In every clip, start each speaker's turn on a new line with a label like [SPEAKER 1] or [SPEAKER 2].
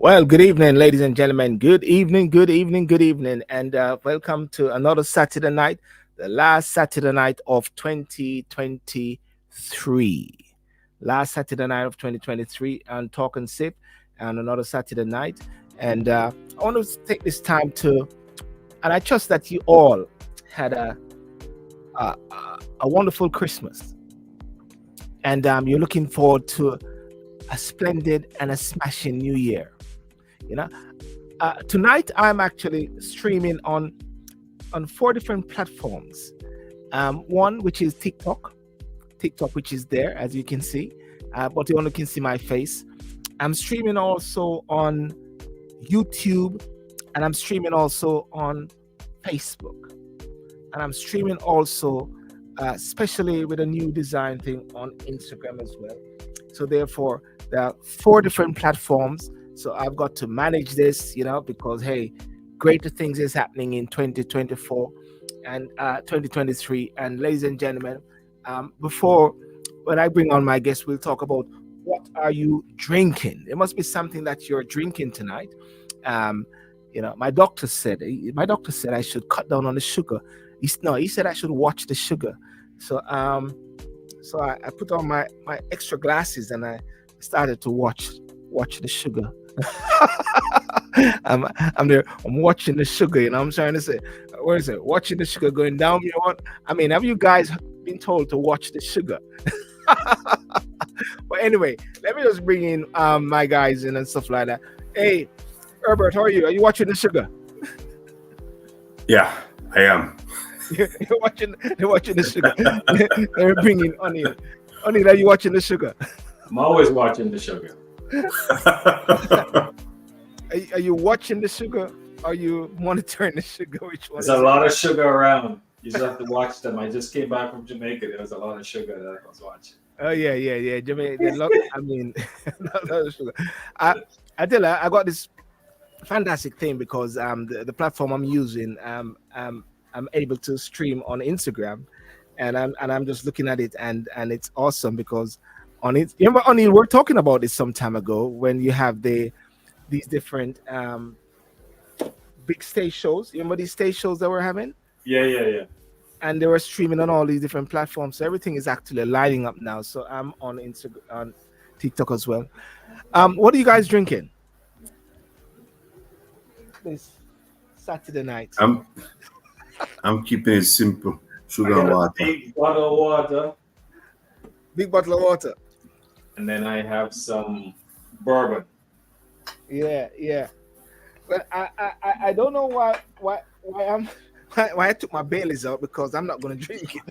[SPEAKER 1] Well, good evening, ladies and gentlemen. Good evening, good evening, good evening, and welcome to another Saturday night, the last Saturday night of 2023. Last Saturday night of 2023, and Talk and Sip, and another Saturday night. And I want to take this time to, and I trust that you all had a, a wonderful Christmas, and you're looking forward to a splendid and a smashing New Year. You know, tonight I'm actually streaming on four different platforms. One which is TikTok, which is there as you can see, but you only can see my face. I'm streaming also on YouTube, and I'm streaming also on Facebook, and I'm streaming also, especially with a new design thing on Instagram as well. So therefore, there are four different platforms. So I've got to manage this, because hey, greater things is happening in 2024 and 2023. And ladies and gentlemen, before when I bring on my guest, we'll talk about what are you drinking. It must be something that you're drinking tonight. Um, my doctor said I should cut down on the sugar. He said I should watch the sugar. So I put on my extra glasses and I started to watch the sugar. I'm I'm there. I'm watching the sugar. I'm trying to say, what is it? Watching the sugar going down. You know what? I mean, have you guys been told to watch the sugar? But anyway, let me just bring in my guys in and stuff like that. Hey, Herbert, how are you? Are you watching the sugar?
[SPEAKER 2] Yeah, I am.
[SPEAKER 1] You're watching the sugar. They're bringing onion. Onion, are you watching the sugar?
[SPEAKER 3] I'm always watching the sugar.
[SPEAKER 1] Are you watching the sugar? Are you monitoring the sugar? Which one?
[SPEAKER 3] There's a lot of sugar around. You just have to watch them. I just came back from Jamaica. There was a lot of sugar that I was watching.
[SPEAKER 1] Oh yeah. Jamaica. I mean, a lot of sugar. I tell you, I got this fantastic thing because the platform I'm using I'm able to stream on Instagram, and I'm just looking at it, and it's awesome because on it, remember, we're talking about this some time ago when you have these different big stage shows. You remember these stage shows that we're having?
[SPEAKER 3] Yeah.
[SPEAKER 1] And they were streaming on all these different platforms. So everything is actually lining up now. So I'm on Instagram, on TikTok as well. What are you guys drinking this Saturday night?
[SPEAKER 2] I'm keeping it simple.
[SPEAKER 3] I
[SPEAKER 2] Sugar
[SPEAKER 3] got
[SPEAKER 2] and
[SPEAKER 3] a
[SPEAKER 2] water.
[SPEAKER 3] big bottle of water,
[SPEAKER 1] Big bottle of water.
[SPEAKER 3] and then I have some bourbon.
[SPEAKER 1] Yeah. But I don't know why I took my Baileys out because I'm not gonna drink it.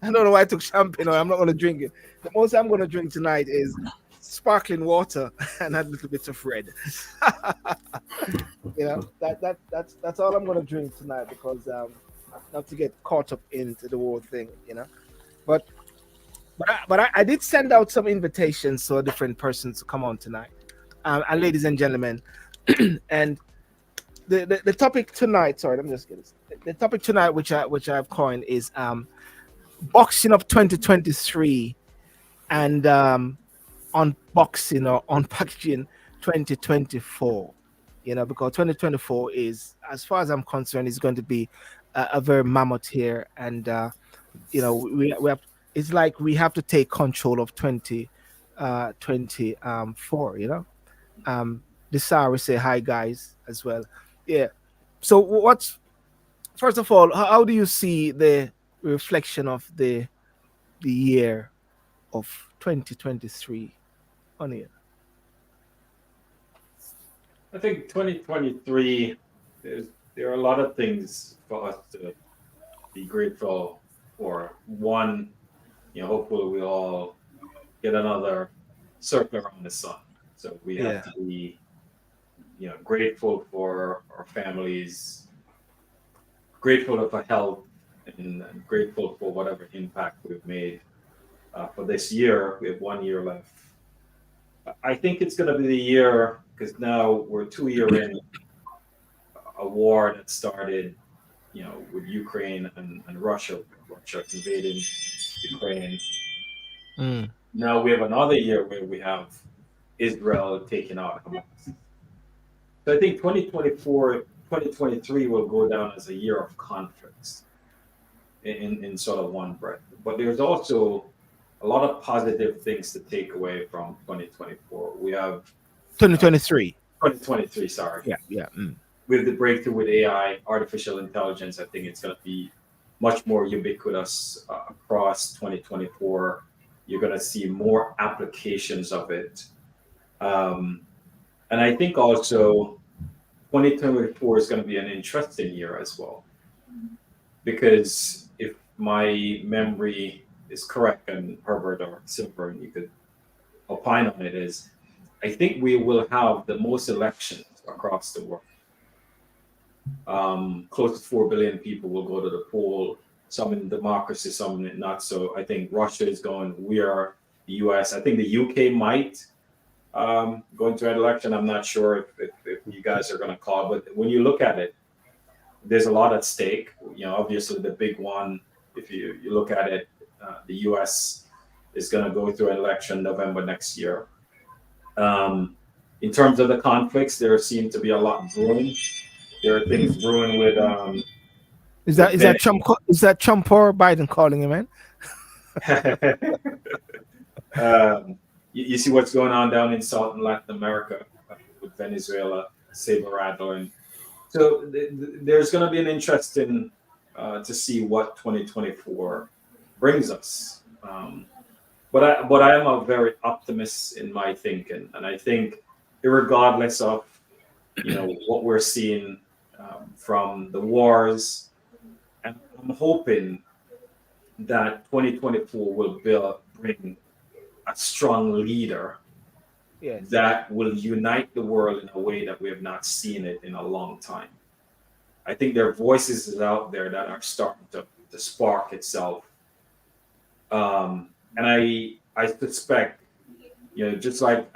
[SPEAKER 1] I don't know why I took champagne or I'm not gonna drink it. The most I'm gonna drink tonight is sparkling water and a little bit of red. That's all I'm gonna drink tonight because not to get caught up into the whole thing. But I did send out some invitations to different persons to come on tonight. And ladies and gentlemen, and the topic tonight. Sorry, let me just get this. The topic tonight, which I've coined, is boxing of 2023 and unboxing or unpackaging 2024. Because 2024 is, as far as I'm concerned, is going to be a very mammoth year, and we have. It's like we have to take control of 2024. Desire say hi guys as well. Yeah. So what's first of all, how do you see the reflection of the year of 2023 on it?
[SPEAKER 3] I think 2023. There are a lot of things for us to be grateful for. One, hopefully we all get another circle around the sun. So we have to be, grateful for our families, grateful for health, and grateful for whatever impact we've made for this year. We have 1 year left. I think it's going to be the year because now we're 2 year in a war that started, with Ukraine and Russia. Russia invading Ukraine.
[SPEAKER 1] Mm.
[SPEAKER 3] Now we have another year where we have Israel taking out Hamas. So I think 2024, 2023 will go down as a year of conflicts in sort of one breath. But there's also a lot of positive things to take away from 2024. We have
[SPEAKER 1] 2023.
[SPEAKER 3] 2023, sorry.
[SPEAKER 1] Yeah, yeah.
[SPEAKER 3] With the breakthrough with AI, artificial intelligence, I think it's going to be much more ubiquitous across 2024. You're going to see more applications of it. And I think also 2024 is going to be an interesting year as well. Because if my memory is correct, and Herbert or Silver, and you could opine on it, is I think we will have the most elections across the world. Close to 4 billion people will go to the poll, some in democracy, some in not. So I think Russia is going, we are the US. I think the UK might go into an election. I'm not sure if you guys are going to call, but when you look at it, there's a lot at stake. Obviously the big one, if you look at it, the US is going to go through an election November next year. In terms of the conflicts, there seem to be a lot brewing. There are things brewing with.
[SPEAKER 1] Is that Trump? Is that Trump or Biden calling him, man?
[SPEAKER 3] You see what's going on down in South and Latin America with Venezuela, saber rattling. So there's going to be an interesting to see what 2024 brings us. But I am a very optimist in my thinking, and I think, regardless of what we're seeing from the wars, and I'm hoping that 2024 will bring a strong leader that will unite the world in a way that we have not seen it in a long time. I think there are voices out there that are starting to spark itself. And I suspect, just like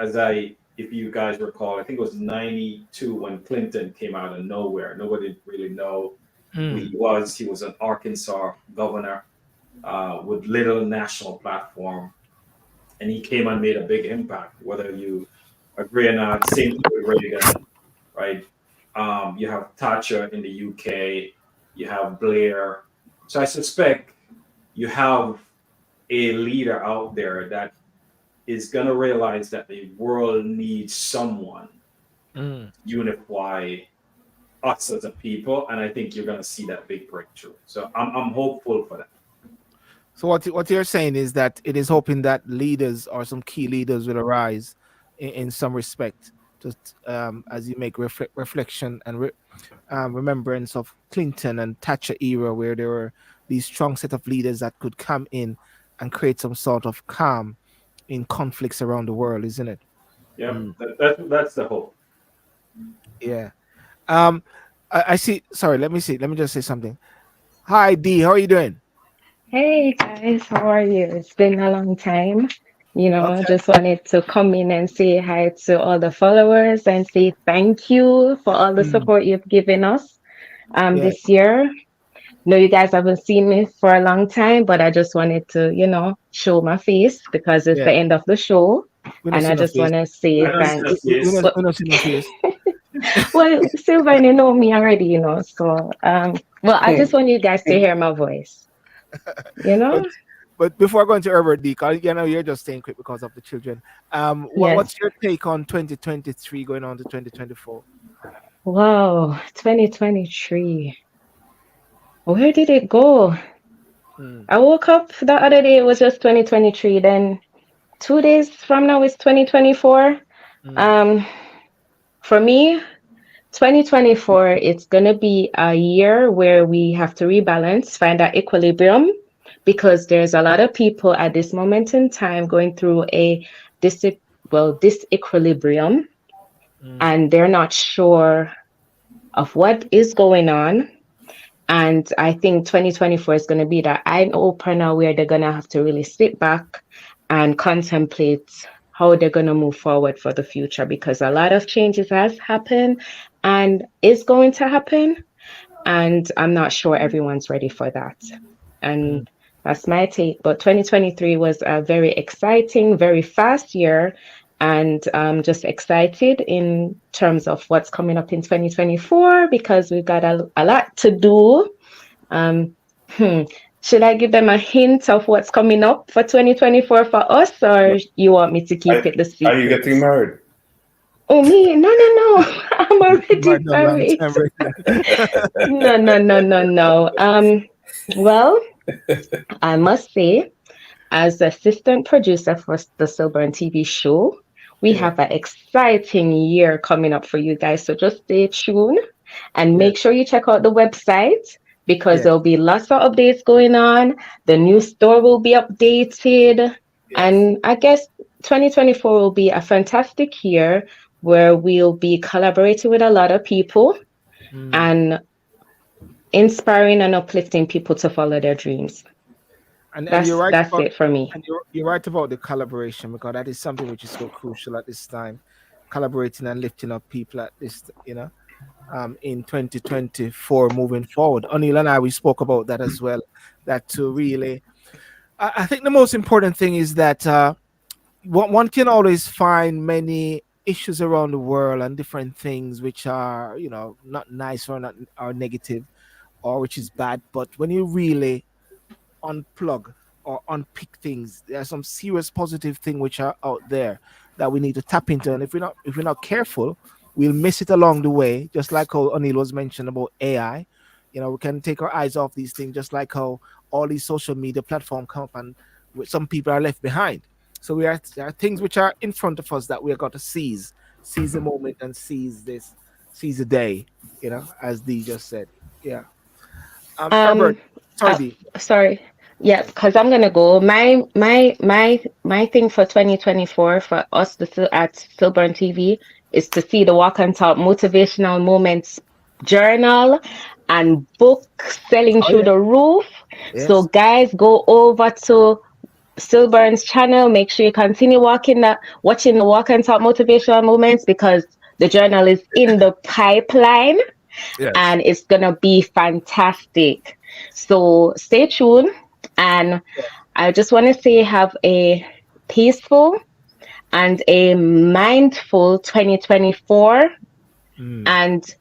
[SPEAKER 3] if you guys recall, I think it was 92 when Clinton came out of nowhere. Nobody really know who he was. He was an Arkansas governor with little national platform. And he came and made a big impact, whether you agree or not. Same thing with Reagan, right? You have Thatcher in the UK. You have Blair. So I suspect you have a leader out there that is going to realize that the world needs someone to unify us as a people, and I think you're going to see that big breakthrough. So I'm hopeful for that.
[SPEAKER 1] So what you're saying is that it is hoping that leaders or some key leaders will arise in some respect, just as you make reflection and remembrance of Clinton and Thatcher era, where there were these strong set of leaders that could come in and create some sort of calm in conflicts around the world, isn't it?
[SPEAKER 3] Yeah, that's the hope.
[SPEAKER 1] Yeah. I see. Sorry, let me see. Let me just say something. Hi, D. How are you doing?
[SPEAKER 4] Hey guys, how are you? It's been a long time.
[SPEAKER 1] Okay.
[SPEAKER 4] Just wanted to come in and say hi to all the followers and say thank you for all the support you've given us this year. No, you guys haven't seen me for a long time, but I just wanted to, show my face because it's the end of the show. And I just want to say thanks.
[SPEAKER 1] We don't see no face.
[SPEAKER 4] Well, Sylvain, you know me already, so I just want you guys to hear my voice.
[SPEAKER 1] But before going to Herbert D, because you're just staying quick because of the children. What's your take on 2023 going on to 2024?
[SPEAKER 4] Wow, 2023. Where did it go? I woke up the other day, it was just 2023. Then 2 days from now it's 2024. For me, 2024, it's going to be a year where we have to rebalance, find that equilibrium, because there's a lot of people at this moment in time going through a disequilibrium, and they're not sure of what is going on. And I think 2024 is going to be that eye-opener where they're going to have to really sit back and contemplate how they're going to move forward for the future, because a lot of changes has happened and is going to happen. And I'm not sure everyone's ready for that. And that's my take. But 2023 was a very exciting, very fast year. And I'm just excited in terms of what's coming up in 2024 because we've got a lot to do. Um, hmm, should I give them a hint of what's coming up for 2024 for us, or you want me to keep it the
[SPEAKER 2] Are you
[SPEAKER 4] secret?
[SPEAKER 2] getting married?
[SPEAKER 4] Oh, me? No, no, no. I'm already
[SPEAKER 1] Might a long
[SPEAKER 4] married.
[SPEAKER 1] time right
[SPEAKER 4] No, no, no, no, no. Well, I must say, as assistant producer for the Silburn TV show, we
[SPEAKER 1] Yeah,
[SPEAKER 4] have an exciting year coming up for you guys. So just stay tuned and
[SPEAKER 1] yeah,
[SPEAKER 4] make sure you check out the website because
[SPEAKER 1] yeah,
[SPEAKER 4] there'll be lots of updates going on. The new store will be updated.
[SPEAKER 1] yes.
[SPEAKER 4] And I guess 2024 will be a fantastic year where we'll be collaborating with a lot of people
[SPEAKER 1] Mm.
[SPEAKER 4] and inspiring and uplifting people to follow their dreams.
[SPEAKER 1] And you're
[SPEAKER 4] That's
[SPEAKER 1] right
[SPEAKER 4] that's
[SPEAKER 1] about
[SPEAKER 4] it for me.
[SPEAKER 1] and you're right about the collaboration because that is something which is so crucial at this time, collaborating and lifting up people at this, in 2024 moving forward. Anil and I we spoke about that as well. That to really, I think the most important thing is that one can always find many issues around the world and different things which are not nice or not or negative or which is bad, but when you really unplug or unpick things, there are some serious positive things which are out there that we need to tap into, and if we're not careful, we'll miss it along the way, just like how Anil was mentioned about AI. We can take our eyes off these things, just like how all these social media platforms come up and some people are left behind. So there are things which are in front of us that we have got to seize the moment and seize the day, as D just said. Yeah. Herbert,
[SPEAKER 4] Um,
[SPEAKER 1] sorry D.
[SPEAKER 4] sorry. Yeah, because I'm gonna go. My thing for 2024 for us at Stillburn TV is to see the Walk and Talk motivational moments journal and book selling
[SPEAKER 1] Oh
[SPEAKER 4] through
[SPEAKER 1] yeah.
[SPEAKER 4] the roof. So
[SPEAKER 1] Yes.
[SPEAKER 4] guys, go over to Stillburn's channel. Make sure you continue watching the Walk and Talk motivational moments because the journal is in the pipeline
[SPEAKER 1] Yes.
[SPEAKER 4] and it's gonna be fantastic. So stay tuned, and I just want to say have a peaceful and a mindful 2024
[SPEAKER 1] Mm.
[SPEAKER 4] and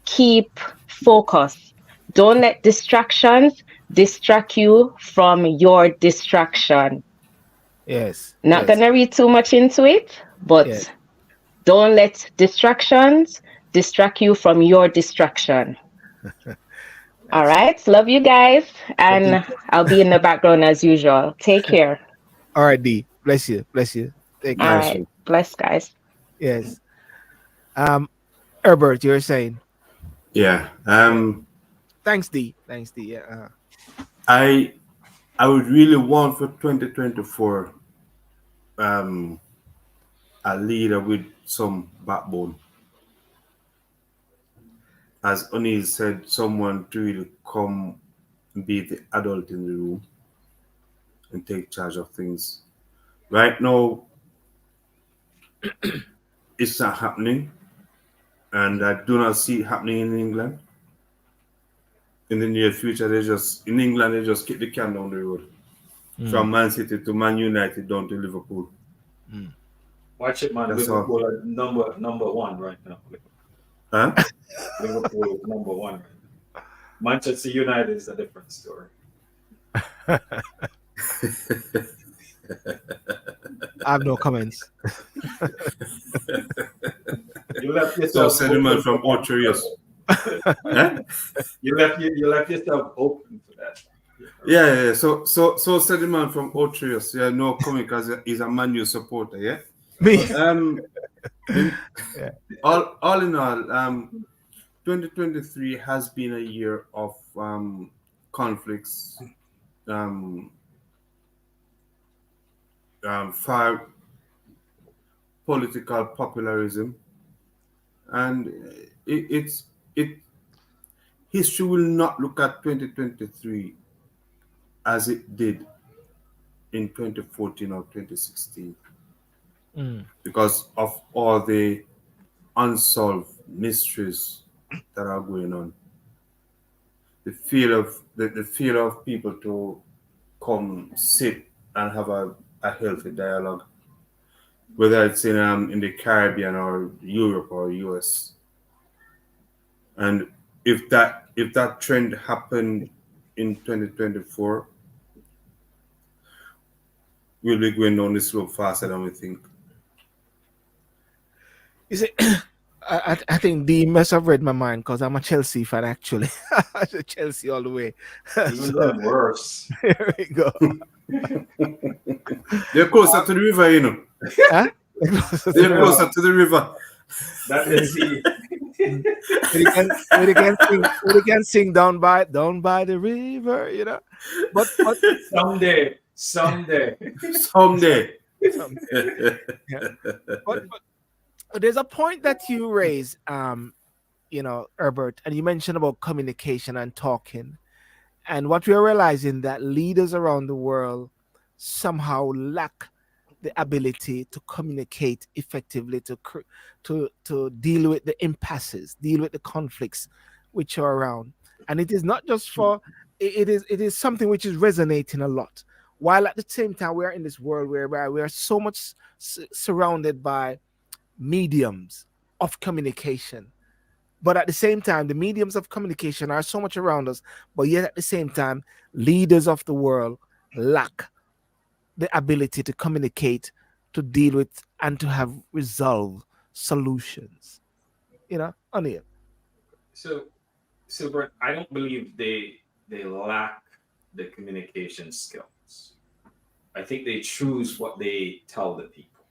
[SPEAKER 4] keep focus. Don't let distractions distract you from your distraction.
[SPEAKER 1] Yes.
[SPEAKER 4] Not
[SPEAKER 1] Yes.
[SPEAKER 4] gonna read too much into it,
[SPEAKER 1] Yeah.
[SPEAKER 4] but don't let distractions distract you from your distraction. All
[SPEAKER 1] That's
[SPEAKER 4] right. Love you guys.
[SPEAKER 1] a deep.
[SPEAKER 4] And I'll be in the background as usual. Take care.
[SPEAKER 1] All right, D. Bless you. Bless you. Take
[SPEAKER 4] All
[SPEAKER 1] care.
[SPEAKER 2] Nice
[SPEAKER 4] right.
[SPEAKER 2] one.
[SPEAKER 4] Bless, guys.
[SPEAKER 1] Yes. Um, Herbert, you're saying.
[SPEAKER 2] Yeah.
[SPEAKER 1] Yeah. Thanks, D. Thanks, D. Yeah.
[SPEAKER 2] I I would really want for 2024 um a leader with some backbone. As Oni said, someone to really come and be the adult in the room and take charge of things. Right now, it's not happening, and I do not see it happening in England. In the near future, in England they just kick the can down the road from
[SPEAKER 1] Mm,
[SPEAKER 2] Man City to Man United down to Liverpool.
[SPEAKER 1] mm.
[SPEAKER 3] Watch it, man.
[SPEAKER 2] That's all.
[SPEAKER 3] Liverpool are number one right now.
[SPEAKER 2] Huh?
[SPEAKER 3] Liverpool is number one right now. Manchester United is a different story.
[SPEAKER 1] I have no comments.
[SPEAKER 3] You left
[SPEAKER 2] So
[SPEAKER 3] yourself
[SPEAKER 2] said the man
[SPEAKER 3] open
[SPEAKER 2] from
[SPEAKER 3] for
[SPEAKER 2] Orcherius.
[SPEAKER 3] that.
[SPEAKER 2] Huh?
[SPEAKER 3] You left yourself open for that.
[SPEAKER 2] Yeah, yeah, yeah. So said the man from Orcherius. Yeah, no coming because he's a Man U supporter. Yeah.
[SPEAKER 1] Me.
[SPEAKER 2] Um. In
[SPEAKER 1] Yeah.
[SPEAKER 2] all in all, 2023 has been a year of conflicts, um, far political popularism, and it's it history will not look at 2023 as it did in 2014 or 2016
[SPEAKER 1] Mm,
[SPEAKER 2] because of all the unsolved mysteries that are going on. The fear of people to come sit and have a healthy dialogue. whether it's in the Caribbean or Europe or US. And if that trend happened in 2024, we'll be going down this slope faster than we think.
[SPEAKER 1] You see, I think the must have read my mind because I'm a Chelsea fan actually. Chelsea all the way.
[SPEAKER 3] Even
[SPEAKER 1] So
[SPEAKER 3] done worse.
[SPEAKER 1] here we go.
[SPEAKER 2] They're closer to the river, you know.
[SPEAKER 1] Huh?
[SPEAKER 2] They're closer to the river.
[SPEAKER 3] That is the
[SPEAKER 1] We can sing down by the river, you know. But
[SPEAKER 3] someday.
[SPEAKER 2] Someday.
[SPEAKER 1] someday, yeah. But there's a point that you raise, Herbert, and you mentioned about communication and talking. And what we're realizing that leaders around the world somehow lack the ability to communicate effectively to deal with the impasses, deal with the conflicts which are around. And it is not just for it is something which is resonating a lot. While at the same time we are in this world whereby we are so much surrounded by mediums of communication, but at the same time the mediums of communication are so much around us, but yet at the same time leaders of the world lack the ability to communicate, to deal with, and to have resolve solutions. Onion.
[SPEAKER 3] so Silver, I don't believe they lack the communication skills. I think they choose what they tell the people,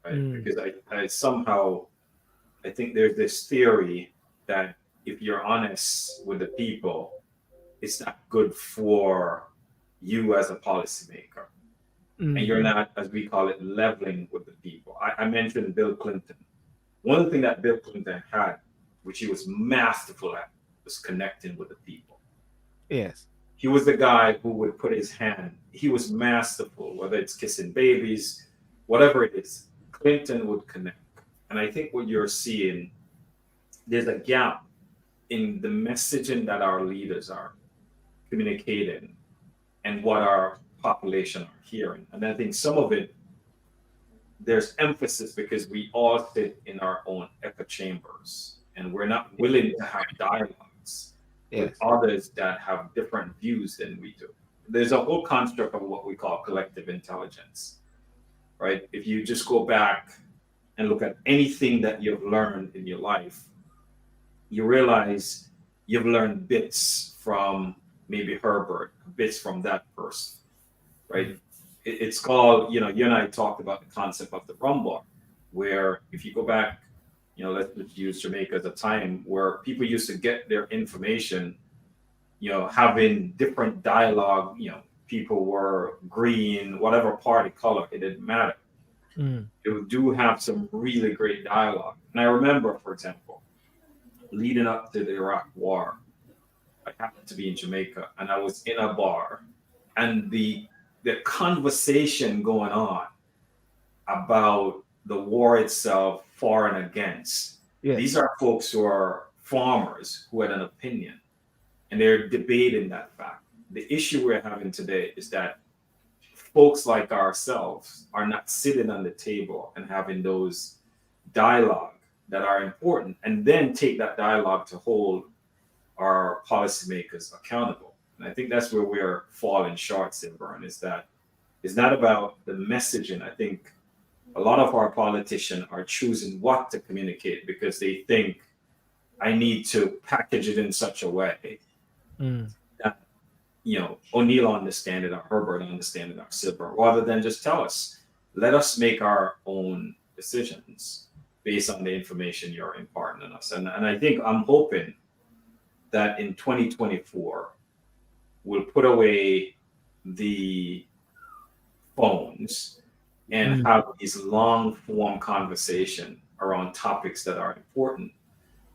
[SPEAKER 3] right? Because I somehow I think there's this theory that if you're honest with the people, it's not good for you as a policymaker. And you're not, as we call it, leveling with the people. I mentioned Bill Clinton. One of the things that Bill Clinton had, which he was masterful at, was connecting with the people.
[SPEAKER 1] Yes.
[SPEAKER 3] He was the guy who would put his hand. He was masterful, whether it's kissing babies, whatever it is. Clinton would connect. And I think what you're seeing, there's a gap in the messaging that our leaders are communicating and what our population are hearing. And I think some of it, there's emphasis because we all sit in our own echo chambers and we're not willing to have dialogues with others that have different views than we do. There's a whole construct of what we call collective intelligence, right? If you just go back and look at anything that you've learned in your life, you realize you've learned bits from maybe Herbert, bits from that person, right? It's called, you and I talked about the concept of the rum bar, where if you go back, let's use Jamaica as a time where people used to get their information, having different dialogue, people were green, whatever party color, it didn't matter. You do have some really great dialogue. And I remember, for example, leading up to the Iraq War, I happened to be in Jamaica and I was in a bar and the conversation going on about the war itself, for and against.
[SPEAKER 1] Yes.
[SPEAKER 3] These are folks who are farmers who had an opinion and they're debating that fact. The issue we're having today is that folks like ourselves are not sitting on the table and having those dialogue that are important and then take that dialogue to hold our policymakers accountable. And I think that's where we're falling short, Simburn, is that it's not about the messaging. I think a lot of our politicians are choosing what to communicate because they think I need to package it in such a way that, O'Neill understand it or Herbert understand it or Silver, rather than just tell us, let us make our own decisions based on the information you're imparting on us. And I think I'm hoping that in 2024, we'll put away the phones and have these long form conversation around topics that are important.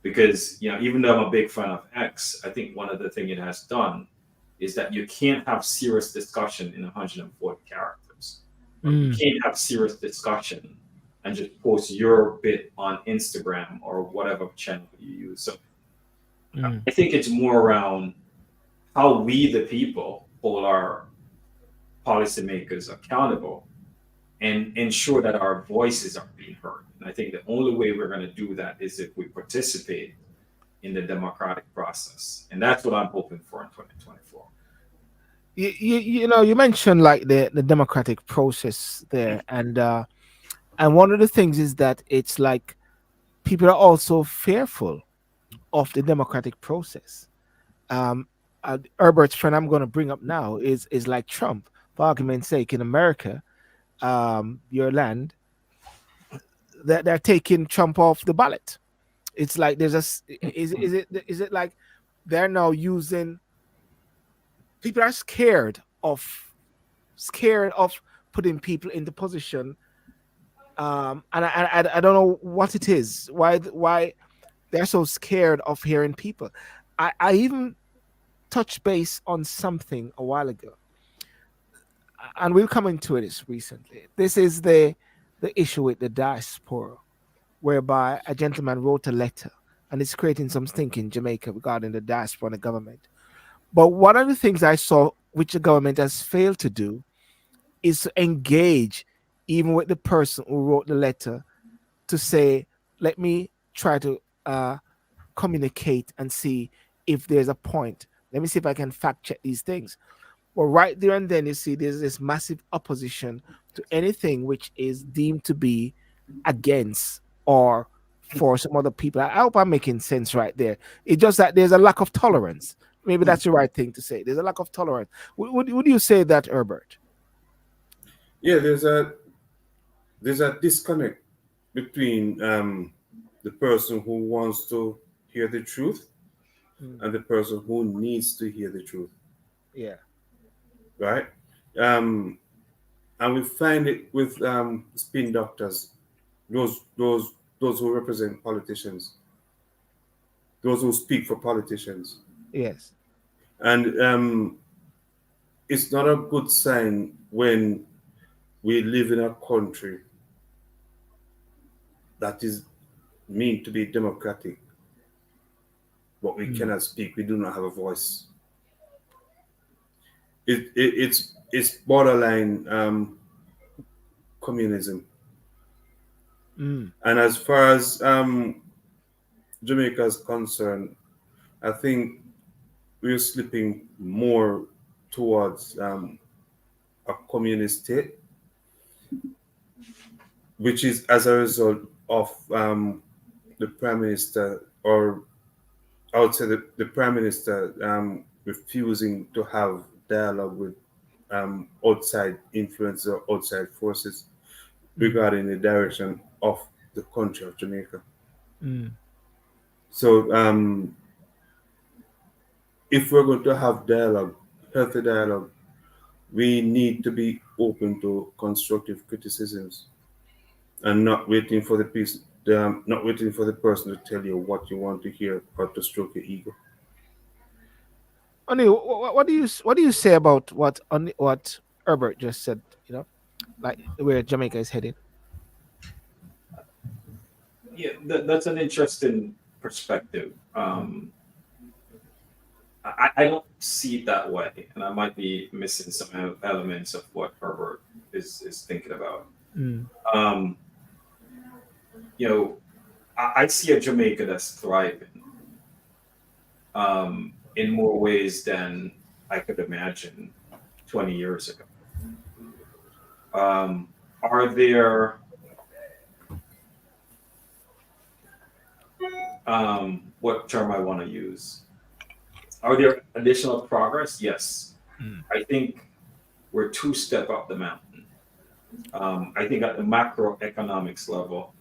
[SPEAKER 3] Because, even though I'm a big fan of X, I think one of the things it has done is that you can't have serious discussion in 140 characters. You can't have serious discussion and just post your bit on Instagram or whatever channel you use. So I think it's more around how we, the people, hold our policymakers accountable and ensure that our voices are being heard. And I think the only way we're going to do that is if we participate in the democratic process. And that's what I'm hoping for in 2024.
[SPEAKER 1] You mentioned like the democratic process there, and one of the things is that it's like people are also fearful of the democratic process. Um, Herbert's friend I'm going to bring up now is like Trump. For argument's sake, in America, your land, they're taking Trump off the ballot. It's like there's is it like they're now using people are scared of putting people into position, and I don't know what it is, why they're so scared of hearing people. I even touched base on something a while ago, and we'll come into this recently. This is the issue with the diaspora, whereby a gentleman wrote a letter, and it's creating some stink in Jamaica regarding the diaspora and the government. But one of the things I saw which the government has failed to do is to engage even with the person who wrote the letter to say, let me try to communicate and see if there's a point. Let me see if I can fact check these things. Well, right there and then, you see, there's this massive opposition to anything which is deemed to be against or for some other people. I hope I'm making sense right there. It's just that there's a lack of tolerance. Maybe that's the right thing to say. There's a lack of tolerance. Would you say that, Herbert?
[SPEAKER 2] Yeah, there's a disconnect between the person who wants to hear the truth and the person who needs to hear the truth,
[SPEAKER 1] Yeah.
[SPEAKER 2] right? Um, and we find it with spin doctors, those who represent politicians, those who speak for politicians,
[SPEAKER 1] Yes.
[SPEAKER 2] and it's not a good sign when we live in a country that is meant to be democratic, but we cannot speak. We do not have a voice. It's borderline communism.
[SPEAKER 1] Mm.
[SPEAKER 2] And as far as Jamaica is concerned, I think we're slipping more towards a communist state, which is as a result of the prime minister, or I would say the prime minister refusing to have dialogue with outside influences or outside forces regarding the direction of the country of Jamaica.
[SPEAKER 1] Mm.
[SPEAKER 2] So if we're going to have dialogue, healthy dialogue, we need to be open to constructive criticisms and not waiting for the piece, not waiting for the person to tell you what you want to hear or to stroke your ego.
[SPEAKER 1] Oni, what do you say about what Herbert just said? Like where Jamaica is headed.
[SPEAKER 3] Yeah, that's an interesting perspective. I don't see it that way, and I might be missing some elements of what Herbert is thinking about.
[SPEAKER 1] Mm.
[SPEAKER 3] Um, you know, I see a Jamaica that's thriving in more ways than I could imagine 20 years ago. Are there what term I want to use? Are there additional progress? Yes.
[SPEAKER 1] Mm.
[SPEAKER 3] I think we're two step up the mountain. I think at the macroeconomics level,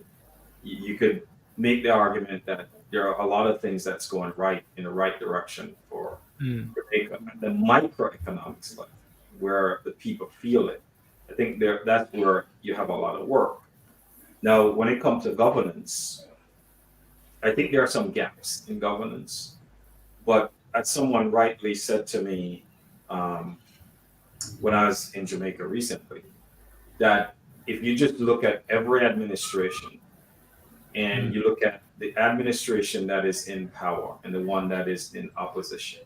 [SPEAKER 3] you could make the argument that there are a lot of things that's going right in the right direction for
[SPEAKER 1] Mm.
[SPEAKER 3] Jamaica. At the microeconomics level, where the people feel it, I think that's where you have a lot of work. Now, when it comes to governance, I think there are some gaps in governance. But as someone rightly said to me when I was in Jamaica recently, that if you just look at every administration and you look at the administration that is in power and the one that is in opposition,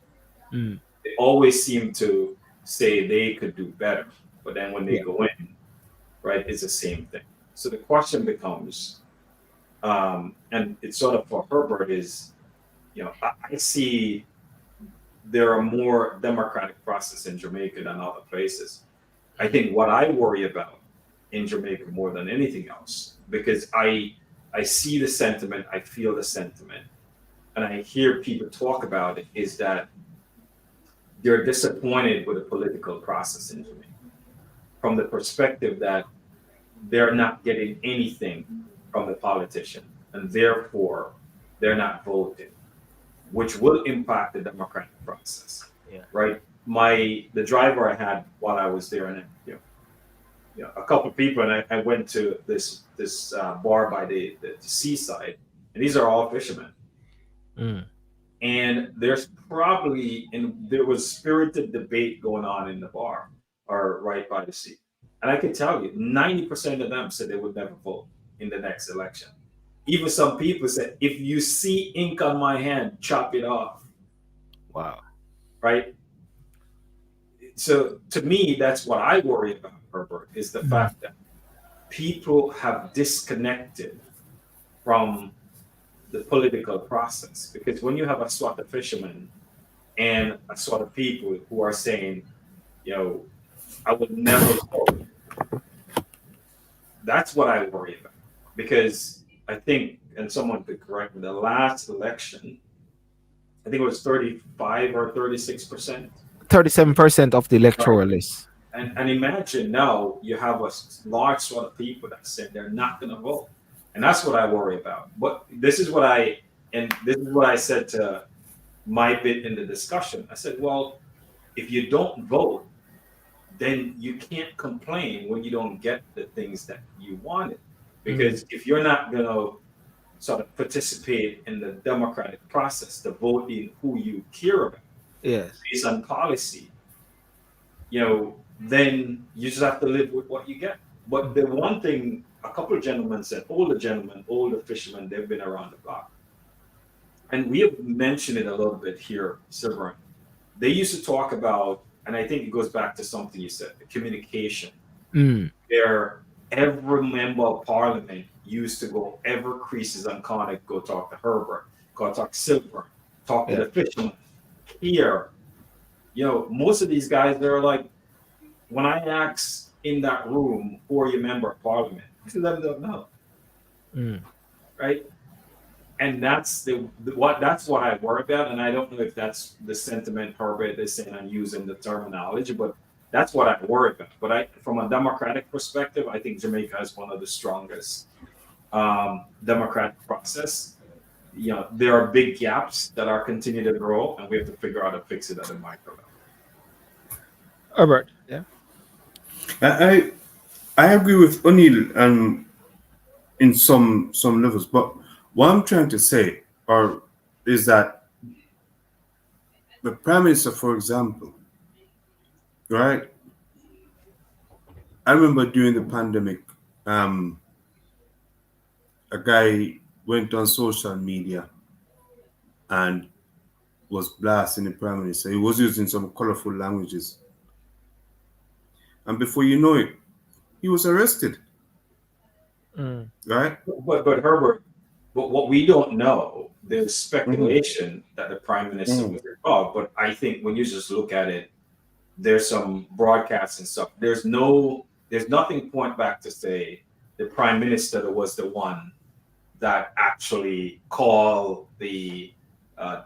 [SPEAKER 1] Mm.
[SPEAKER 3] they always seem to say they could do better. But then when they
[SPEAKER 1] Yeah.
[SPEAKER 3] go in, right, is the same thing. So the question becomes, and it's sort of for Herbert is, I see there are more democratic process in Jamaica than other places. I think what I worry about in Jamaica more than anything else, because I see the sentiment, I feel the sentiment, and I hear people talk about it, is that they're disappointed with the political process in Jamaica from the perspective that they're not getting anything from the politician, and therefore they're not voting, which will impact the democratic process.
[SPEAKER 1] Yeah.
[SPEAKER 3] Right. The driver I had while I was there, and a couple of people, and I went to this bar by the seaside, and these are all fishermen.
[SPEAKER 1] Mm.
[SPEAKER 3] And there was spirited debate going on in the bar or right by the sea. And I can tell you, 90% of them said they would never vote in the next election. Even some people said, if you see ink on my hand, chop it off.
[SPEAKER 1] Wow.
[SPEAKER 3] Right. So to me, that's what I worry about, Herbert, is the fact that people have disconnected from the political process. Because when you have a sort of fishermen and a sort of people who are saying, I would never vote, that's what I worry about. Because I think, and someone could correct me, the last election, I think it was 35 or 36%.
[SPEAKER 1] 37% of the electoral
[SPEAKER 3] Right.
[SPEAKER 1] list.
[SPEAKER 3] And imagine now you have a large sort of people that said they're not going to vote. And that's what I worry about. But this is what I said to my bit in the discussion. I said, well, if you don't vote, then you can't complain when you don't get the things that you wanted. Because if you're not going to sort of participate in the democratic process to vote in who you care about
[SPEAKER 1] Yes.
[SPEAKER 3] based on policy, then you just have to live with what you get. But the one thing a couple of gentlemen said, older fishermen, they've been around the block. And we have mentioned it a little bit here, Silver. They used to talk about, and I think it goes back to something you said, the communication.
[SPEAKER 1] Mm.
[SPEAKER 3] Where every member of parliament used to go every creases on Connick, go talk to Herbert, go talk to Silver, talk to the fishermen. Here, most of these guys, they're like, when I ask in that room, who are you member of parliament? Most of them don't know.
[SPEAKER 1] Mm.
[SPEAKER 3] Right? And that's that's what I worry about. And I don't know if that's the sentiment Herbert is saying I'm using the terminology, but that's what I worry about. But from a democratic perspective, I think Jamaica has one of the strongest democratic process. There are big gaps that are continuing to grow, and we have to figure out how to fix it at a micro level.
[SPEAKER 1] Herbert. Yeah.
[SPEAKER 2] I agree with O'Neill in some levels, but what I'm trying to say is that the prime minister, for example, right? I remember during the pandemic, a guy went on social media and was blasting the prime minister. He was using some colorful languages, and before you know it, he was arrested.
[SPEAKER 1] Mm.
[SPEAKER 2] Right?
[SPEAKER 3] But Herbert, but what we don't know, there's speculation that the prime minister was involved. But I think when you just look at it, there's some broadcasts and stuff. There's nothing point back to say the prime minister was the one that actually called the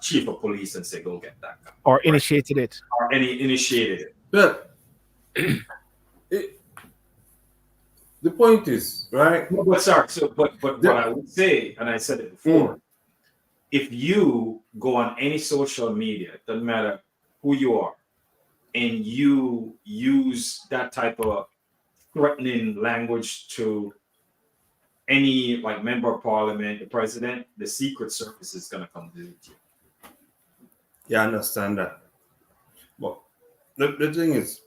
[SPEAKER 3] chief of police and say, go get that guy.
[SPEAKER 1] Or initiated it.
[SPEAKER 3] Or initiated it.
[SPEAKER 2] But the point is, right?
[SPEAKER 3] But sorry, but what I would say, and I said it before, if you go on any social media, it doesn't matter who you are, and you use that type of threatening language to any member of parliament, the president, the Secret Service is going to come visit you.
[SPEAKER 2] Yeah, I understand that. But the thing is,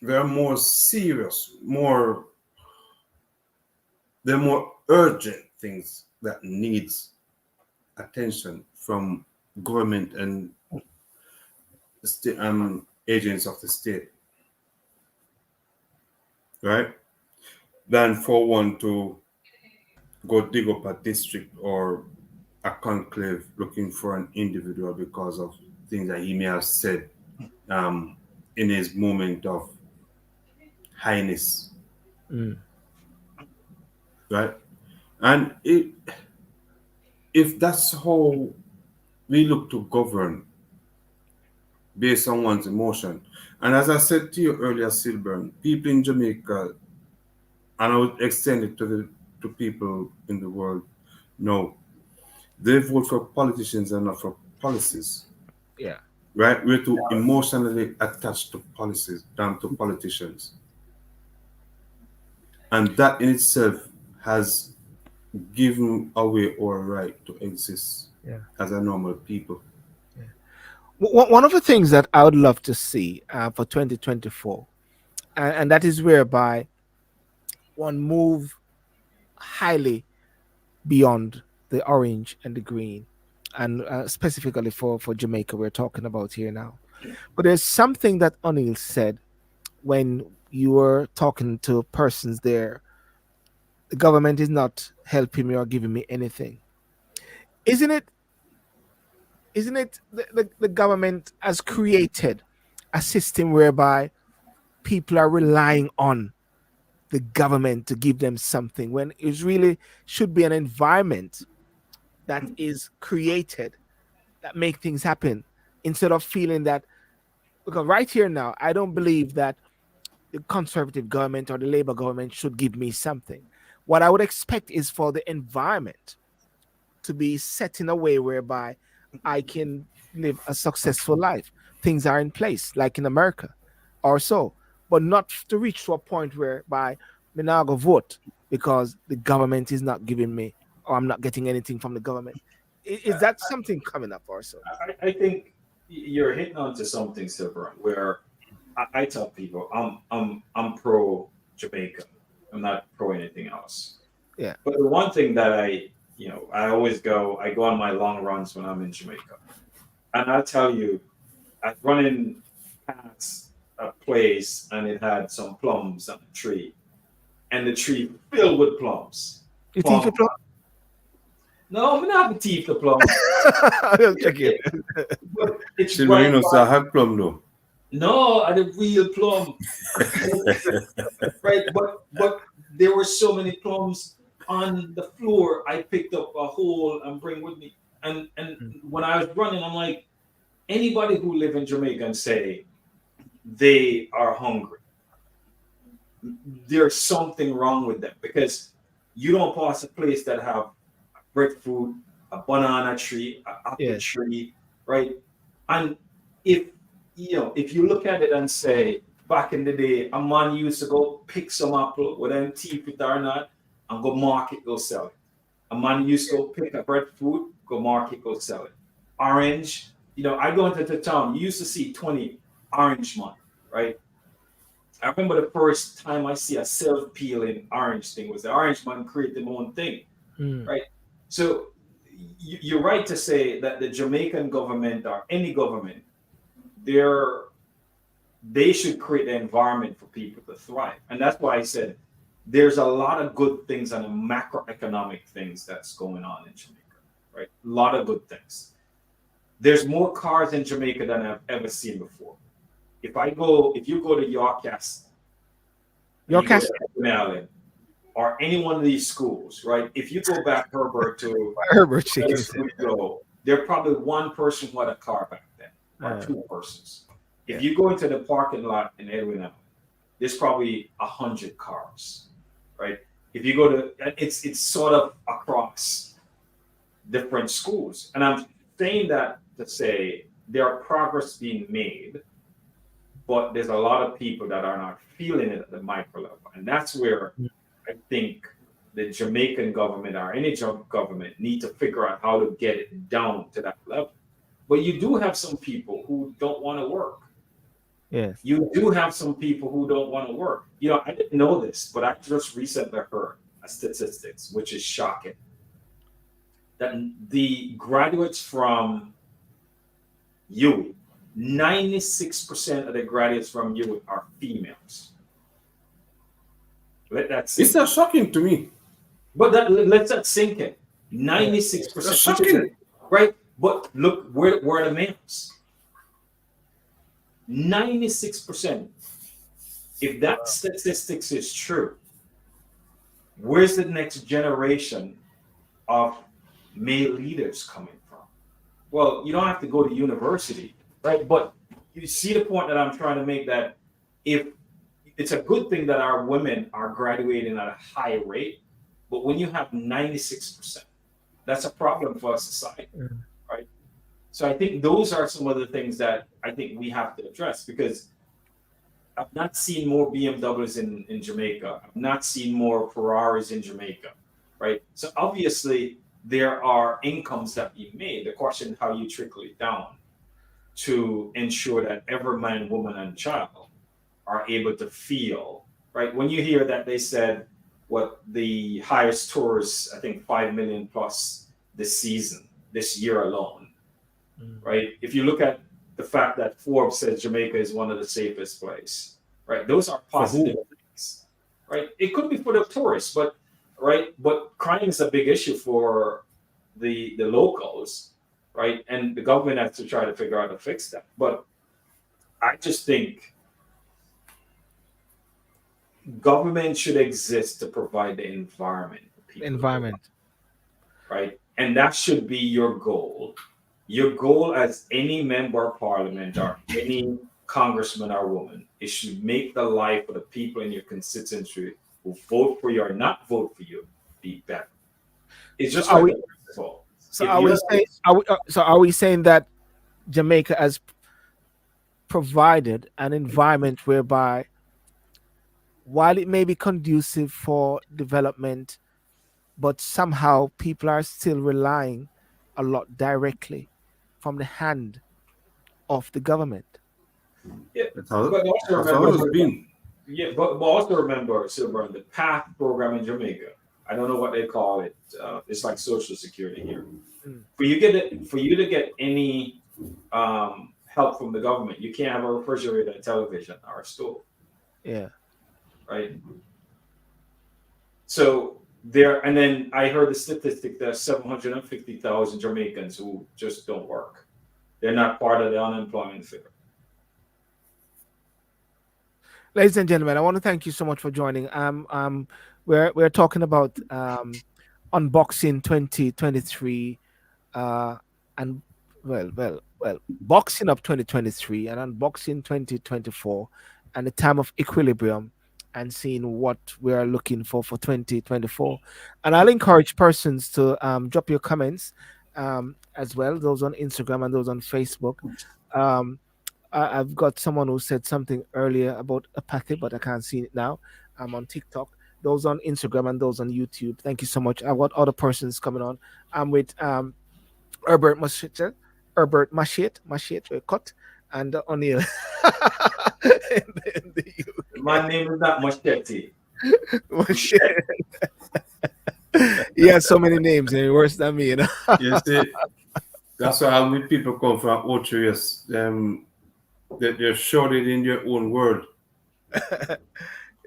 [SPEAKER 2] there are more serious, there are more urgent things that needs attention from government and agents of the state. Right? than for one to go dig up a district or a conclave looking for an individual because of things that he may have said um, in his moment of highness,
[SPEAKER 1] Mm.
[SPEAKER 2] right? And if that's how we look to govern based on one's emotion, and as I said to you earlier, Silburn, people in Jamaica, and I would extend it to the to people in the world, no, they vote for politicians and not for policies,
[SPEAKER 1] Yeah.
[SPEAKER 2] right? We're too emotionally attached to policies than to politicians, and that in itself has given away our right to exist
[SPEAKER 1] Yeah.
[SPEAKER 2] as a normal people.
[SPEAKER 1] One of the things that I would love to see for 2024, and that is whereby one move highly beyond the orange and the green, and specifically for Jamaica, we're talking about here now. But there's something that O'Neill said when you were talking to persons there. The government is not helping me or giving me anything. Isn't it? Isn't it the government has created a system whereby people are relying on the government to give them something when it really should be an environment that is created that make things happen instead of feeling that, because right here now I don't believe that the conservative government or the labor government should give me something. What I would expect is for the environment to be set in a way whereby I can live a successful life. Things are in place, like in America or so, but not to reach to a point whereby me now go vote because the government is not giving me or I'm not getting anything from the government. Is that something coming up or so?
[SPEAKER 3] I think you're hitting onto something, Silver, where I tell people I'm pro Jamaica. I'm not pro anything else.
[SPEAKER 1] Yeah.
[SPEAKER 3] But the one thing that I always I go on my long runs when I'm in Jamaica. And I tell you, I run in past a place and it had some plums on the tree. And the tree filled with plums.
[SPEAKER 1] You think you
[SPEAKER 3] Plum. No, I'm not have a teeth the plum.
[SPEAKER 1] I'll check it.
[SPEAKER 3] But it's
[SPEAKER 2] Still,
[SPEAKER 3] right
[SPEAKER 2] you know, so I
[SPEAKER 3] by.
[SPEAKER 2] had plum though.
[SPEAKER 3] No, I the real plum. Right, but there were so many plums on the floor. I picked up a whole and bring with me. And when I was running, I'm like, anybody who live in Jamaica and say they are hungry, there's something wrong with them because you don't pass a place that have breadfruit, a banana tree, an apple
[SPEAKER 1] Yes.
[SPEAKER 3] tree, right? And if if you look at it and say, back in the day, a man used to go pick some apple, whether them teeth it or not, and go market, go sell it. A man used to go pick a breadfruit, go market, go sell it. Orange, I go into the town, you used to see 20 orange man, right? I remember the first time I see a self-peeling orange thing was the orange man created their own thing,
[SPEAKER 1] Mm.
[SPEAKER 3] right? So you're right to say that the Jamaican government or any government, they're they should create the environment for people to thrive. And that's why I said there's a lot of good things and macroeconomic things that's going on in Jamaica, right? A lot of good things. There's more cars in Jamaica than I've ever seen before. If you go to Yorkcast and
[SPEAKER 1] Your
[SPEAKER 3] you go
[SPEAKER 1] cast
[SPEAKER 3] to Maryland or any one of these schools, right? If you go back, Herbert, to
[SPEAKER 1] Herbert
[SPEAKER 3] where the
[SPEAKER 1] shaking.
[SPEAKER 3] school go, there probably one person who had a car back then, or
[SPEAKER 1] Uh,
[SPEAKER 3] two persons.
[SPEAKER 1] yeah.
[SPEAKER 3] If you go into the parking lot in Edwin Island, there's probably 100 cars, right? If you go to, it's sort of across different schools, and I'm saying that to say there are progress being made, but there's a lot of people that are not feeling it at the micro level, and that's where I think the Jamaican government or any government need to figure out how to get it down to that level. But you do have some people who don't want to work.
[SPEAKER 1] Yes.
[SPEAKER 3] You do have some people who don't want to work. I didn't know this, but I just recently heard a statistics, which is shocking, that the graduates from UWI, 96% of the graduates from UWI are females. Let that
[SPEAKER 2] It's
[SPEAKER 3] sink
[SPEAKER 2] not
[SPEAKER 3] in.
[SPEAKER 2] shocking to me.
[SPEAKER 3] But let that sink in.
[SPEAKER 2] That's
[SPEAKER 3] 96%, which is
[SPEAKER 2] shocking.
[SPEAKER 3] right. But look, where are the males? 96%. If that statistics is true, where's the next generation of male leaders coming from? Well, you don't have to go to university, right? But you see the point that I'm trying to make, that if it's a good thing that our women are graduating at a high rate, but when you have 96%, that's a problem for our society,
[SPEAKER 1] Mm.
[SPEAKER 3] right? So I think those are some of the things that I think we have to address, because I've not seen more BMWs in Jamaica. I've not seen more Ferraris in Jamaica, right? So obviously there are incomes that be made. The question is how you trickle it down to ensure that every man, woman, and child are able to feel, right? When you hear that they said what the highest tours, I think 5 million plus this season, this year alone,
[SPEAKER 1] Mm.
[SPEAKER 3] right? If you look at the fact that Forbes says Jamaica is one of the safest places, right? Those are
[SPEAKER 2] For
[SPEAKER 3] positive
[SPEAKER 2] who?
[SPEAKER 3] things, right? It could be for the tourists, but right, but crime is a big issue for the locals, right? And the government has to try to figure out how to fix that. But I just think government should exist to provide the environment for people to go,
[SPEAKER 1] Environment.
[SPEAKER 3] right? And that should be your goal. Your goal as any member of parliament or any congressman or woman is to make the life of the people in your constituency who vote for you or not vote for you be better. It's
[SPEAKER 1] So
[SPEAKER 3] just
[SPEAKER 1] are
[SPEAKER 3] like
[SPEAKER 1] we?
[SPEAKER 3] a principle.
[SPEAKER 1] So
[SPEAKER 3] If
[SPEAKER 1] are we
[SPEAKER 3] you're
[SPEAKER 1] saying? Are we? So are we saying that Jamaica has provided an environment whereby, while it may be conducive for development, but somehow people are still relying a lot directly from the hand of the government.
[SPEAKER 3] yeah,
[SPEAKER 2] That's how,
[SPEAKER 3] but also
[SPEAKER 2] that's
[SPEAKER 3] remember,
[SPEAKER 2] how it's been.
[SPEAKER 3] yeah, but also remember, Silver, the PATH program in Jamaica. I don't know what they call it. It's like Social Security here.
[SPEAKER 1] Mm.
[SPEAKER 3] For you to get any help from the government, you can't have a refrigerator, a television, or a stove,
[SPEAKER 1] Yeah.
[SPEAKER 3] right? So there, and then I heard the statistic that 750,000 Jamaicans who just don't work. They're not part of the unemployment figure.
[SPEAKER 1] Ladies and gentlemen, I want to thank you so much for joining. We're talking about unboxing 2023, uh, and boxing up 2023 and unboxing 2024, and the time of equilibrium, and seeing what we are looking for 2024. And I'll encourage persons to drop your comments as well, those on Instagram and those on Facebook. Um, I've got someone who said something earlier about a packet, but I can't see it now. I'm on TikTok. Those on Instagram and those on YouTube. Thank you so much. I've got other persons coming on. I'm with Herbert Machete, Machete cut, and O'Neill. in the
[SPEAKER 3] My name is not Machete.
[SPEAKER 1] UK. He has so many names and he's worse than me, you know.
[SPEAKER 2] You see, that's why how many people come from Otrius. That they're shorted in your own word. That-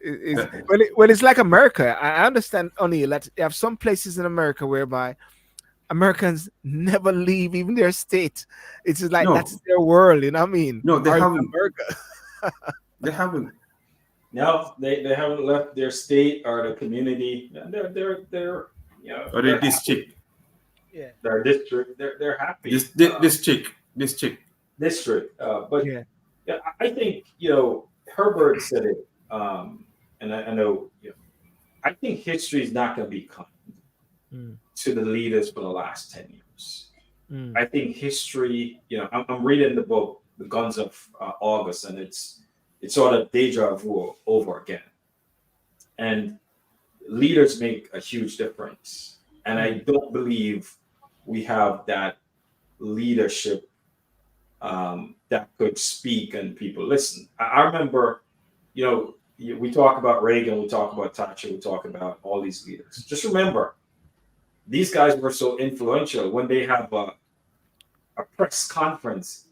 [SPEAKER 1] It's like America. I understand, O'Neill, that you have some places in America whereby Americans never leave even their state. It's just like
[SPEAKER 2] no,
[SPEAKER 1] that's their world, you know what I mean?
[SPEAKER 2] no, they
[SPEAKER 1] Or it's
[SPEAKER 2] haven't.
[SPEAKER 1] America.
[SPEAKER 2] They haven't.
[SPEAKER 3] No, they haven't left their state or the community. They're you know,
[SPEAKER 2] Or
[SPEAKER 3] they're
[SPEAKER 2] this
[SPEAKER 3] happy.
[SPEAKER 2] chick,
[SPEAKER 1] Yeah.
[SPEAKER 3] Their district, they're happy.
[SPEAKER 2] this chick.
[SPEAKER 3] District. But
[SPEAKER 1] Yeah.
[SPEAKER 3] yeah, I think Herbert said it, and I know I think history is not going to be kind
[SPEAKER 1] Mm,
[SPEAKER 3] to the leaders for the last 10 years.
[SPEAKER 1] mm,
[SPEAKER 3] I think history. I'm reading the book, The Guns of August, and it's sort of deja vu over again. And leaders make a huge difference, and I don't believe we have that leadership that could speak and people listen. I remember, we talk about Reagan, we talk about Thatcher, we talk about all these leaders. Just remember, these guys were so influential. When they have a press conference,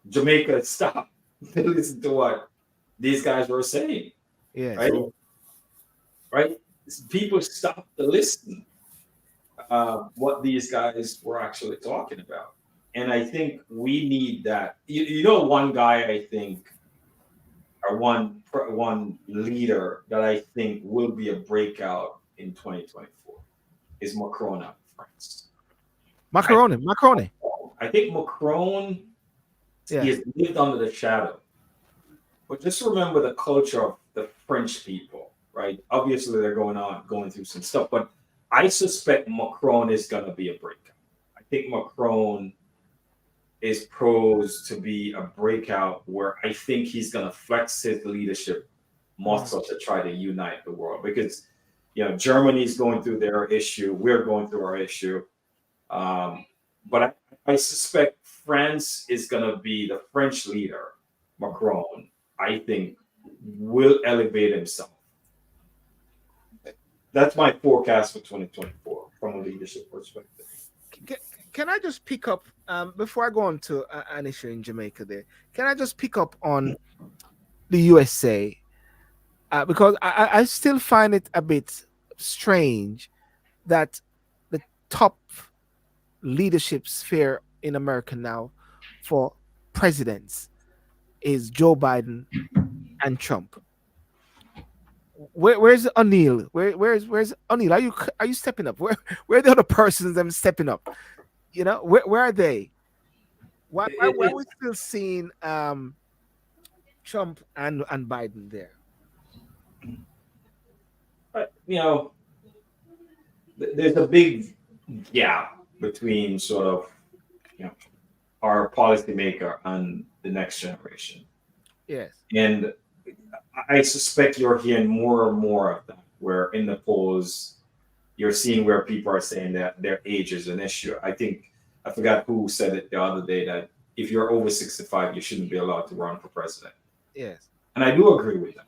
[SPEAKER 3] Jamaica stopped to listen to what these guys were saying,
[SPEAKER 1] yes.
[SPEAKER 3] right?
[SPEAKER 2] So
[SPEAKER 3] right? People stopped to listen what these guys were actually talking about. And I think we need that. One guy I think, or one leader that I think will be a breakout in 2024 is Macron out of France.
[SPEAKER 1] Macaroni.
[SPEAKER 3] I think Macron, he
[SPEAKER 1] Yeah.
[SPEAKER 3] has lived under the shadow. But just remember the culture of the French people, right? Obviously, they're going through some stuff, but I suspect Macron is going to be a breakout. I think Macron is posed to be a breakout where I think he's going to flex his leadership muscle to try to unite the world because, Germany's going through their issue. We're going through our issue. But I suspect France is going to be the French leader, Macron, I think, will elevate himself. That's my forecast for 2024 from a leadership perspective.
[SPEAKER 1] Can I just pick up before I go on to an issue in Jamaica? There, can I just pick up on the USA because I still find it a bit strange that the top leadership sphere in America now for presidents is Joe Biden and Trump. Where's O'Neill? Where's O'Neill? Are you stepping up? Where are the other persons them stepping up? Where are they? Why are we still seeing Trump and Biden there?
[SPEAKER 3] But, there's a big gap between sort of, our policymaker and the next generation.
[SPEAKER 1] Yes.
[SPEAKER 3] And I suspect you're hearing more and more of that, where in the polls, you're seeing where people are saying that their age is an issue. I forgot who said it the other day that if you're over 65, you shouldn't be allowed to run for president.
[SPEAKER 1] Yes.
[SPEAKER 3] And I do agree with that.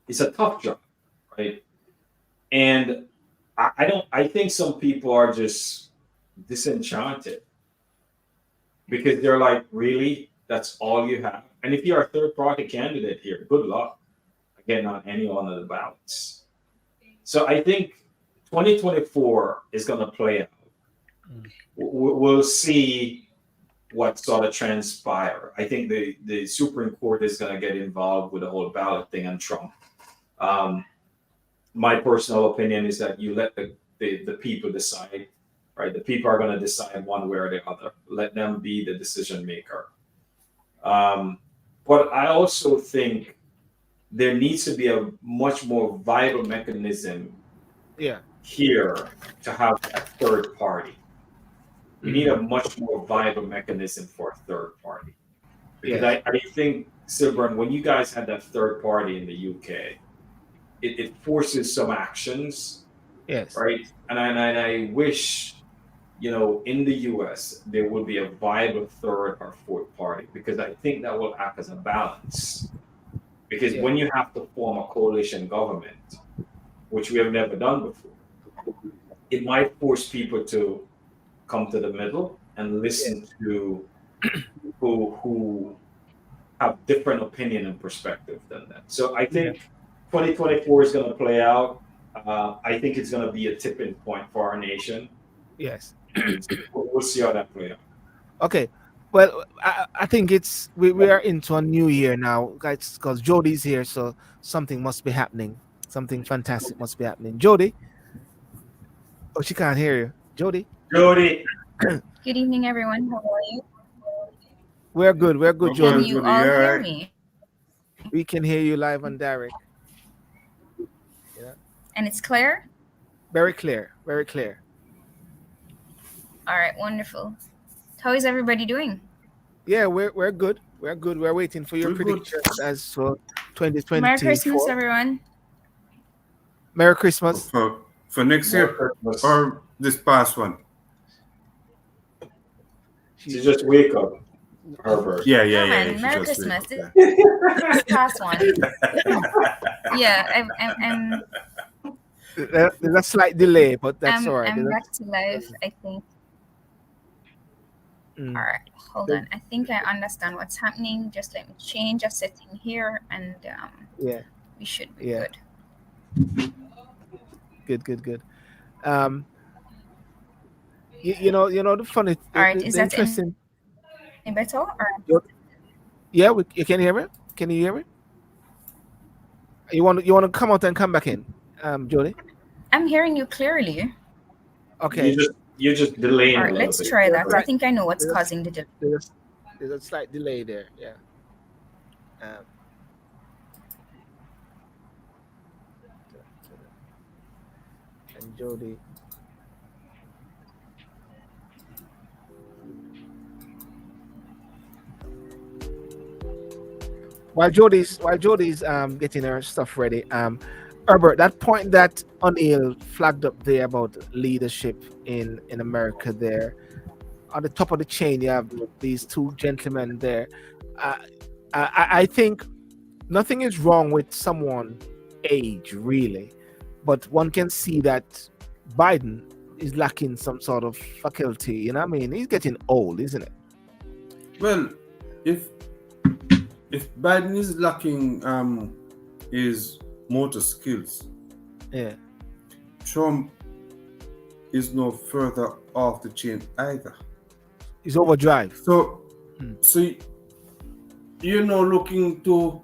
[SPEAKER 3] It's a tough job, right? And I think some people are just disenchanted because they're like, really? That's all you have? And if you're a third party candidate here, good luck getting on any one of the ballots. So I think 2024 is going to play out. We'll see what sort of transpire. I think the Supreme Court is going to get involved with the whole ballot thing on Trump. My personal opinion is that you let the people decide, right? The people are going to decide one way or the other. Let them be the decision maker. But I also think there needs to be a much more vital mechanism here to have a third party. We need a much more vital mechanism for a third party. Because I think, Silburn, when you guys had that third party in the UK, it forces some actions.
[SPEAKER 1] Yes.
[SPEAKER 3] Right? And I wish, in the US, there would be a viable third or fourth party, because I think that will act as a balance. Because when you have to form a coalition government, which we have never done before, it might force people to come to the middle and listen to who have different opinion and perspective than that. So I think 2024 is going to play out. I think it's going to be a tipping point for our nation.
[SPEAKER 1] Yes.
[SPEAKER 3] We'll see how that plays out.
[SPEAKER 1] Okay. Well, I think we are into a new year now, guys, because Jody's here, so something must be happening. Something fantastic must be happening. Jody? Oh, she can't hear you. Jody?
[SPEAKER 3] Jody.
[SPEAKER 5] Good evening, everyone. How are you?
[SPEAKER 1] We're good. We're good, Jody.
[SPEAKER 5] Can you all hear me?
[SPEAKER 1] We can hear you live on direct.
[SPEAKER 5] And it's clear?
[SPEAKER 1] Very clear. Very clear.
[SPEAKER 5] All right, wonderful. How is everybody doing?
[SPEAKER 1] Yeah, we're good. We're good. We're waiting for your predictions as for 2020.
[SPEAKER 5] Merry Christmas, everyone.
[SPEAKER 1] Merry Christmas.
[SPEAKER 2] For next year or this past one?
[SPEAKER 3] She just wake up. Herbert.
[SPEAKER 2] Yeah.
[SPEAKER 5] Man, Merry Christmas. This past one. Yeah, I'm
[SPEAKER 1] There's a slight delay, but that's all right.
[SPEAKER 5] I'm back to life, I think. All right, hold on. I think I understand what's happening. Just let me change a setting here, and we should be good.
[SPEAKER 1] Good, good, good. Um, you know the funny,
[SPEAKER 5] All right, is
[SPEAKER 1] the
[SPEAKER 5] that any
[SPEAKER 1] interesting.
[SPEAKER 5] better? Or
[SPEAKER 1] Yeah, you can hear me. Can you hear me? You want to come out and come back in, Jody?
[SPEAKER 5] I'm hearing you clearly.
[SPEAKER 1] Okay.
[SPEAKER 3] You're just
[SPEAKER 5] All
[SPEAKER 3] delaying a
[SPEAKER 5] right,
[SPEAKER 3] little
[SPEAKER 5] let's
[SPEAKER 3] bit.
[SPEAKER 5] try
[SPEAKER 1] There's a
[SPEAKER 5] that. I
[SPEAKER 1] slight,
[SPEAKER 5] think I know what's
[SPEAKER 1] there's
[SPEAKER 5] causing the delay.
[SPEAKER 1] there's there's a slight delay there. Yeah. Um, and Jody. While Jody's getting her stuff ready, Herbert, that point that O'Neill flagged up there about leadership in America there, on the top of the chain you have these two gentlemen there. uh, I think nothing is wrong with someone age really, but one can see that Biden is lacking some sort of faculty, you know what I mean? He's getting old, isn't it?
[SPEAKER 2] Well, if Biden is lacking his motor skills,
[SPEAKER 1] Yeah.
[SPEAKER 2] Trump is no further off the chain either.
[SPEAKER 1] He's overdrive.
[SPEAKER 2] So,
[SPEAKER 1] Hmm.
[SPEAKER 2] so you're now looking to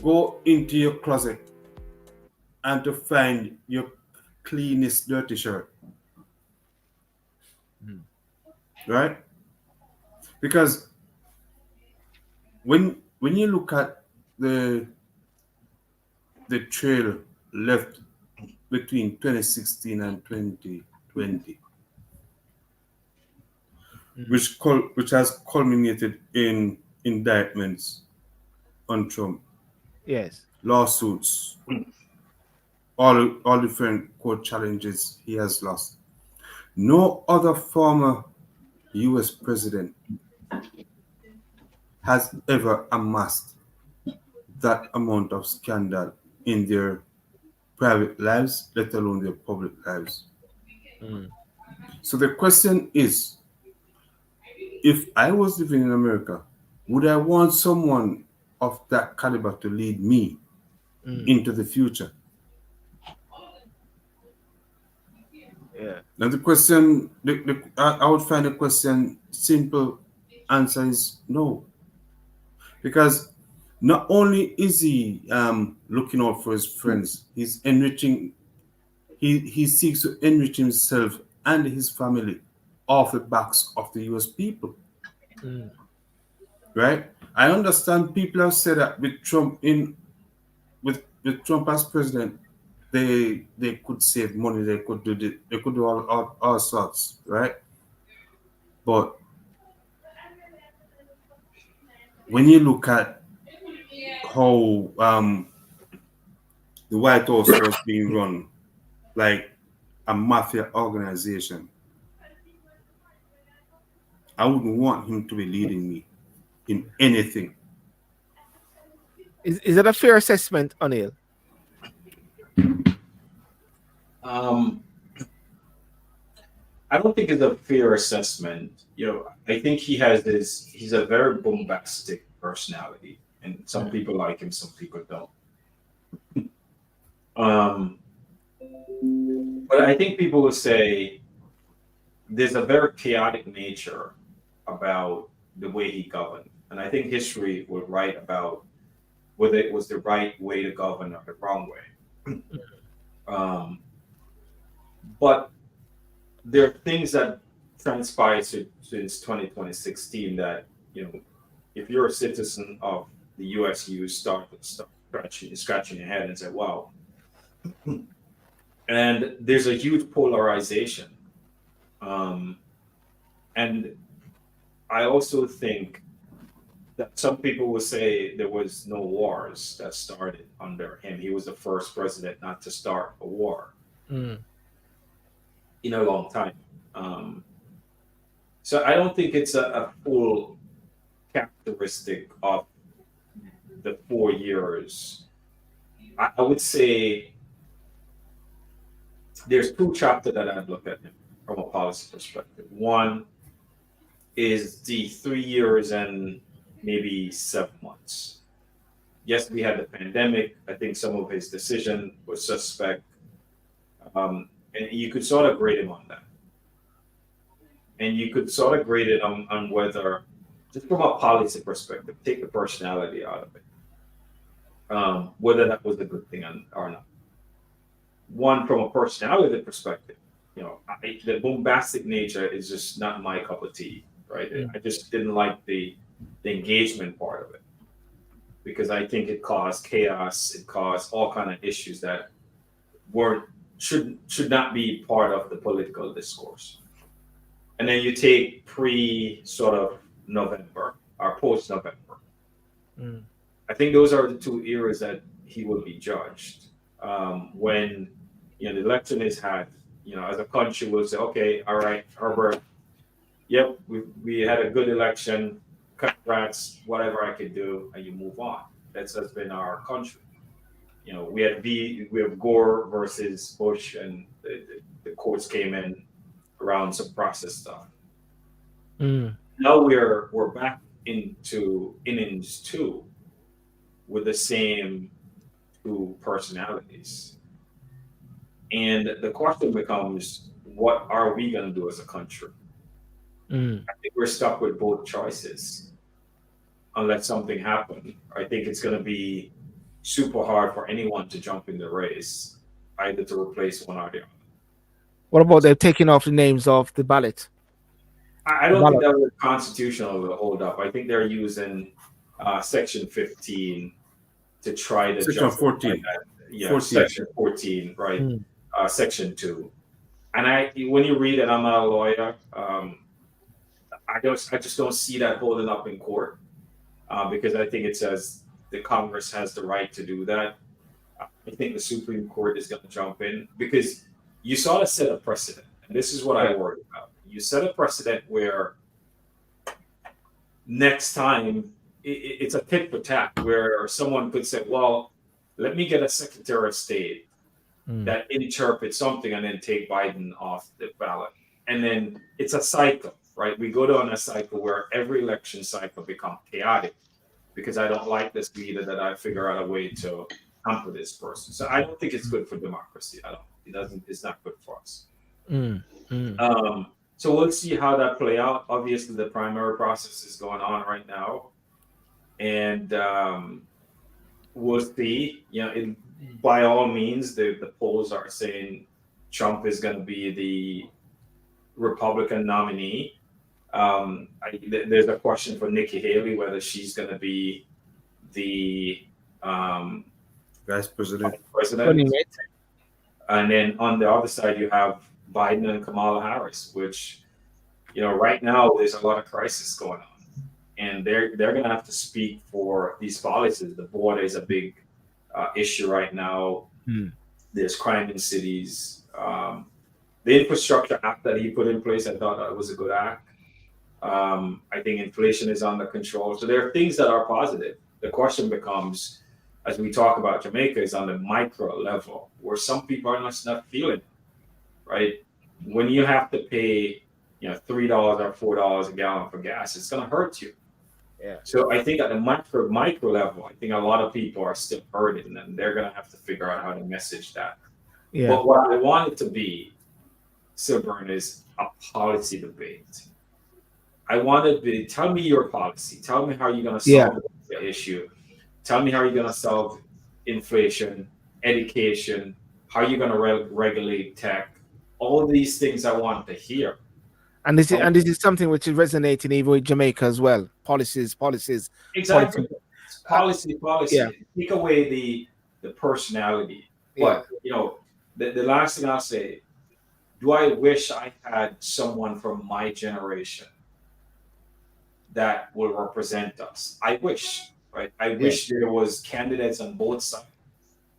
[SPEAKER 2] go into your closet and to find your cleanest dirty shirt,
[SPEAKER 1] Hmm.
[SPEAKER 2] right? Because when you look at the trail left between 2016 and 2020,
[SPEAKER 1] Hmm.
[SPEAKER 2] which has culminated in indictments on Trump,
[SPEAKER 1] Yes.
[SPEAKER 2] lawsuits, all different court challenges he has lost. No other former U.S. president has ever amassed that amount of scandal in their private lives, let alone their public lives.
[SPEAKER 1] Hmm.
[SPEAKER 2] So the question is, if I was living in America, would I want someone of that caliber to lead me
[SPEAKER 1] Hmm.
[SPEAKER 2] into the future?
[SPEAKER 1] Yeah.
[SPEAKER 2] Now the question, I would find the question simple answer is no, because not only is he looking out for his friends, he's enriching. He seeks to enrich himself and his family off the backs of the U.S. people,
[SPEAKER 1] Hmm.
[SPEAKER 2] right? I understand people have said that with Trump with Trump as president, they could save money, they could do all sorts, right? But when you look at how the White House was being run like a mafia organization, I wouldn't want him to be leading me in anything.
[SPEAKER 1] Is that a fair assessment, O'Neill?
[SPEAKER 3] Um, I don't think it's a fair assessment. I think he's a very bombastic personality, and some people like him, some people don't. Um, but I think people would say there's a very chaotic nature about the way he governed, and I think history would write about whether it was the right way to govern or the wrong way. Um, but there are things that transpired since 2016 that, if you're a citizen of the US, you start scratching your head and say, wow. And there's a huge polarization. And I also think that some people will say there was no wars that started under him. He was the first president not to start a war
[SPEAKER 1] Hmm.
[SPEAKER 3] in a long time. So I don't think it's a full characteristic of the 4 years. I would say there's two chapters that I'd look at him from a policy perspective. One is the 3 years and maybe 7 months. Yes, we had the pandemic. I think some of his decision was suspect, and you could sort of grade him on that. And you could sort of grade it on whether, just from a policy perspective, take the personality out of it, whether that was a good thing or not. One, from a personality perspective, the bombastic nature is just not my cup of tea, right? I just didn't like the engagement part of it because I think it caused chaos. It caused all kind of issues that should not be part of the political discourse. And then you take pre sort of November or post November. I think those are the two eras that he will be judged. When the election is had, as a country, we'll say, okay, all right, Herbert, yep, we had a good election, congrats, whatever I could do, and you move on. That's has been our country. We have Gore versus Bush, and the courts came in around some process stuff. Now we're back into innings 2 with the same two personalities. And the question becomes, what are we going to do as a country? I think we're stuck with both choices unless something happens. I think it's going to be super hard for anyone to jump in the race, either to replace one or the other.
[SPEAKER 1] What about they're taking off the names off the ballot?
[SPEAKER 3] I don't think that was constitutional hold up. I think they're using Section 15 to try to
[SPEAKER 2] Section 14.
[SPEAKER 3] Yeah,
[SPEAKER 2] 14.
[SPEAKER 3] Section 14, right? Section 2. And when you read it, I'm not a lawyer. I just don't see that holding up in court because I think it says the Congress has the right to do that. I think the Supreme Court is going to jump in because you sort of set a precedent. And this is what I worry about. You set a precedent where next time it's a tit for tat where someone could say, well, let me get a Secretary of State that interprets something and then take Biden off the ballot. And then it's a cycle, right? We go down a cycle where every election cycle becomes chaotic because I don't like this leader, that I figure out a way to hamper this person. So I don't think it's good for democracy. It's not good for us. So we'll see how that play out. Obviously, the primary process is going on right now. And we'll see. By all means, the polls are saying Trump is going to be the Republican nominee. There's a question for Nikki Haley whether she's going to be the
[SPEAKER 2] Vice President.
[SPEAKER 3] And then on the other side, you have Biden and Kamala Harris, which, right now there's a lot of crisis going on. And they're going to have to speak for these policies. The border is a big issue right now. There's crime in cities. The infrastructure act that he put in place, I thought that was a good act. I think inflation is under control. So there are things that are positive. The question becomes, as we talk about Jamaica, is on the micro level, where some people are not feeling it, right? When you have to pay, $3 or $4 a gallon for gas, it's going to hurt you.
[SPEAKER 1] Yeah.
[SPEAKER 3] So I think at the micro level, I think a lot of people are still hurting, and they're going to have to figure out how to message that.
[SPEAKER 1] Yeah.
[SPEAKER 3] But what I want it to be, Silburn, is a policy debate. I want it to be, tell me your policy. Tell me how you're going to solve the issue. Tell me how you're going to solve inflation, education, how you're going to regulate tech. All of these things I want to hear.
[SPEAKER 1] And this is something which is resonating even with Jamaica as well. Policies.
[SPEAKER 3] Exactly. Policy. Yeah. Take away the personality. But the last thing I'll say, do I wish I had someone from my generation that will represent us? I wish, right? I wish there was candidates on both sides,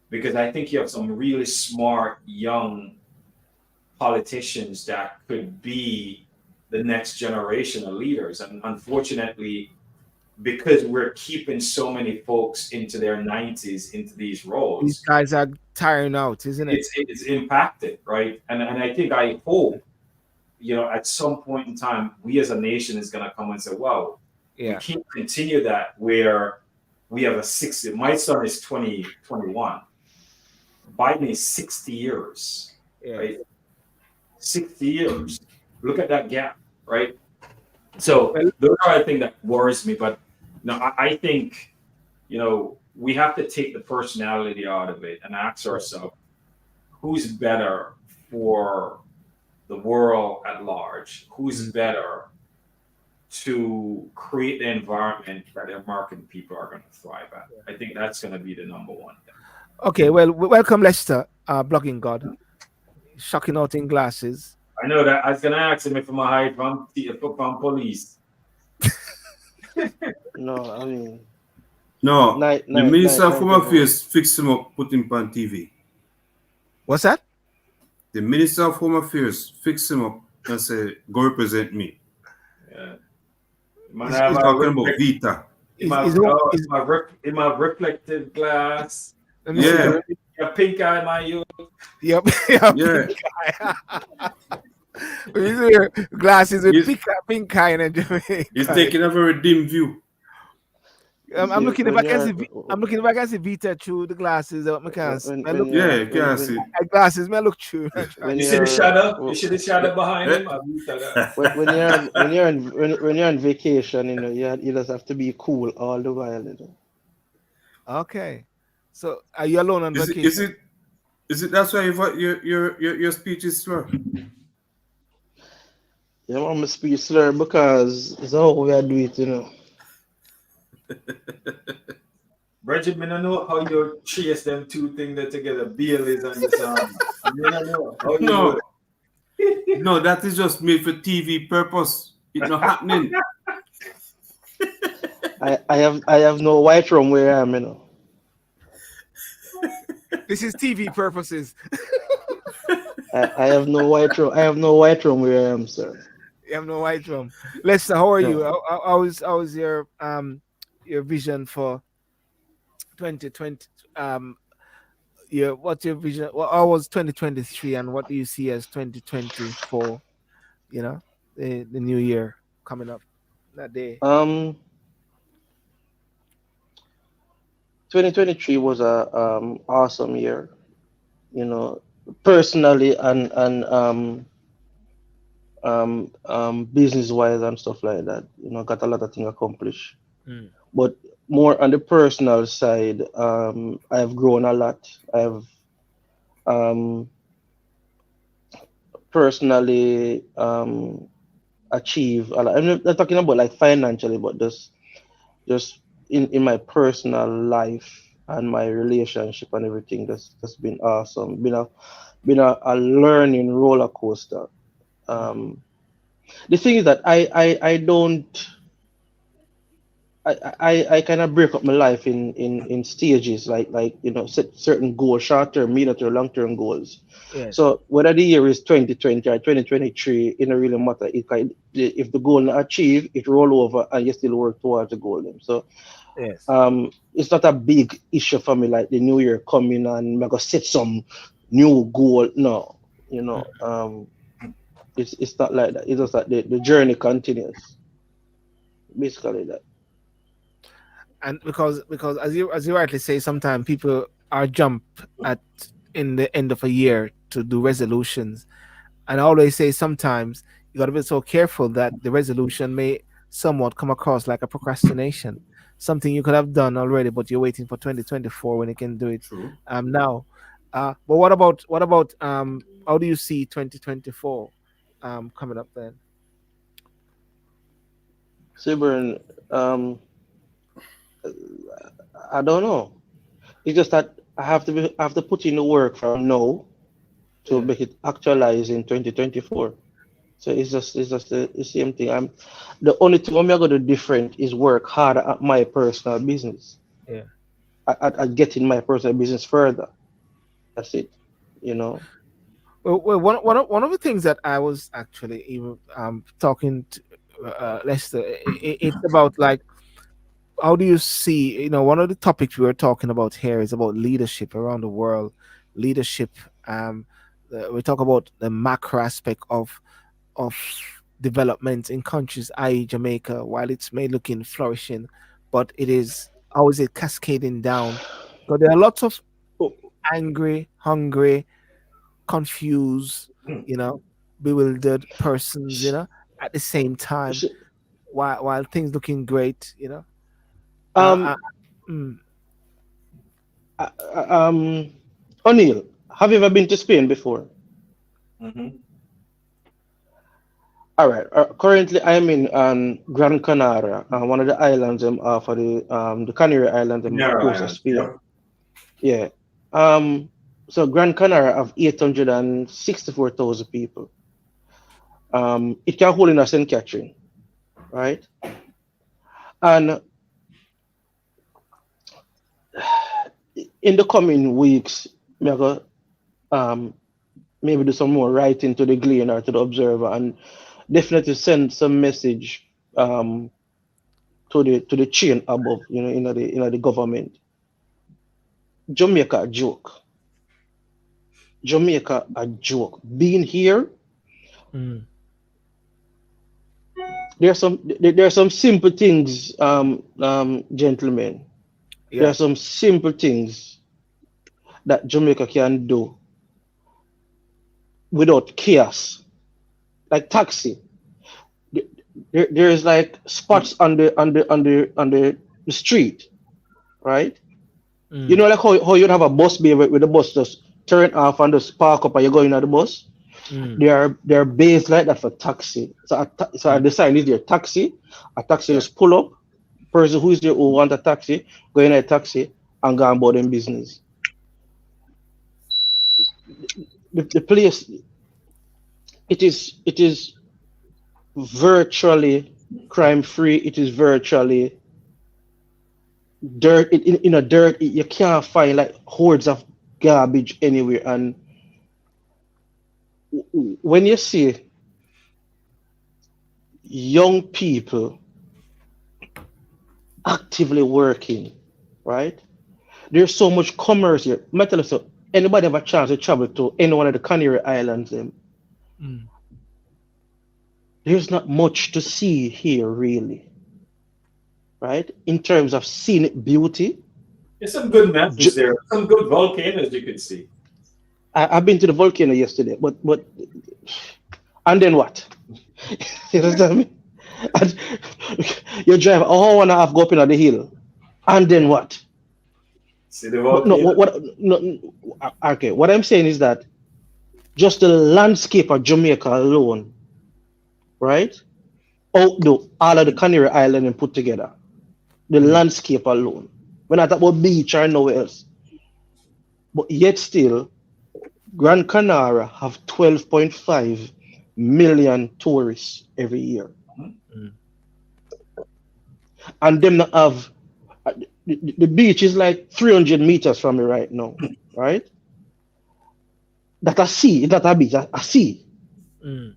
[SPEAKER 3] because I think you have some really smart young politicians that could be the next generation of leaders. And unfortunately, because we're keeping so many folks into their 90s into these roles,
[SPEAKER 1] these guys are tiring out, isn't it?
[SPEAKER 3] It's impacted, right? And I hope, at some point in time, we as a nation is going to come and say, well, we can't continue that where we have a 60. My son is 2021. Biden is 60 years,
[SPEAKER 1] Yes.
[SPEAKER 3] right? 60 years. Look at that gap, right? So
[SPEAKER 1] Well,
[SPEAKER 3] those are, I think, that worries me. But no, I think, we have to take the personality out of it and ask ourselves, who's better for the world at large? Who's better to create the environment that the American people are going to thrive at? I think that's going to be the number one thing.
[SPEAKER 1] okay. Well, welcome, Lester, blogging God, shocking out in glasses.
[SPEAKER 3] I know that I was going to ask him if I'm a hide from police.
[SPEAKER 6] No, I mean,
[SPEAKER 2] No,
[SPEAKER 6] night,
[SPEAKER 2] the
[SPEAKER 6] night,
[SPEAKER 2] Minister
[SPEAKER 6] night,
[SPEAKER 2] of
[SPEAKER 6] night
[SPEAKER 2] Home
[SPEAKER 6] ago.
[SPEAKER 2] Affairs fixed him up, put him on TV.
[SPEAKER 1] What's that?
[SPEAKER 2] The Minister of Home Affairs fixed him up and said, go represent me.
[SPEAKER 3] Yeah. Man,
[SPEAKER 1] Is-
[SPEAKER 3] have
[SPEAKER 2] He's
[SPEAKER 1] is-
[SPEAKER 3] a
[SPEAKER 2] talking about
[SPEAKER 3] reflect-
[SPEAKER 2] Vita.
[SPEAKER 3] in
[SPEAKER 1] Is,
[SPEAKER 3] my,
[SPEAKER 1] is,
[SPEAKER 3] oh,
[SPEAKER 1] is,
[SPEAKER 3] in my reflective glass.
[SPEAKER 1] let me see.
[SPEAKER 2] Yeah.
[SPEAKER 3] Your pink eye, my youth.
[SPEAKER 1] Yep. Yep.
[SPEAKER 2] Yeah.
[SPEAKER 1] These are glasses with
[SPEAKER 2] He's-
[SPEAKER 1] pink kind of Jamaican.
[SPEAKER 2] He's taking a very dim view.
[SPEAKER 1] I'm
[SPEAKER 6] See,
[SPEAKER 1] looking if
[SPEAKER 6] when
[SPEAKER 1] I can
[SPEAKER 6] you're-
[SPEAKER 1] see. I'm looking if I can see Vita through the glasses. I can't.
[SPEAKER 6] when-
[SPEAKER 1] I
[SPEAKER 6] when
[SPEAKER 1] look
[SPEAKER 6] you're-
[SPEAKER 2] Yeah, you
[SPEAKER 6] when-
[SPEAKER 2] can
[SPEAKER 6] when-
[SPEAKER 2] see.
[SPEAKER 1] at glasses. I look through.
[SPEAKER 6] when
[SPEAKER 3] You see the
[SPEAKER 6] you're-
[SPEAKER 3] shadow? You see the shadow behind him?
[SPEAKER 6] when you're on vacation, you just have to be cool all the while.
[SPEAKER 1] Okay. So are you alone on
[SPEAKER 2] Is
[SPEAKER 1] vacation?
[SPEAKER 2] it that's why your speech is slur?
[SPEAKER 6] Yeah, I'm a speech slur because it's how we are doing it.
[SPEAKER 3] Bridget, I don't know how you trace them two things that together, Baileys and this. I don't know how you
[SPEAKER 2] No.
[SPEAKER 3] do it.
[SPEAKER 2] No, that is just made for TV purpose. It's not happening.
[SPEAKER 6] I have no white room where I am.
[SPEAKER 1] This is TV purposes.
[SPEAKER 6] I have no white room. I have no white room where I am, sir.
[SPEAKER 1] You have no white room. Lester, how are
[SPEAKER 6] No.
[SPEAKER 1] you? How was your vision for 2020? What's your vision? How was 2023, and what do you see as 2024? You know, the new year coming up that day.
[SPEAKER 6] 2023 was a awesome year, personally and business wise and stuff like that. Got a lot of things accomplished.
[SPEAKER 1] Mm.
[SPEAKER 6] But more on the personal side, I've grown a lot. I've personally achieved a lot. I'm not talking about like financially, but just in my personal life and my relationship and everything. That's been awesome. Been a learning roller coaster. The thing is that I don't. I kind of break up my life in stages, like set certain goals, short term, medium term, long term goals.
[SPEAKER 1] Yes.
[SPEAKER 6] So whether the year is 2020 or 2023, it don't really matter. If the goal not achieved, it roll over and you still work towards the goal. So
[SPEAKER 1] Yes.
[SPEAKER 6] it's not a big issue for me, like the new year coming and I'm gonna set some new goal. No, it's not like that. It's just that the journey continues. Basically that.
[SPEAKER 1] And because as you rightly say, sometimes people are jump at in the end of a year to do resolutions, and I always say sometimes you got to be so careful that the resolution may somewhat come across like a procrastination, something you could have done already, but you're waiting for 2024 when you can do it
[SPEAKER 2] True.
[SPEAKER 1] now. But what about how do you see 2024 coming up then?
[SPEAKER 6] Siburn, I don't know. It's just that I have to put in the work from now to make it actualize in 2024. So it's just the same thing. The only thing I'm gonna do different is work harder at my personal business.
[SPEAKER 1] Yeah.
[SPEAKER 6] At getting my personal business further. That's it.
[SPEAKER 1] Well, one of the things that I was actually even talking to Lester, it's about like how do you see, one of the topics we were talking about here is about leadership around the world, leadership. We talk about the macro aspect of development in countries, i.e., Jamaica, while it's may look in flourishing, but it is how is it cascading down? So there are lots of
[SPEAKER 6] Oh,
[SPEAKER 1] angry, hungry, confused, you know, bewildered persons, you
[SPEAKER 6] sh-
[SPEAKER 1] know, at the same time,
[SPEAKER 6] sh-
[SPEAKER 1] while things looking great, you know. Uh,
[SPEAKER 6] um,
[SPEAKER 1] uh, mm,
[SPEAKER 6] uh, uh, um, O'Neill, have you ever been to Spain before?
[SPEAKER 3] Hmm.
[SPEAKER 6] All right. Currently, I'm in Gran Canaria, one of the islands for the Canary Islands on the
[SPEAKER 3] Narrow
[SPEAKER 6] coast of
[SPEAKER 3] Islands.
[SPEAKER 6] Spain.
[SPEAKER 3] Yep.
[SPEAKER 6] Yeah. Um, so Gran Canaria have 864,000 people. It can hold in a St. Catherine, right? And in the coming weeks, me I go um maybe do some more writing to the Gleaner or to the Observer, and definitely send some message um to the chain above, in the government. Jamaica a joke. Jamaica a joke. Being here,
[SPEAKER 1] mm,
[SPEAKER 6] there are some simple things, gentlemen. There are
[SPEAKER 1] yeah.
[SPEAKER 6] some simple things that Jamaica can do without chaos, like taxi. There is like spots on the street, right? You
[SPEAKER 1] Mm,
[SPEAKER 6] know, like how you'd have a bus bay with the bus just turn off and just park up and you're going at the bus.
[SPEAKER 1] mm,
[SPEAKER 6] There are bays like that for taxi. So
[SPEAKER 1] mm,
[SPEAKER 6] the sign is there taxi. A taxi
[SPEAKER 1] yeah.
[SPEAKER 6] just pull up. Person who is there who want a taxi, go in a taxi and go on board in business. The place, it is virtually crime free. It is virtually dirt in a dirt. You can't find like hordes of garbage anywhere. And when you see young people actively working, right? There's so much commerce here. Metal, so anybody have a chance to travel to any one of the Canary Islands,
[SPEAKER 1] Mm.
[SPEAKER 6] there's not much to see here, really, right? In terms of scenic beauty.
[SPEAKER 3] There's some good mountains
[SPEAKER 6] Ju-
[SPEAKER 3] there. Some good volcanoes you can see.
[SPEAKER 6] I've been to the volcano yesterday, but and then what? You understand me? And you drive a whole 1.5 go up in the hill, and then what?
[SPEAKER 3] See the
[SPEAKER 6] But no,
[SPEAKER 3] volcano.
[SPEAKER 6] no, okay. What I'm saying is that just the landscape of Jamaica alone, right? Outdo all of the Canary Island and put together. The
[SPEAKER 1] Mm.
[SPEAKER 6] landscape alone. We're not talking about beach or nowhere else. But yet still, Gran Canaria have 12.5 million tourists every year.
[SPEAKER 1] Mm.
[SPEAKER 6] And them not have the beach is like 300 meters from me right now, right? That a sea, it's not a beach, a sea.
[SPEAKER 1] Mm.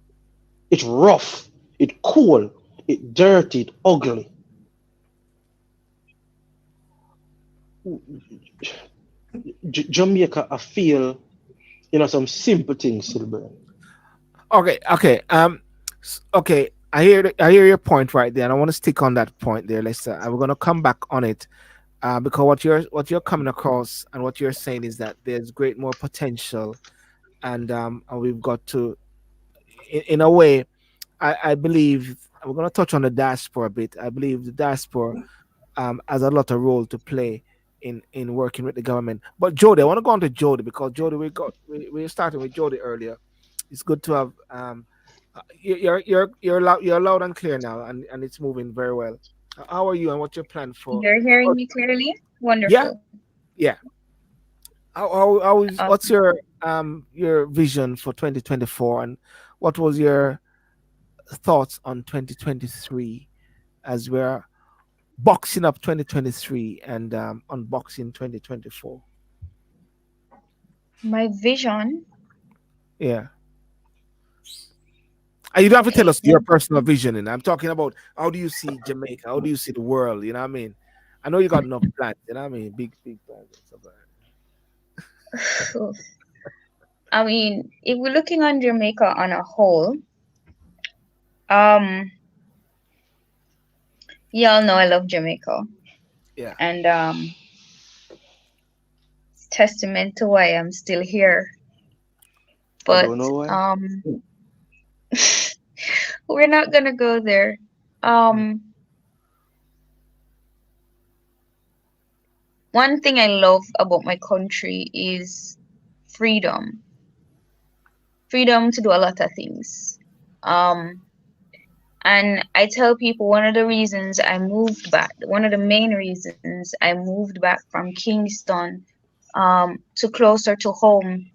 [SPEAKER 6] It's rough, it's cool, it's dirty, it's ugly. Jamaica, I feel, some simple things, Silver.
[SPEAKER 1] Okay, okay. Okay. I hear your point right there, and I want to stick on that point there, Lester. And we're gonna come back on it, because what you're coming across and what you're saying is that there's great more potential, and we've got to, in a way, I believe we're gonna touch on the diaspora a bit. I believe the diaspora has a lot of role to play in working with the government. But Jody, I want to go on to Jody because Jody, we were starting with Jody earlier. It's good to have you're loud and clear now, and it's moving very well. How are you, and what's your plan for?
[SPEAKER 5] You're hearing
[SPEAKER 1] Oh,
[SPEAKER 5] me clearly?
[SPEAKER 1] yeah,
[SPEAKER 5] Wonderful.
[SPEAKER 1] yeah. How is what's
[SPEAKER 5] Awesome.
[SPEAKER 1] your vision for 2024, and what was your thoughts on 2023 as we're boxing up 2023 and unboxing 2024?
[SPEAKER 5] My vision.
[SPEAKER 1] Yeah. And you don't have to tell
[SPEAKER 5] Okay.
[SPEAKER 1] us your personal vision. And I'm talking about how do you see Jamaica? How do you see the world? You know what I mean? I know you got enough plans. You know what I mean? Big plans and stuff like
[SPEAKER 5] I mean, if we're looking on Jamaica on a whole, um, y'all know I love Jamaica.
[SPEAKER 1] Yeah.
[SPEAKER 5] And testament to why I'm still here.
[SPEAKER 6] I
[SPEAKER 5] But
[SPEAKER 6] don't know why.
[SPEAKER 5] we're not gonna go there.
[SPEAKER 1] Mm.
[SPEAKER 5] Um, one thing I love about my country is freedom. Freedom to do a lot of things. Um, and I tell people one of the reasons I moved back, one of the main reasons I moved back from Kingston to closer to home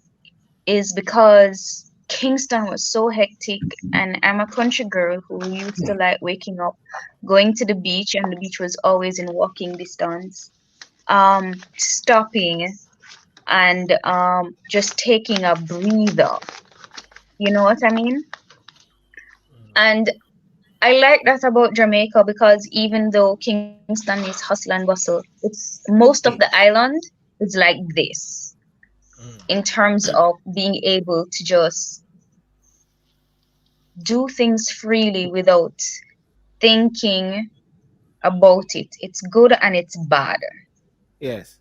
[SPEAKER 5] is because Kingston was so hectic, and I'm a country girl who used to like waking up, going to the beach, and the beach was always in walking distance. Stopping and just taking a breather. You know what I mean? And I like that about Jamaica because even though Kingston is hustle and bustle, it's most of the island is like this
[SPEAKER 1] Mm.
[SPEAKER 5] in terms of being able to just do things freely without thinking about it. It's good and it's bad,
[SPEAKER 1] Yes.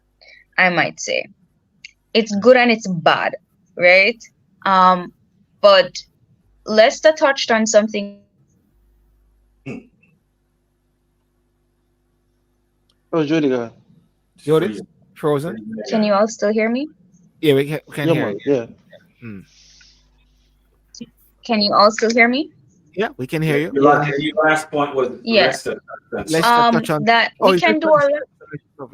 [SPEAKER 5] I might say. It's
[SPEAKER 1] Mm.
[SPEAKER 5] good and it's bad, right? Um, but Lester touched on something earlier.
[SPEAKER 6] Oh, Judy, God.
[SPEAKER 1] Jody,
[SPEAKER 3] Freedom.
[SPEAKER 1] frozen.
[SPEAKER 3] Freedom
[SPEAKER 5] Can you
[SPEAKER 3] again.
[SPEAKER 5] all still hear me?
[SPEAKER 1] Yeah, we can
[SPEAKER 6] Yeah,
[SPEAKER 1] hear
[SPEAKER 6] man.
[SPEAKER 1] you.
[SPEAKER 6] Yeah.
[SPEAKER 1] Mm.
[SPEAKER 5] Can you all still hear me?
[SPEAKER 1] Yeah, we can hear
[SPEAKER 3] Your,
[SPEAKER 1] you.
[SPEAKER 3] your last, your last point was
[SPEAKER 5] Yeah.
[SPEAKER 3] Leicester. That's
[SPEAKER 1] Let's touch on.
[SPEAKER 5] That
[SPEAKER 1] Oh,
[SPEAKER 5] we
[SPEAKER 1] you
[SPEAKER 5] can
[SPEAKER 1] touched
[SPEAKER 5] do
[SPEAKER 1] on.
[SPEAKER 5] a lot.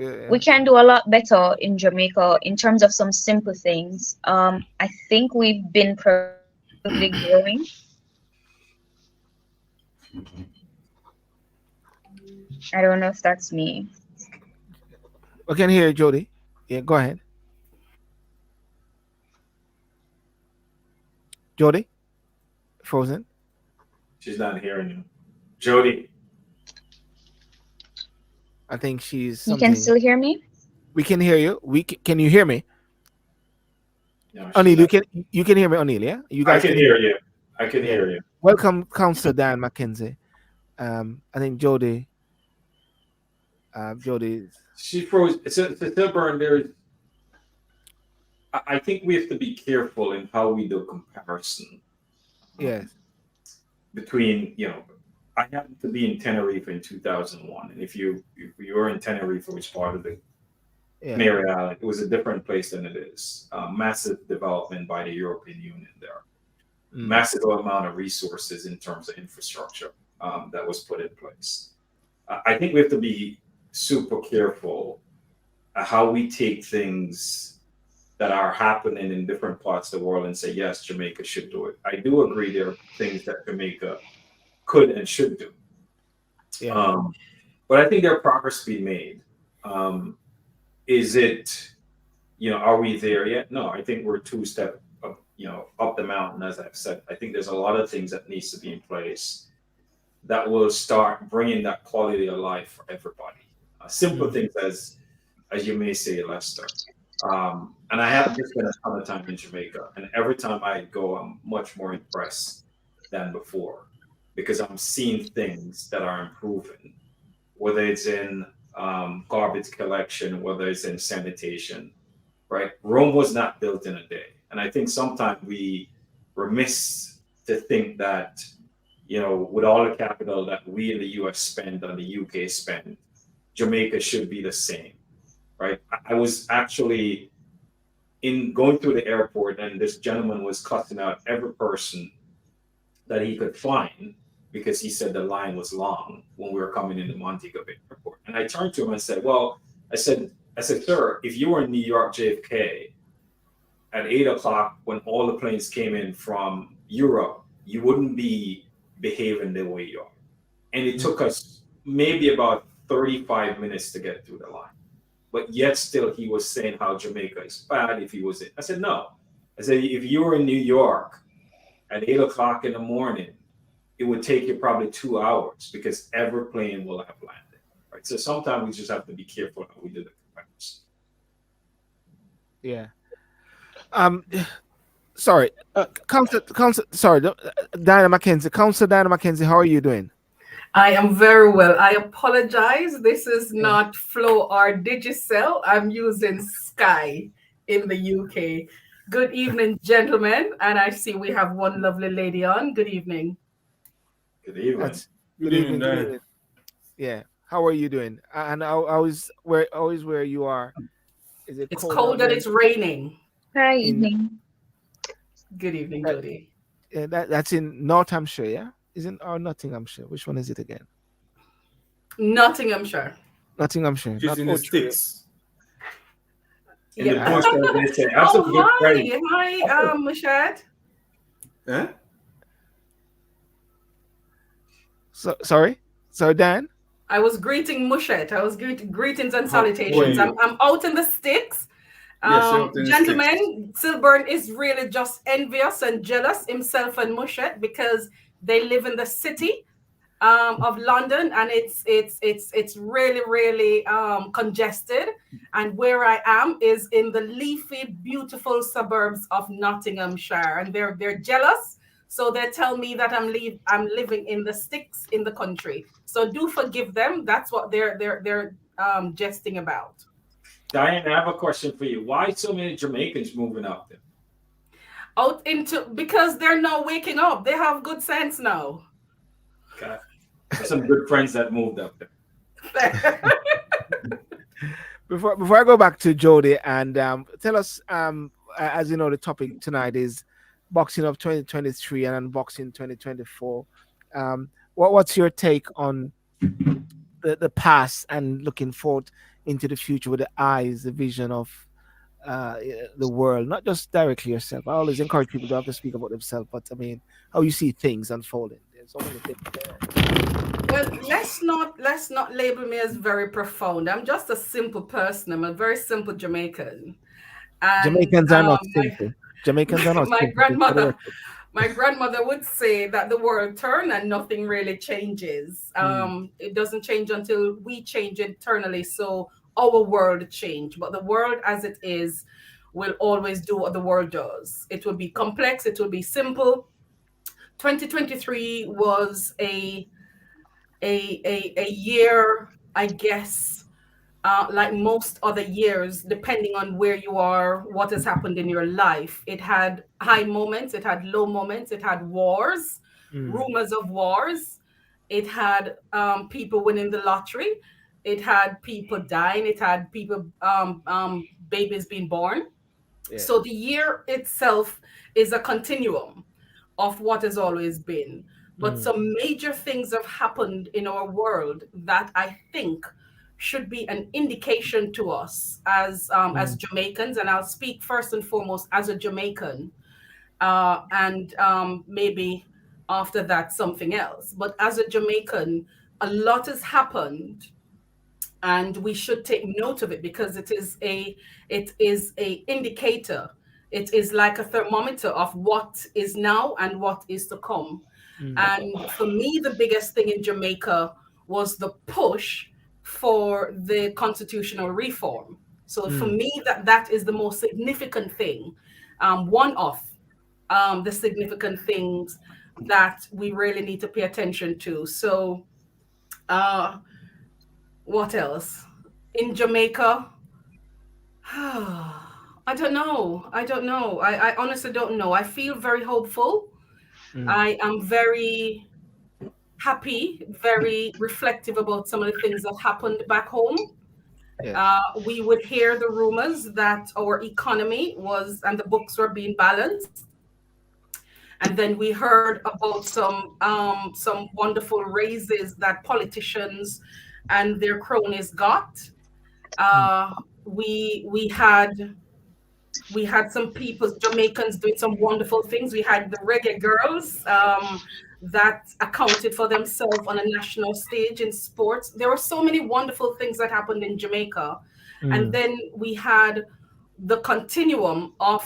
[SPEAKER 1] Yeah,
[SPEAKER 5] We
[SPEAKER 1] yeah.
[SPEAKER 5] can do a lot better in Jamaica in terms of some simple things. I think we've been progressively growing. I don't know if that's me.
[SPEAKER 1] We can hear you, Jody. Yeah, go ahead, Jody. Frozen.
[SPEAKER 3] she's not hearing you. Jody.
[SPEAKER 1] I think she's
[SPEAKER 5] You can
[SPEAKER 1] something.
[SPEAKER 5] still hear me?
[SPEAKER 1] We can hear you. Can you hear me,
[SPEAKER 3] No, she's
[SPEAKER 1] O'Neill?
[SPEAKER 3] not.
[SPEAKER 1] You can hear me, O'Neill. Yeah, you
[SPEAKER 3] I
[SPEAKER 1] guys
[SPEAKER 3] can
[SPEAKER 1] can hear.
[SPEAKER 3] hear you. I can
[SPEAKER 1] Yeah.
[SPEAKER 3] hear you.
[SPEAKER 1] Welcome, Councillor Dan Mackenzie. I think Jody. Jody.
[SPEAKER 3] She froze. It's a still burn. I think we have to be careful in how we do comparison um,
[SPEAKER 1] Yes.
[SPEAKER 3] between, I happened to be in Tenerife in 2001. And if you were in Tenerife, which part of the
[SPEAKER 1] Yeah.
[SPEAKER 3] Canary Island, it was a different place than it is. Massive development by the European Union there.
[SPEAKER 1] Mm.
[SPEAKER 3] Massive amount of resources in terms of infrastructure that was put in place. I think we have to be super careful how we take things that are happening in different parts of the world and say, yes, Jamaica should do it. I do agree there are things that Jamaica could and should do.
[SPEAKER 1] Yeah.
[SPEAKER 3] Um, but I think there are progress being made. Um, is it, are we there yet? No, I think we're two step up, up the mountain, as I've said. I think there's a lot of things that needs to be in place that will start bringing that quality of life for everybody. Simple
[SPEAKER 1] Mm.
[SPEAKER 3] things as you may say, Lester. And I have just spent a ton of time in Jamaica, and every time I go, I'm much more impressed than before because I'm seeing things that are improving, whether it's in garbage collection, whether it's in sanitation, right? Rome was not built in a day. And I think sometimes we remiss to think that, with all the capital that we in the US spend and the UK spend, Jamaica should be the same, right? I was actually in going through the airport, and this gentleman was cussing out every person that he could find because he said the line was long when we were coming into Montego Bay Airport. And I turned to him and said, "Well, I said, sir, if you were in New York JFK at 8 o'clock when all the planes came in from Europe, you wouldn't be behaving the way you are." And it took us maybe about 35 minutes to get through the line. But yet still he was saying how Jamaica is bad if he was in. I said, no. I said, if you were in New York at 8 o'clock in the morning, it would take you probably 2 hours because every plane will have landed. Right. So sometimes we just have to be careful how we do the comparison.
[SPEAKER 1] Yeah. Um. Sorry,
[SPEAKER 6] Uh,
[SPEAKER 1] Councillor. Sorry, Diana Mackenzie. Councillor Diana Mackenzie. How are you doing?
[SPEAKER 7] I am very well. I apologize. This is
[SPEAKER 1] Yeah.
[SPEAKER 7] not Flow or Digicel. I'm using Sky in the UK. Good evening, gentlemen. And I see we have one lovely lady on. Good evening.
[SPEAKER 3] Good evening.
[SPEAKER 1] That's
[SPEAKER 2] Good
[SPEAKER 1] good
[SPEAKER 2] evening,
[SPEAKER 1] evening. Good
[SPEAKER 2] Dan.
[SPEAKER 1] evening. Yeah. How are you doing? And always where you are. Is it
[SPEAKER 7] It's
[SPEAKER 1] cold out
[SPEAKER 7] cold and
[SPEAKER 1] there
[SPEAKER 7] it's raining.
[SPEAKER 5] Hi,
[SPEAKER 1] in
[SPEAKER 5] evening.
[SPEAKER 7] Good evening,
[SPEAKER 1] that,
[SPEAKER 7] Jody.
[SPEAKER 1] that's in North Hampshire, yeah? Isn't or Nottinghamshire? Which one is it again?
[SPEAKER 7] Nottinghamshire.
[SPEAKER 1] Nottinghamshire,
[SPEAKER 2] She's
[SPEAKER 1] not
[SPEAKER 2] in the
[SPEAKER 1] Oldtree.
[SPEAKER 2] sticks.
[SPEAKER 3] In the
[SPEAKER 7] Yeah.
[SPEAKER 1] Ah,
[SPEAKER 3] bush, as they say. I have some
[SPEAKER 7] Oh,
[SPEAKER 3] good friends.
[SPEAKER 7] hi. Hi, Mashad.
[SPEAKER 2] Huh?
[SPEAKER 1] so sorry. So Dan?
[SPEAKER 7] I was greeting Mushet. I was greetings and
[SPEAKER 2] How are
[SPEAKER 7] salutations. I'm,
[SPEAKER 2] you?
[SPEAKER 7] I'm out in the sticks.
[SPEAKER 2] Yes, you're out in the sticks.
[SPEAKER 7] Gentlemen, Silburn is really just envious and jealous himself and Mushet because they live in the city of London, and it's really congested. And where I am is in the leafy, beautiful suburbs of Nottinghamshire, and they're jealous. So they tell me that I'm living in the sticks in the country. So do forgive them. That's what they're jesting about.
[SPEAKER 3] Diane, I have a question for you. Why so many Jamaicans moving up there?
[SPEAKER 7] Out into because they're now waking up. They have good sense now.
[SPEAKER 3] Okay. I have some good friends that moved up there.
[SPEAKER 1] Before I go back to Jody and tell us as you know the topic tonight is boxing of 2023 and unboxing 2024. What's your take on the past and looking forward into the future with the eyes, the vision of uh, the world, not just directly yourself. I always encourage people to have to speak about themselves, but I mean, how you see things unfolding. There's so many things there.
[SPEAKER 7] Well, let's not label me as very profound. I'm just a simple person. I'm a very simple Jamaican, and
[SPEAKER 1] Jamaicans are not simple. Jamaicans are not
[SPEAKER 7] my
[SPEAKER 1] simple. Just for the
[SPEAKER 7] grandmother
[SPEAKER 1] record.
[SPEAKER 7] my grandmother would say that the world turns and nothing really changes.
[SPEAKER 1] Mm,
[SPEAKER 7] It doesn't change until we change internally. So our world change, but the world as it is will always do what the world does. It will be complex. It will be simple. 2023 was a year, I guess, like most other years, depending on where you are, what has happened in your life. It had high moments, it had low moments, it had wars,
[SPEAKER 1] mm,
[SPEAKER 7] rumors of wars, it had people winning the lottery, it had people dying, it had people, babies being born.
[SPEAKER 1] yeah.
[SPEAKER 7] So the year itself is a continuum of what has always been. But
[SPEAKER 1] Mm,
[SPEAKER 7] some major things have happened in our world that I think should be an indication to us as
[SPEAKER 1] mm,
[SPEAKER 7] Jamaicans, and I'll speak first and foremost as a Jamaican, and maybe after that something else. But as a Jamaican, a lot has happened and we should take note of it because it is a indicator. It is like a thermometer of what is now and what is to come.
[SPEAKER 1] mm,
[SPEAKER 7] And for me, the biggest thing in Jamaica was the push for the constitutional reform. So for
[SPEAKER 1] mm,
[SPEAKER 7] me, that is the most significant thing, one of the significant things that we really need to pay attention to. So uh, what else? In Jamaica, I don't know. I don't know. I honestly don't know. I feel very hopeful.
[SPEAKER 1] mm.
[SPEAKER 7] I am very happy, very reflective about some of the things that happened back home.
[SPEAKER 1] Yes.
[SPEAKER 7] We would hear the rumors that our economy was and the books were being balanced. And then we heard about some wonderful raises that politicians and their cronies got.
[SPEAKER 1] Mm,
[SPEAKER 7] Uh, we had some people, Jamaicans, doing some wonderful things. We had the reggae girls that accounted for themselves on a national stage in sports. There were so many wonderful things that happened in Jamaica. And
[SPEAKER 1] mm,
[SPEAKER 7] then we had the continuum of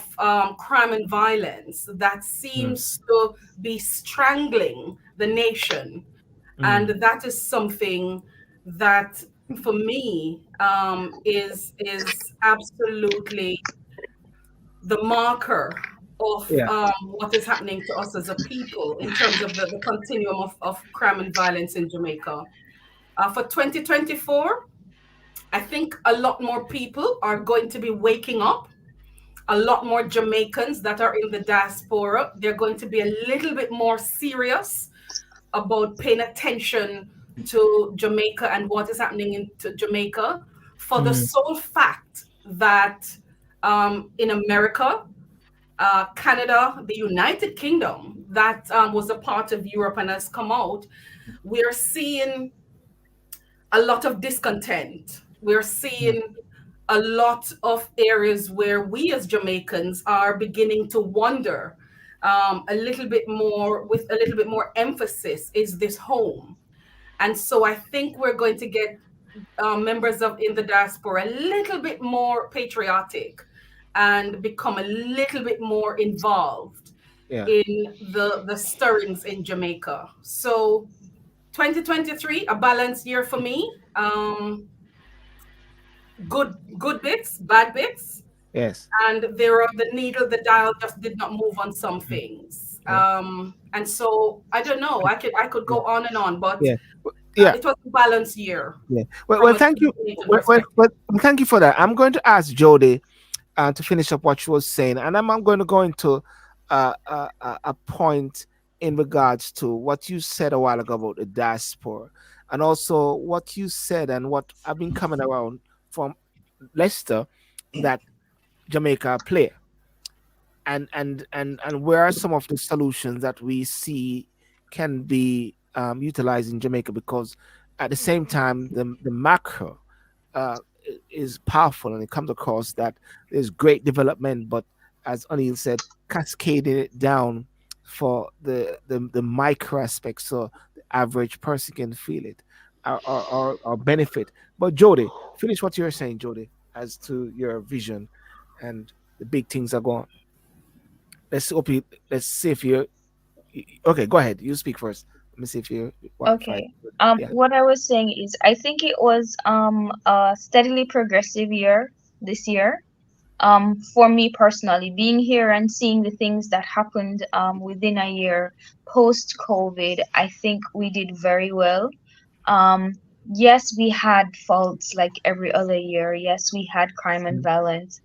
[SPEAKER 7] crime and violence that
[SPEAKER 1] mm,
[SPEAKER 7] seems to be strangling the nation. And
[SPEAKER 1] mm,
[SPEAKER 7] that is something that for me is absolutely the marker. of
[SPEAKER 1] Yeah.
[SPEAKER 7] what is happening to us as a people in terms of the continuum of crime and violence in Jamaica. For 2024, I think a lot more people are going to be waking up. A lot more Jamaicans that are in the diaspora, they're going to be a little bit more serious about paying attention to Jamaica and what is happening in to Jamaica for the
[SPEAKER 1] Mm,
[SPEAKER 7] sole fact that in America, Canada, the United Kingdom, that was a part of Europe and has come out, we're seeing a lot of discontent. We're
[SPEAKER 1] mm,
[SPEAKER 7] seeing a lot of areas where we as Jamaicans are beginning to wonder a little bit more, with a little bit more emphasis, is this home? And so I think we're going to get members of in the diaspora a little bit more patriotic and become a little bit more involved
[SPEAKER 1] yeah.
[SPEAKER 7] in the stirrings in Jamaica. So 2023, a balanced year for me. Good bits, bad bits,
[SPEAKER 1] Yes.
[SPEAKER 7] and there are the needle, the dial just did not move on some things.
[SPEAKER 1] Yeah.
[SPEAKER 7] And so I don't know. I could
[SPEAKER 1] Yeah.
[SPEAKER 7] go on and on, but
[SPEAKER 1] Yeah. Yeah.
[SPEAKER 7] it was a balanced year
[SPEAKER 1] Yeah. Well,
[SPEAKER 7] from
[SPEAKER 1] well,
[SPEAKER 7] a
[SPEAKER 1] thank you.
[SPEAKER 7] Jamaican
[SPEAKER 1] Well, well,
[SPEAKER 7] perspective.
[SPEAKER 1] well, thank you for that. I'm going to ask Jody to finish up what she was saying, and I'm going to go into a point in regards to what you said a while ago about the diaspora, and also what you said and what I've been coming around from Leicester, that Jamaica play, and where are some of the solutions that we see can be utilized in Jamaica, because at the same time the macro is powerful, and it comes across that there's great development, but as Anil said, cascading it down for the micro aspects, so the average person can feel it or benefit. But Jody, finish what you're saying, Jody, as to your vision and the big things are going. Let's hope you. Let's see if you. Okay, go ahead. You speak first. Let me see if you. What? If I,
[SPEAKER 5] Okay.
[SPEAKER 1] yeah.
[SPEAKER 5] What I was saying is, I think it was a steadily progressive year this year. For me personally, being here and seeing the things that happened within a year post COVID, I think we did very well. Um, yes, we had faults like every other year. Yes, we had crime and violence.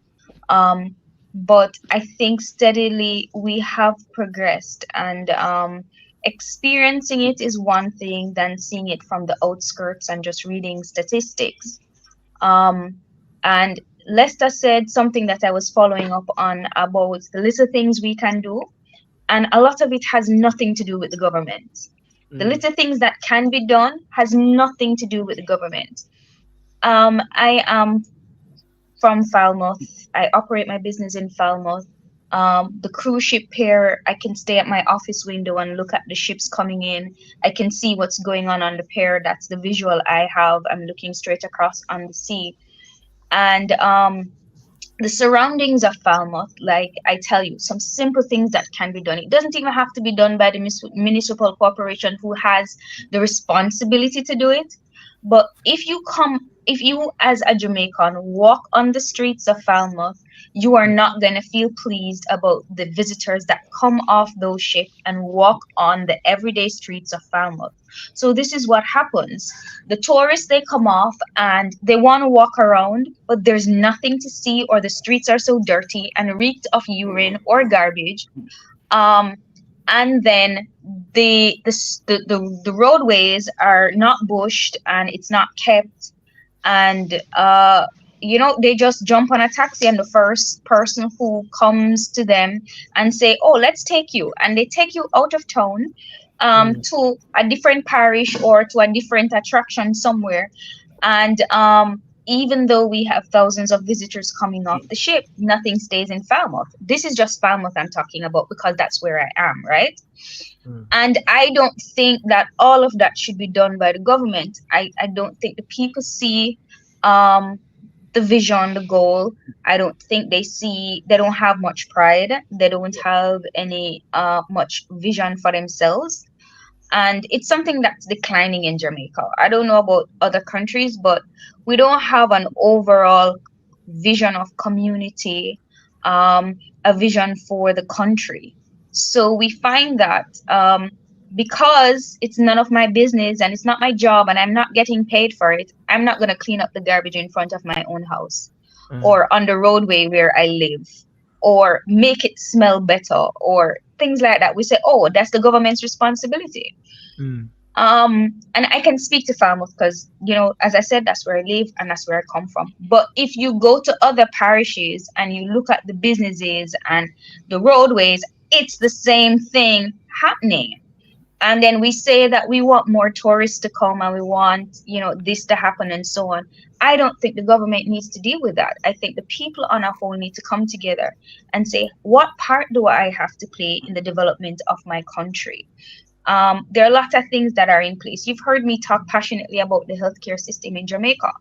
[SPEAKER 5] Um, but I think steadily we have progressed, and experiencing it is one thing than seeing it from the outskirts and just reading statistics. Um, and Lester said something that I was following up on about the little things we can do, and a lot of it has nothing to do with the government. The
[SPEAKER 1] Mm,
[SPEAKER 5] little things that can be done has nothing to do with the government. I am from Falmouth. I operate my business in Falmouth. The cruise ship pier, I can stay at my office window and look at the ships coming in. I can see what's going on the pier. That's the visual I have. I'm looking straight across on the sea. And the surroundings of Falmouth, like I tell you, some simple things that can be done. It doesn't even have to be done by the municipal corporation who has the responsibility to do it. But if you as a Jamaican walk on the streets of Falmouth, you are not going to feel pleased about the visitors that come off those ships and walk on the everyday streets of Falmouth. So this is what happens. The tourists, they come off and they want to walk around, but there's nothing to see, or the streets are so dirty and reeked of urine or garbage. Um, and then the roadways are not bushed and it's not kept, and they just jump on a taxi, and the first person who comes to them and say, oh, let's take you, and they take you out of town
[SPEAKER 1] mm,
[SPEAKER 5] to a different parish or to a different attraction somewhere. And even though we have thousands of visitors coming off the ship, nothing stays in Falmouth. This is just Falmouth I'm talking about, because that's where I am, right?
[SPEAKER 1] mm,
[SPEAKER 5] And I don't think that all of that should be done by the government. I don't think the people see um, the vision, the goal. I don't think they don't have much pride. They don't have any much vision for themselves. And it's something that's declining in Jamaica. I don't know about other countries, but we don't have an overall vision of community, a vision for the country. So we find that because it's none of my business and it's not my job and I'm not getting paid for it, I'm not going to clean up the garbage in front of my own house or on the roadway where I live or make it smell better or things like that. We say, oh, that's the government's responsibility. And I can speak to farmers because, as I said, that's where I live and that's where I come from. But if you go to other parishes and you look at the businesses and the roadways, it's the same thing happening. And then we say that we want more tourists to come and we want, this to happen and so on. I don't think the government needs to deal with that. I think the people on a whole need to come together and say, what part do I have to play in the development of my country? There are a lot of things that are in place. You've heard me talk passionately about the healthcare system in Jamaica.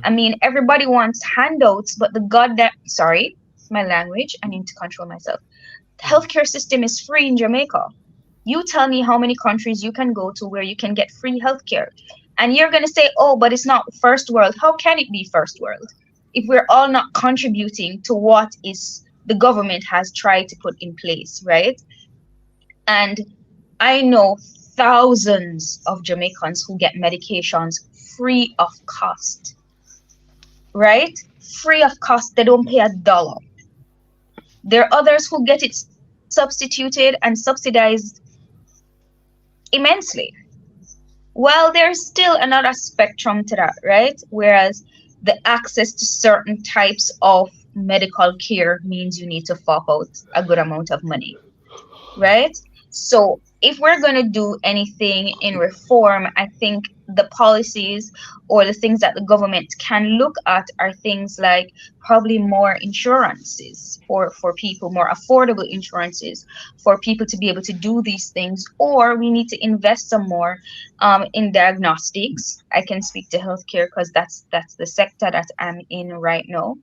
[SPEAKER 5] I mean, everybody wants handouts, but sorry, my language, I need to control myself. The healthcare system is free in Jamaica. You tell me how many countries you can go to where you can get free healthcare. And you're going to say, oh, but it's not first world. How can it be first world if we're all not contributing to what is the government has tried to put in place, right? And I know thousands of Jamaicans who get medications free of cost, right? Free of cost. They don't pay $1. There are others who get it substituted and subsidized immensely. Well, there's still another spectrum to that, right? Whereas the access to certain types of medical care means you need to fork out a good amount of money, right? So if we're going to do anything in reform, I think the policies or the things that the government can look at are things like probably more insurances for people, more affordable insurances for people to be able to do these things, or we need to invest some more in diagnostics. I can speak to healthcare because that's the sector that I'm in right now.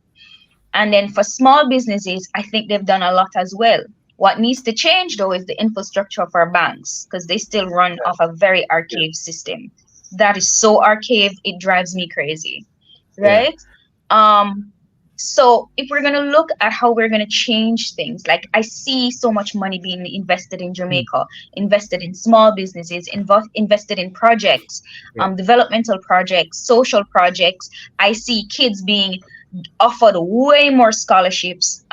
[SPEAKER 5] And then for small businesses, I think they've done a lot as well. What needs to change, though, is the infrastructure of our banks because they still run off a very archaic system. That is so archaic, it drives me crazy, right? So if we're going to look at how we're going to change things, like I see so much money being invested in Jamaica, invested in small businesses, invested in projects, developmental projects, social projects. I see kids being offered way more scholarships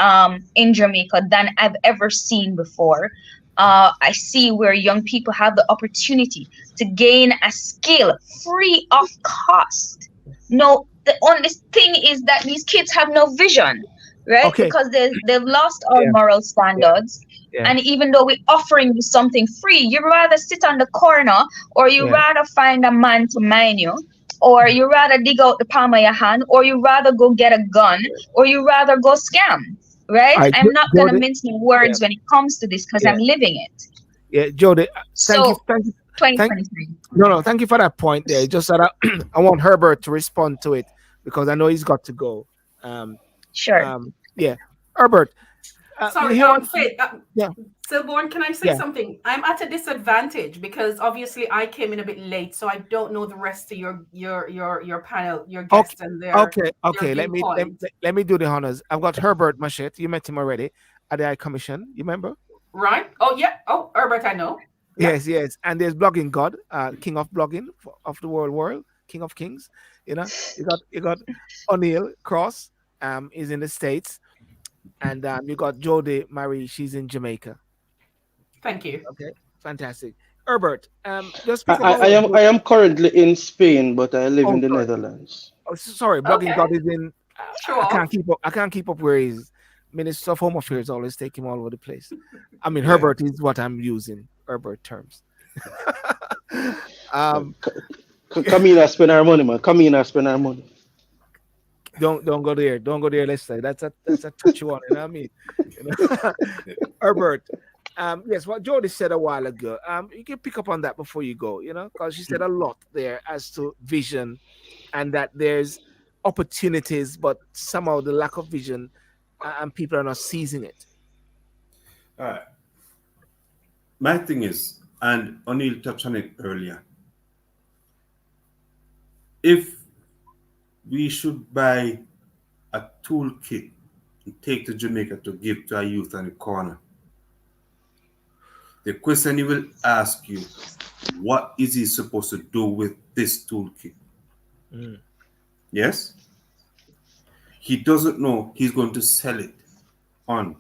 [SPEAKER 5] in Jamaica than I've ever seen before. I see where young people have the opportunity to gain a skill free of cost. No, the only thing is that these kids have no vision, right?
[SPEAKER 1] Okay.
[SPEAKER 5] Because they've lost all moral standards. And even though we're offering you something free, you'd rather sit on the corner or you rather find a man to mine you, or you rather dig out the palm of your hand, or you rather go get a gun, or you rather go scam, right? I'm not going to mince my words when it comes to this because I'm living it.
[SPEAKER 1] Yeah, Jody, thank you.
[SPEAKER 5] 2023.
[SPEAKER 1] No, thank you for that point there. Just that I want Herbert to respond to it because I know he's got to go.
[SPEAKER 5] Sure.
[SPEAKER 1] Yeah, Herbert.
[SPEAKER 7] Sorry, Faith. Silborn, can I say something? I'm at a disadvantage because obviously I came in a bit late, so I don't know the rest of your panel, your guests and their
[SPEAKER 1] Okay. Let me do the honors. I've got Herbert Machette. You met him already at the High Commission. You remember?
[SPEAKER 7] Right. Oh yeah. Oh, Herbert, I know.
[SPEAKER 1] Yes. And there's Blogging God, King of Blogging of the world, King of Kings. You got O'Neill Cross. Is in the States. And you got Jody Marie, she's in Jamaica.
[SPEAKER 7] Thank you.
[SPEAKER 1] Okay, fantastic. Herbert, just
[SPEAKER 6] I am currently in Spain, but I live in the Netherlands.
[SPEAKER 1] Oh, sorry, Blogging God is in.
[SPEAKER 7] Sure.
[SPEAKER 1] I can't keep up where he's. Minister of Home Affairs always take him all over the place. I mean, Herbert is what I'm using. Herbert terms.
[SPEAKER 6] Come in and spend our money, man. Come in and spend our money.
[SPEAKER 1] Don't go there. Don't go there. Let's say that's a touchy one. You know what I mean? Herbert. Yes, what Jody said a while ago. You can pick up on that before you go. Because she said a lot there as to vision, and that there's opportunities, but somehow the lack of vision, and people are not seizing it.
[SPEAKER 2] All right. My thing is, and O'Neill touched on it earlier. If we should buy a toolkit and take to Jamaica to give to a youth on the corner. The question he will ask you, what is he supposed to do with this toolkit?
[SPEAKER 1] Mm.
[SPEAKER 2] Yes? He doesn't know he's going to sell it on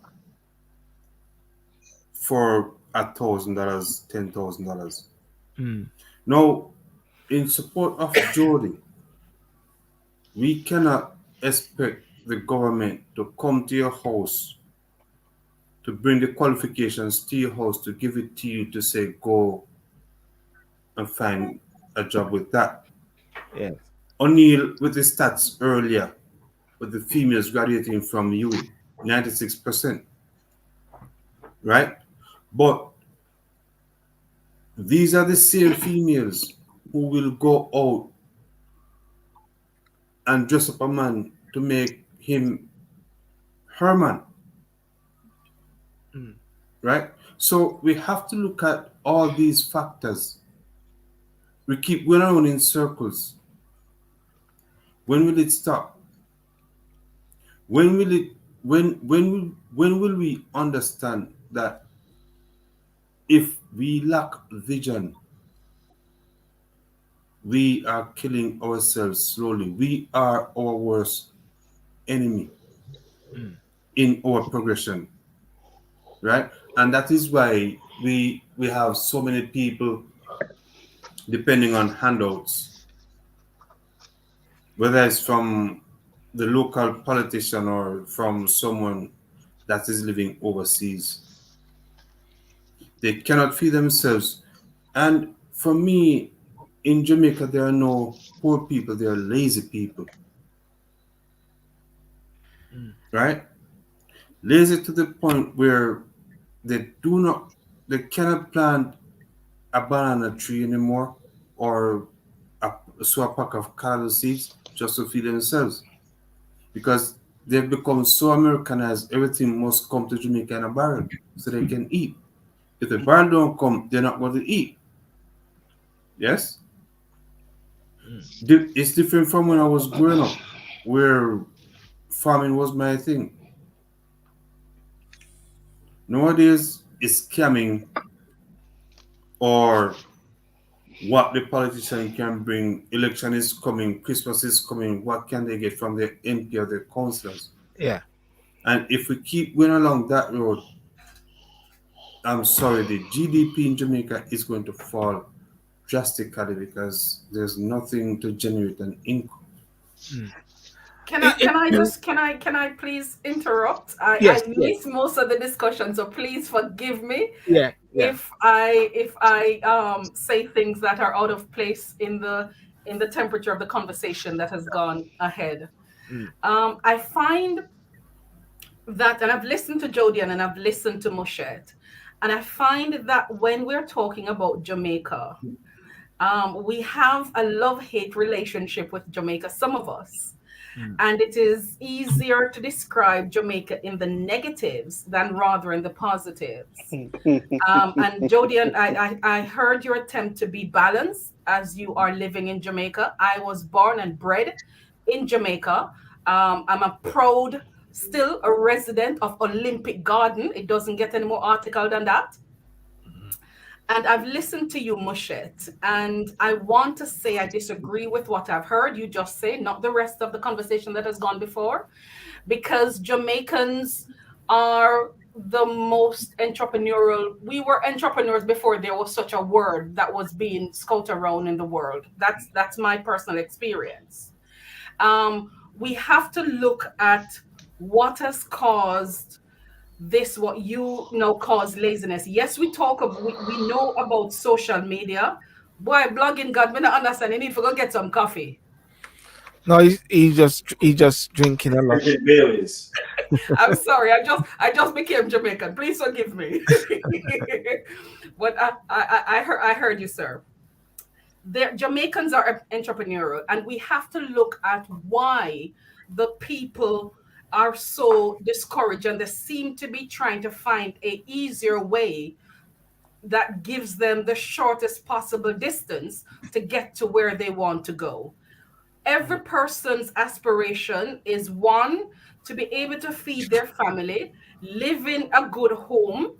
[SPEAKER 2] for $1,000, $10,000.
[SPEAKER 1] Mm.
[SPEAKER 2] Now, in support of Jody, we cannot expect the government to come to your house, to bring the qualifications to your house, to give it to you to say, go and find a job with that.
[SPEAKER 1] Yes.
[SPEAKER 2] O'Neill, with the stats earlier, with the females graduating from UWI, 96%, right? But these are the same females who will go out and dress up a man to make him her man,
[SPEAKER 1] Mm.
[SPEAKER 2] right? So we have to look at all these factors. We keep going around in circles. When will it stop? When will it when will we understand that if we lack vision, we are killing ourselves slowly. We are our worst enemy
[SPEAKER 1] Mm.
[SPEAKER 2] in our progression, right? And that is why we have so many people depending on handouts, whether it's from the local politician or from someone that is living overseas. They cannot feed themselves. And for me, in Jamaica, there are no poor people, there are lazy people,
[SPEAKER 1] Mm.
[SPEAKER 2] right? Lazy to the point where they do not, they cannot plant a banana tree anymore or sow a pack of cattle seeds just to feed themselves because they've become so Americanized, everything must come to Jamaica in a barrel so they can eat. If the barrel don't come, they're not going to eat. Yes?
[SPEAKER 1] Mm.
[SPEAKER 2] It's different from when I was growing up, where farming was my thing. Nowadays, it's scamming or what the politician can bring. Election is coming, Christmas is coming. What can they get from the MP or the councillors?
[SPEAKER 1] Yeah.
[SPEAKER 2] And if we keep going along that road, I'm sorry, the GDP in Jamaica is going to fall drastically because there's nothing to generate an income.
[SPEAKER 1] Mm.
[SPEAKER 7] Can I please interrupt? I
[SPEAKER 1] Yes. Yes.
[SPEAKER 7] missed most of the discussion, so please forgive me
[SPEAKER 1] Yeah. Yeah.
[SPEAKER 7] if I say things that are out of place in the temperature of the conversation that has gone ahead.
[SPEAKER 1] Mm.
[SPEAKER 7] I find that, and I've listened to Jodian and I've listened to Moshet, and I find that when we're talking about Jamaica, we have a love-hate relationship with Jamaica, some of us.
[SPEAKER 1] Mm.
[SPEAKER 7] And it is easier to describe Jamaica in the negatives than rather in the positives. And Jodian, I heard your attempt to be balanced as you are living in Jamaica. I was born and bred in Jamaica. I'm a proud, still a resident of Olympic Garden. It doesn't get any more article than that. And I've listened to you, Mushet, and I want to say I disagree with what I've heard you just say, not the rest of the conversation that has gone before, because Jamaicans are the most entrepreneurial. We were entrepreneurs before there was such a word that was being scouted around in the world. That's my personal experience. We have to look at what has caused this, what you know cause laziness. Yes, we know about social media. Boy, blogging, God, me not understand. You need to go get some coffee.
[SPEAKER 1] No, he just drinking a lot.
[SPEAKER 3] Bridget Bailey's.
[SPEAKER 7] I'm sorry, I just became Jamaican. Please forgive me. But I heard you, sir. Jamaicans are entrepreneurial, and we have to look at why the people are so discouraged, and they seem to be trying to find a easier way that gives them the shortest possible distance to get to where they want to go. every person's aspiration is one, to be able to feed their family, live in a good home,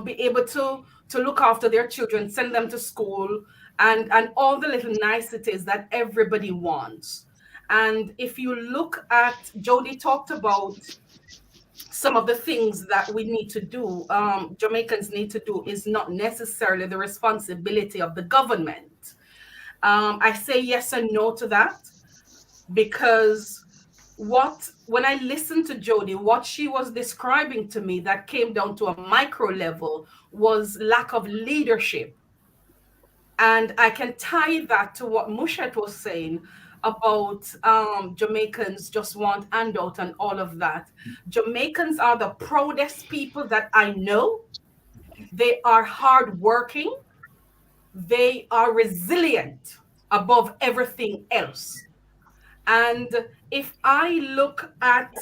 [SPEAKER 7] be able to look after their children, send them to school, and all the little niceties that everybody wants. And if you look at, Jody talked about some of the things that we need to do, Jamaicans need to do, is not necessarily the responsibility of the government. I say yes and no to that, because when I listened to Jody, what she was describing to me that came down to a micro level was lack of leadership. And I can tie that to what Mushet was saying about Jamaicans just want handout and all of that. Jamaicans are the proudest people that I know. They are hardworking. They are resilient above everything else. And if I look at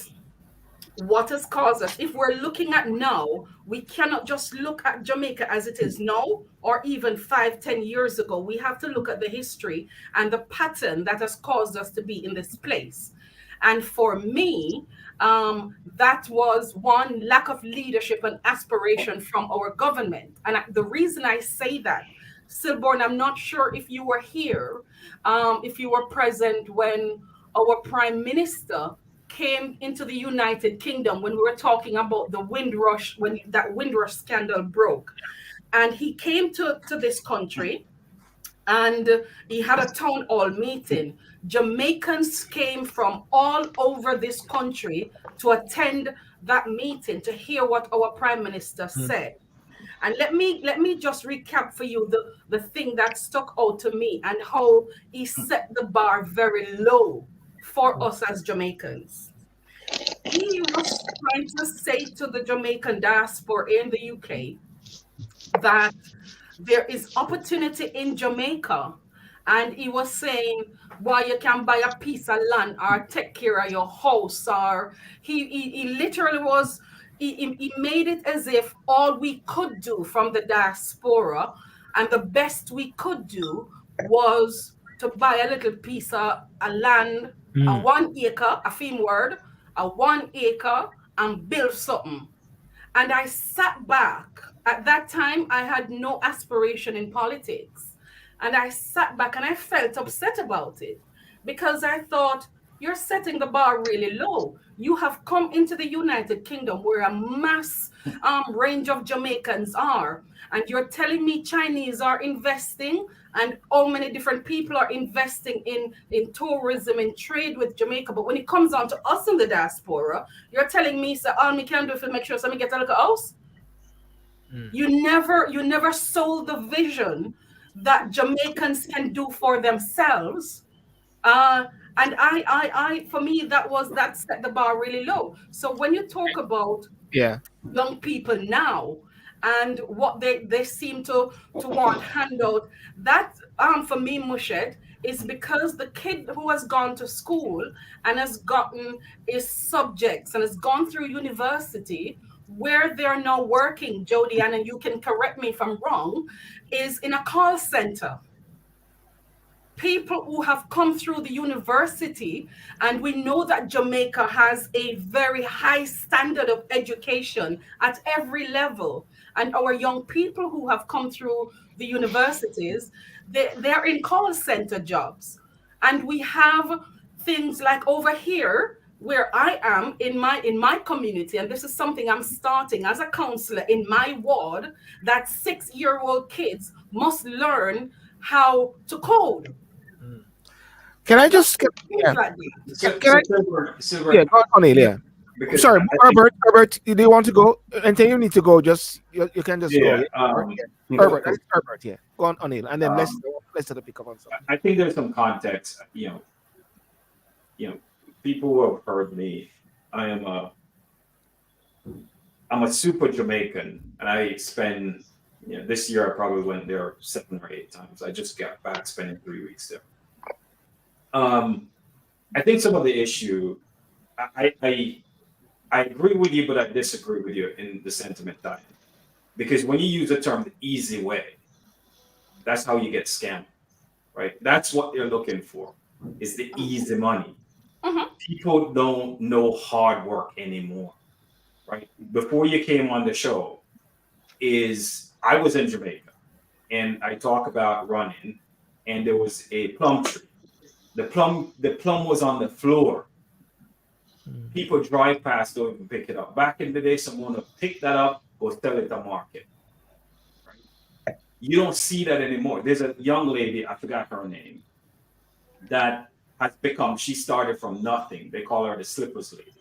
[SPEAKER 7] what has caused us, if we're looking at now, we cannot just look at Jamaica as it is now, or even 5, 10 years ago. We have to look at the history and the pattern that has caused us to be in this place. And for me, that was one, lack of leadership and aspiration from our government. And the reason I say that, Silborn, I'm not sure if you were here, if you were present when our prime minister came into the United Kingdom, when we were talking about the Windrush, when that Windrush scandal broke. And he came to this country and he had a town hall meeting. Jamaicans came from all over this country to attend that meeting to hear what our prime minister said. And let me just recap for you the thing that stuck out to me and how he set the bar very low for us as Jamaicans. He was trying to say to the Jamaican diaspora in the UK that there is opportunity in Jamaica. And he was saying, why you can buy a piece of land or take care of your house. Or he literally was, he made it as if all we could do from the diaspora and the best we could do was to buy a little piece of a land, a 1 acre, a theme word, a 1 acre, and build something. And I sat back. At that time, I had no aspiration in politics. And I sat back and I felt upset about it because I thought, you're setting the bar really low. You have come into the United Kingdom where a mass range of Jamaicans are. And you're telling me Chinese are investing and how many different people are investing in tourism and trade with Jamaica. But when it comes on to us in the diaspora, you're telling me, so all me can do is make sure somebody gets a little house. You never sold the vision that Jamaicans can do for themselves. And I for me, that set the bar really low. So when you talk about young people now and what they seem to want handout, that for me, Mushed, is because the kid who has gone to school and has gotten his subjects and has gone through university, where they're now working, Jody, and you can correct me if I'm wrong, is in a call center. People who have come through the university, and we know that Jamaica has a very high standard of education at every level. And our young people who have come through the universities, they're in call center jobs. And we have things like over here, where I am in my community, and this is something I'm starting as a counselor in my ward, that 6-year-old kids must learn how to code.
[SPEAKER 1] Can I just go on, Elia. Sorry, Herbert, do you want to go? Until you need to go, just you can just go. Herbert, yeah. Go on, O'Neill, and then let's sort of pick up on something.
[SPEAKER 3] I think there's some context. People who have heard me, I'm a super Jamaican, and I spend, this year I probably went there 7 or 8 times. I just got back spending 3 weeks there. I think some of the issue, I agree with you, but I disagree with you in the sentiment that, because when you use the term the easy way, that's how you get scammed, right? That's what they're looking for. is the easy money.
[SPEAKER 7] Mhm.
[SPEAKER 3] People don't know hard work anymore, right? Before you came on the show, I was in Jamaica and I talk about running, and there was a plum tree. The plum was on the floor. People drive past, don't even pick it up. Back in the day, someone would pick that up, go sell it at market. Right? You don't see that anymore. There's a young lady, I forgot her name, that she started from nothing. They call her the slippers lady.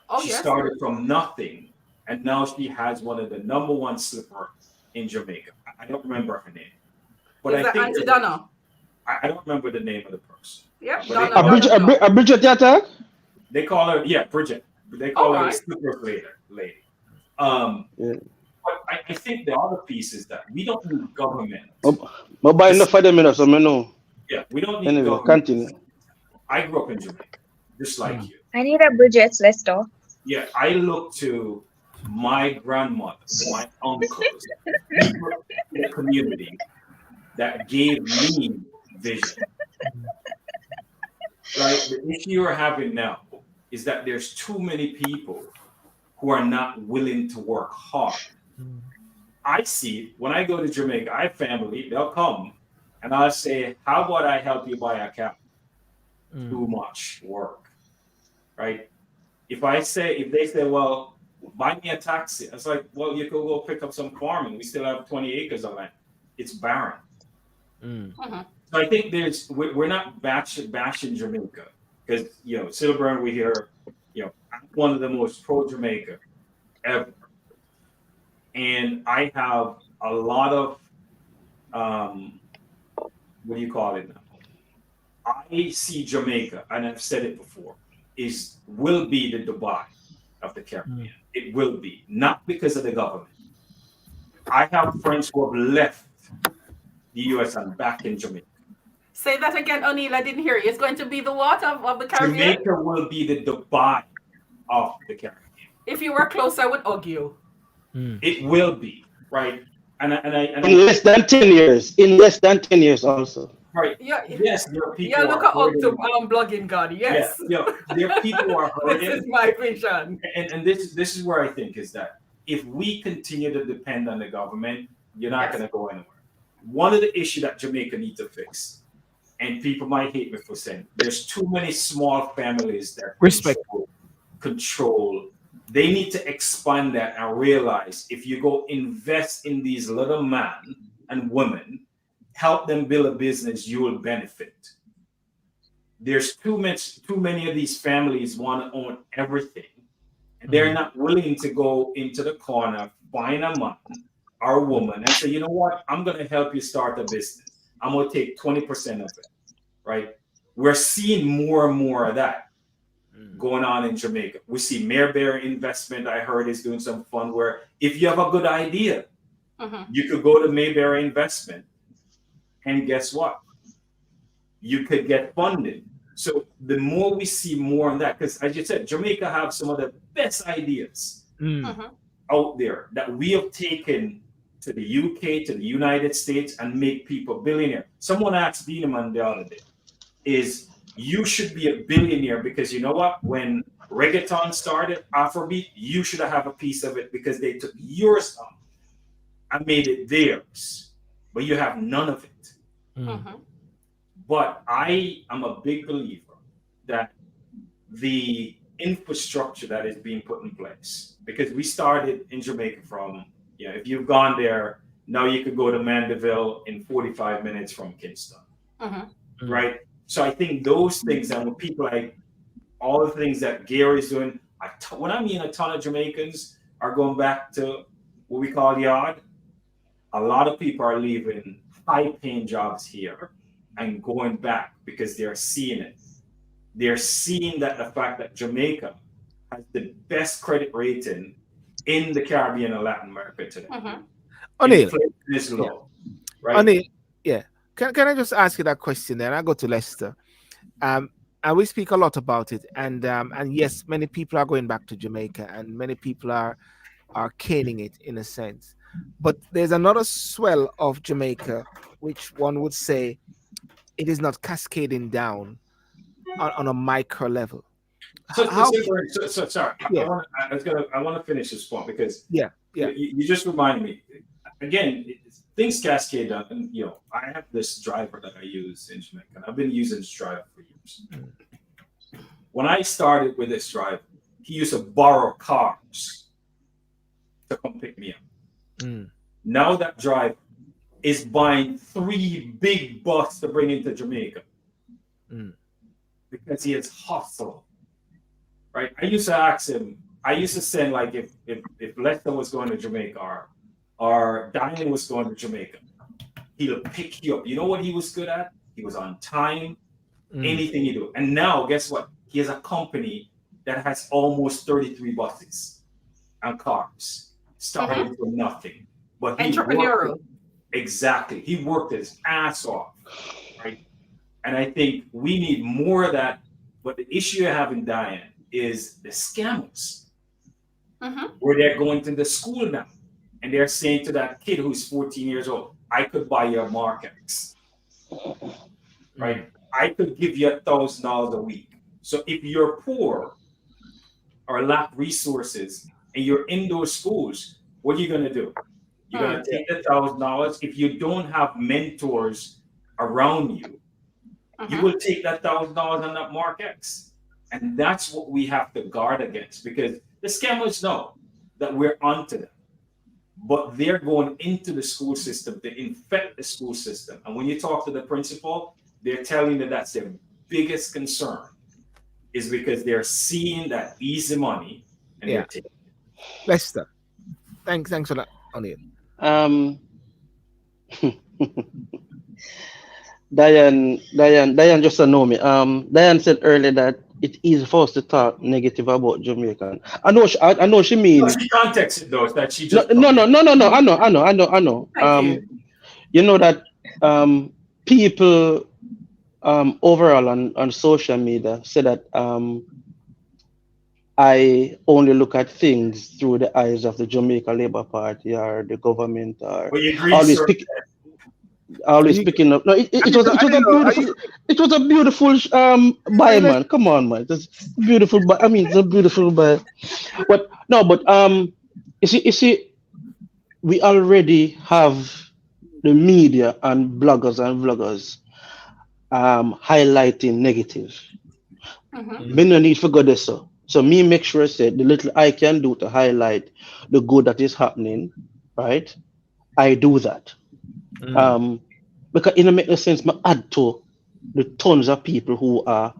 [SPEAKER 7] Oh
[SPEAKER 3] She
[SPEAKER 7] yes.
[SPEAKER 3] started from nothing, and now she has one of the number one slipper in Jamaica. I don't remember her name, but
[SPEAKER 7] Is
[SPEAKER 3] I
[SPEAKER 7] that
[SPEAKER 3] think
[SPEAKER 7] Auntie Donna?
[SPEAKER 3] I don't remember the name of the person.
[SPEAKER 7] Yep,
[SPEAKER 3] But
[SPEAKER 7] Donna.
[SPEAKER 6] A
[SPEAKER 7] Donna
[SPEAKER 6] Bridget,
[SPEAKER 7] Flow.
[SPEAKER 6] a Bridget Yatta?
[SPEAKER 3] they call her, yeah, Bridget. They
[SPEAKER 7] All
[SPEAKER 3] call her the
[SPEAKER 7] right.
[SPEAKER 3] slippers lady. Um,
[SPEAKER 6] Yeah.
[SPEAKER 3] but I think the other piece is that we don't need government.
[SPEAKER 6] But buy
[SPEAKER 3] to
[SPEAKER 6] enough for them, so I know.
[SPEAKER 3] Yeah, we don't need
[SPEAKER 6] Anyway,
[SPEAKER 3] government.
[SPEAKER 6] continue.
[SPEAKER 3] I grew up in Jamaica, just like you.
[SPEAKER 5] I need a budget, let's talk.
[SPEAKER 3] Yeah, I look to my grandmother, my uncles, people in the community that gave me vision. Right? The issue you're having now is that there's too many people who are not willing to work hard. I see when I go to Jamaica, I have family, they'll come and I'll say, how about I help you buy a cap? Too much work. Right? If they say, well, buy me a taxi, it's like, well, you could go pick up some farming. We still have 20 acres of land. It's barren.
[SPEAKER 7] Mhm.
[SPEAKER 3] So I think we're not bashing Jamaica because Silburn, we hear, I'm one of the most pro Jamaica ever, and I have a lot of what do you call it now? I see Jamaica, and I've said it before, will be the Dubai of the Caribbean. It will be, not because of the government. I have friends who have left the US and back in Jamaica.
[SPEAKER 7] Say that again, O'Neill. I didn't hear you. It's going to be the what of the Caribbean?
[SPEAKER 3] Jamaica will be the Dubai of the Caribbean.
[SPEAKER 7] If you were close, I would hug you.
[SPEAKER 3] It will be, right? And
[SPEAKER 6] In less than 10 years. In less than 10 years also.
[SPEAKER 3] right.
[SPEAKER 7] Yeah,
[SPEAKER 3] Yes, there are people
[SPEAKER 7] yeah.
[SPEAKER 3] who
[SPEAKER 7] Look
[SPEAKER 3] are
[SPEAKER 7] at hug to
[SPEAKER 3] hurting.
[SPEAKER 7] blogging God. Yes,
[SPEAKER 3] There are people who are
[SPEAKER 7] this is
[SPEAKER 3] hurting.
[SPEAKER 7] my vision.
[SPEAKER 3] And this is where I think is that if we continue to depend on the government, you're not
[SPEAKER 7] Yes.
[SPEAKER 3] going to go anywhere. One of the issues that Jamaica needs to fix, and people might hate me for saying, there's too many small families that
[SPEAKER 1] Respect.
[SPEAKER 3] control. They need to expand that and realize if you go invest in these little men and women, help them build a business, you will benefit. There's too many of these families want to own everything, and they're not willing to go into the corner, find a man or a woman, and say, you know what, I'm going to help you start a business. I'm going to take 20% of it, right? We're seeing more and more of that going on in Jamaica. We see Mayberry Investment, I heard, is doing some fun where if you have a good idea, you could go to Mayberry Investment, and guess what? You could get funded. So the more we see more on that, because as you said, Jamaica have some of the best ideas out there that we have taken to the UK, to the United States, and make people billionaire. Someone asked Dieneman the other day, you should be a billionaire because you know what? When reggaeton started, Afrobeat, you should have a piece of it because they took your song and made it theirs, but you have none of it. But I am a big believer that the infrastructure that is being put in place, because we started in Jamaica from, if you've gone there, now you could go to Mandeville in 45 minutes from Kingston, right? So I think those things, and with people like all the things that Gary's doing, when I mean a ton of Jamaicans are going back to what we call yard, a lot of people are leaving high-paying jobs here and going back because they're seeing it. They're seeing that the fact that Jamaica has the best credit rating in the Caribbean and Latin America today.
[SPEAKER 1] O'Neill.
[SPEAKER 3] Inflation is low, right?
[SPEAKER 1] O'Neill, yeah. Can I just ask you that question then? I go to Leicester. And we speak a lot about it. And yes, many people are going back to Jamaica and many people are caning it in a sense. But there's another swell of Jamaica, which one would say it is not cascading down on a micro level.
[SPEAKER 3] So,
[SPEAKER 1] How?
[SPEAKER 3] sorry.
[SPEAKER 1] Yeah.
[SPEAKER 3] I want to finish this point because
[SPEAKER 1] Yeah.
[SPEAKER 3] you just reminded me. Again, things cascade down, and I have this driver that I use in Jamaica, and I've been using this driver for years. When I started with this driver, he used to borrow cars to come pick me up. Now that driver is buying 3 big buses to bring into Jamaica because he is hustle. Right? I used to ask him. I used to send like if Lester was going to Jamaica or Diane was going to Jamaica, he'll pick you up. You know what he was good at? He was on time. Anything you do. And now, guess what? He has a company that has almost 33 buses and cars. Started from nothing. But
[SPEAKER 7] entrepreneurial.
[SPEAKER 3] Exactly. He worked his ass off. Right? And I think we need more of that. But the issue I have in Diane is the scammers. Where they're going to the school now. And they're saying to that kid who's 14 years old, I could buy your Mark X. Right? I could give you $1,000 a week. So if you're poor or lack resources and you're in those schools, what are you going to do? You're going to take the $1,000. If you don't have mentors around you, you will take that $1,000 on that Mark X. And that's what we have to guard against, because the scammers know that we're onto them. But they're going into the school system to infect the school system. And when you talk to the principal, they're telling you that's their biggest concern, is because they're seeing that easy money and they're taking it.
[SPEAKER 1] Lester, thanks for that, O'Neill.
[SPEAKER 6] Diane just to know me. Diane said earlier that it's easy for us to talk negative about Jamaican. I know she means.
[SPEAKER 3] She context it though, that she just.
[SPEAKER 6] No. I know. You know that people overall on social media say that I only look at things through the eyes of the Jamaica Labour Party or the government, or always picking up. No, it was a beautiful buy, man. Come on, man. It's beautiful, but it's a beautiful buy. But you see, we already have the media and bloggers and vloggers highlighting negative. Me no need for go there, so me make sure I say the little I can do to highlight the good that is happening, right? I do that. Because it make no sense me add to the tons of people who are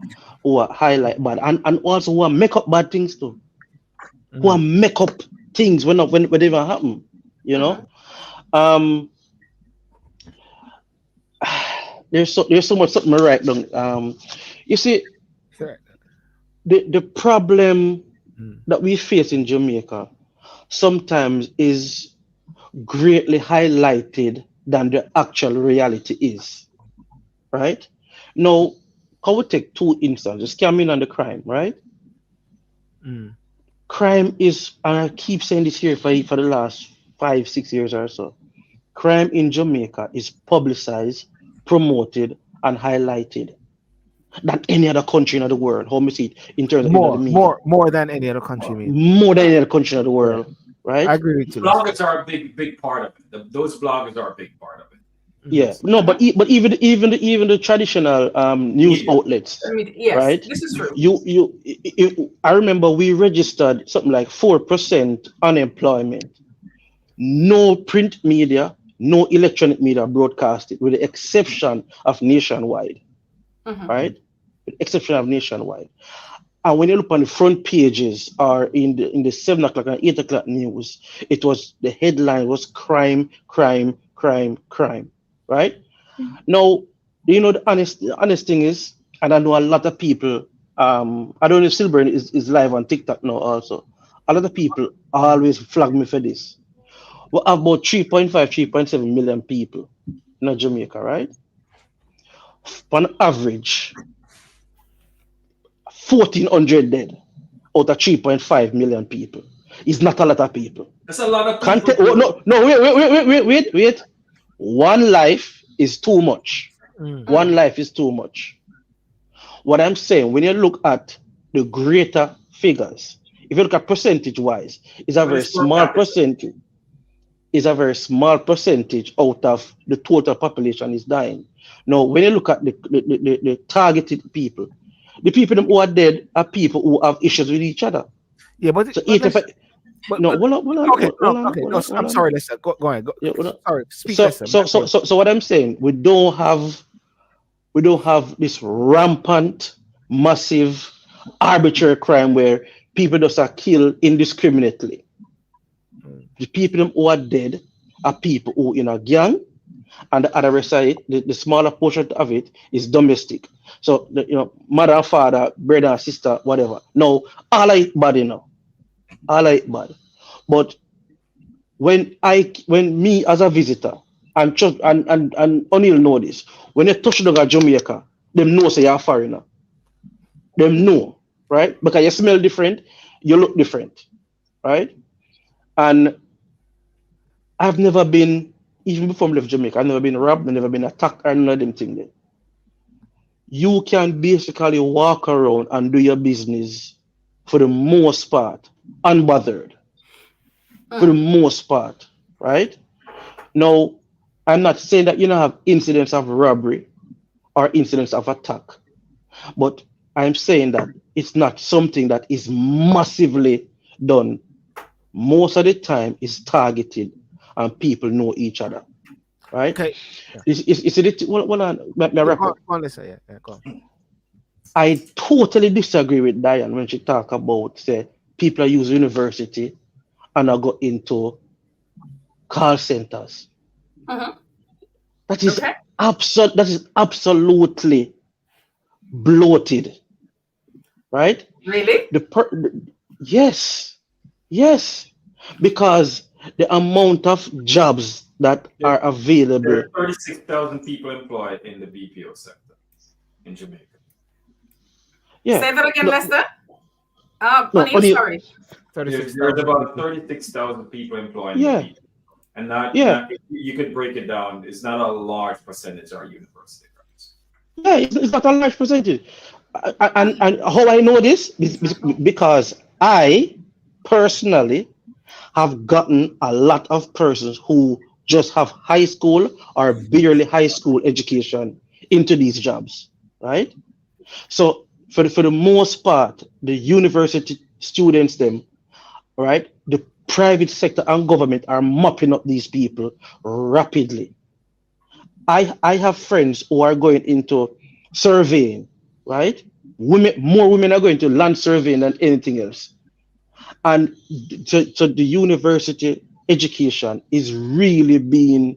[SPEAKER 6] highlight bad and also who are make up bad things too. Who are make up things when they even happen, you know? There's so much something right down. You see, the problem that we face in Jamaica sometimes is greatly highlighted than the actual reality is, right? Now, I would take 2 instances, scamming and the crime, right? Crime is, and I keep saying this here for the last 5-6 years or so, crime in Jamaica is publicized, promoted, and highlighted than any other country in the world. How we see it in terms of the media.
[SPEAKER 1] More than any other country,
[SPEAKER 6] more than any other country in the world, right?
[SPEAKER 1] I agree with you.
[SPEAKER 3] Bloggers are a big part of it. Those bloggers are a big part of it.
[SPEAKER 6] Yeah, no, but even the traditional news outlets,
[SPEAKER 7] yes,
[SPEAKER 6] right?
[SPEAKER 7] This is true.
[SPEAKER 6] I remember we registered something like 4% unemployment. No print media, no electronic media broadcast it, with the exception of Nationwide, right? With the exception of Nationwide. And when you look on the front pages or in the 7 o'clock and 8 o'clock news, it was, the headline was crime, right? Now, you know, the honest thing is, and I know a lot of people, I don't know if Silburn is live on TikTok now also. A lot of people always flag me for this. We have about 3.7 million people in Jamaica, right? On average, 1,400 dead out of 3.5 million people. It's not a lot of people.
[SPEAKER 3] That's a lot of people.
[SPEAKER 6] Wait. One life is too much. One life is too much. What I'm saying, when you look at the greater figures, if you look at percentage wise, it's a
[SPEAKER 3] But
[SPEAKER 6] very
[SPEAKER 3] it's per
[SPEAKER 6] small
[SPEAKER 3] capita.
[SPEAKER 6] percentage. Is a very small percentage out of the total population is dying. Now, when you look at the targeted people, the people who are dead are people who have issues with each other.
[SPEAKER 1] Yeah, but
[SPEAKER 6] So
[SPEAKER 1] but
[SPEAKER 6] 85,
[SPEAKER 1] let's
[SPEAKER 6] no,
[SPEAKER 1] but
[SPEAKER 6] hold on, hold on,
[SPEAKER 1] okay, no,
[SPEAKER 6] hold on,
[SPEAKER 1] okay.
[SPEAKER 6] hold
[SPEAKER 1] No,
[SPEAKER 6] on, hold
[SPEAKER 1] I'm
[SPEAKER 6] on.
[SPEAKER 1] sorry, Lester. Go ahead.
[SPEAKER 6] Yeah, hold on.
[SPEAKER 1] Sorry, speak,
[SPEAKER 6] So,
[SPEAKER 1] Lester. My
[SPEAKER 6] so, so,
[SPEAKER 1] apologies.
[SPEAKER 6] so, so, what I'm saying, we don't have this rampant, massive, arbitrary crime where people just are killed indiscriminately.
[SPEAKER 1] Mm.
[SPEAKER 6] The people who are dead are people who in a gang, and the other side, the smaller portion of it is domestic. So, mother and father, brother and sister, whatever. No, all I bad, all I bad. But when me as a visitor, and O'Neill know this, when you touch down Jamaica, them know say you're a foreigner. Them know, right? Because you smell different, you look different, right? And I've never been, even before I left Jamaica, I've never been robbed, I've never been attacked, or none of them things there. You can basically walk around and do your business for the most part, unbothered, for the most part, right? Now, I'm not saying that you don't have incidents of robbery or incidents of attack, but I'm saying that it's not something that is massively done. Most of the time, it's targeted and people know each other, right?
[SPEAKER 1] Okay. Yeah.
[SPEAKER 6] Hold on, let me
[SPEAKER 1] Yeah,
[SPEAKER 6] wrap up.
[SPEAKER 1] go on, Lester. Yeah, go on.
[SPEAKER 6] I totally disagree with Diane when she talk about say people are use university and I go into call centers. That is
[SPEAKER 7] Okay.
[SPEAKER 6] absolutely bloated, right?
[SPEAKER 7] Really?
[SPEAKER 6] Yes, yes, because the amount of jobs that
[SPEAKER 3] There,
[SPEAKER 6] are
[SPEAKER 3] there
[SPEAKER 6] available.
[SPEAKER 3] are 36,000 people employed in the BPO sector in Jamaica.
[SPEAKER 6] Yeah,
[SPEAKER 7] Say that again,
[SPEAKER 6] no,
[SPEAKER 7] Lester.
[SPEAKER 6] no,
[SPEAKER 7] O'Neill,
[SPEAKER 6] only,
[SPEAKER 7] sorry.
[SPEAKER 3] There's
[SPEAKER 1] 36,000
[SPEAKER 3] about
[SPEAKER 1] people.
[SPEAKER 3] 36,000 people employed in the
[SPEAKER 6] yeah,
[SPEAKER 3] BPO. And not,
[SPEAKER 6] yeah,
[SPEAKER 3] not you could break it down, it's not a large percentage are university graduates.
[SPEAKER 6] yeah. It's not a large percentage. And how I know this is because I personally have gotten a lot of persons who just have high school or barely high school education into these jobs, right? So for the most part, the university students, them, right, the private sector and government are mopping up these people rapidly. I have friends who are going into surveying, right? More women are going to land surveying than anything else. And so the university education is really being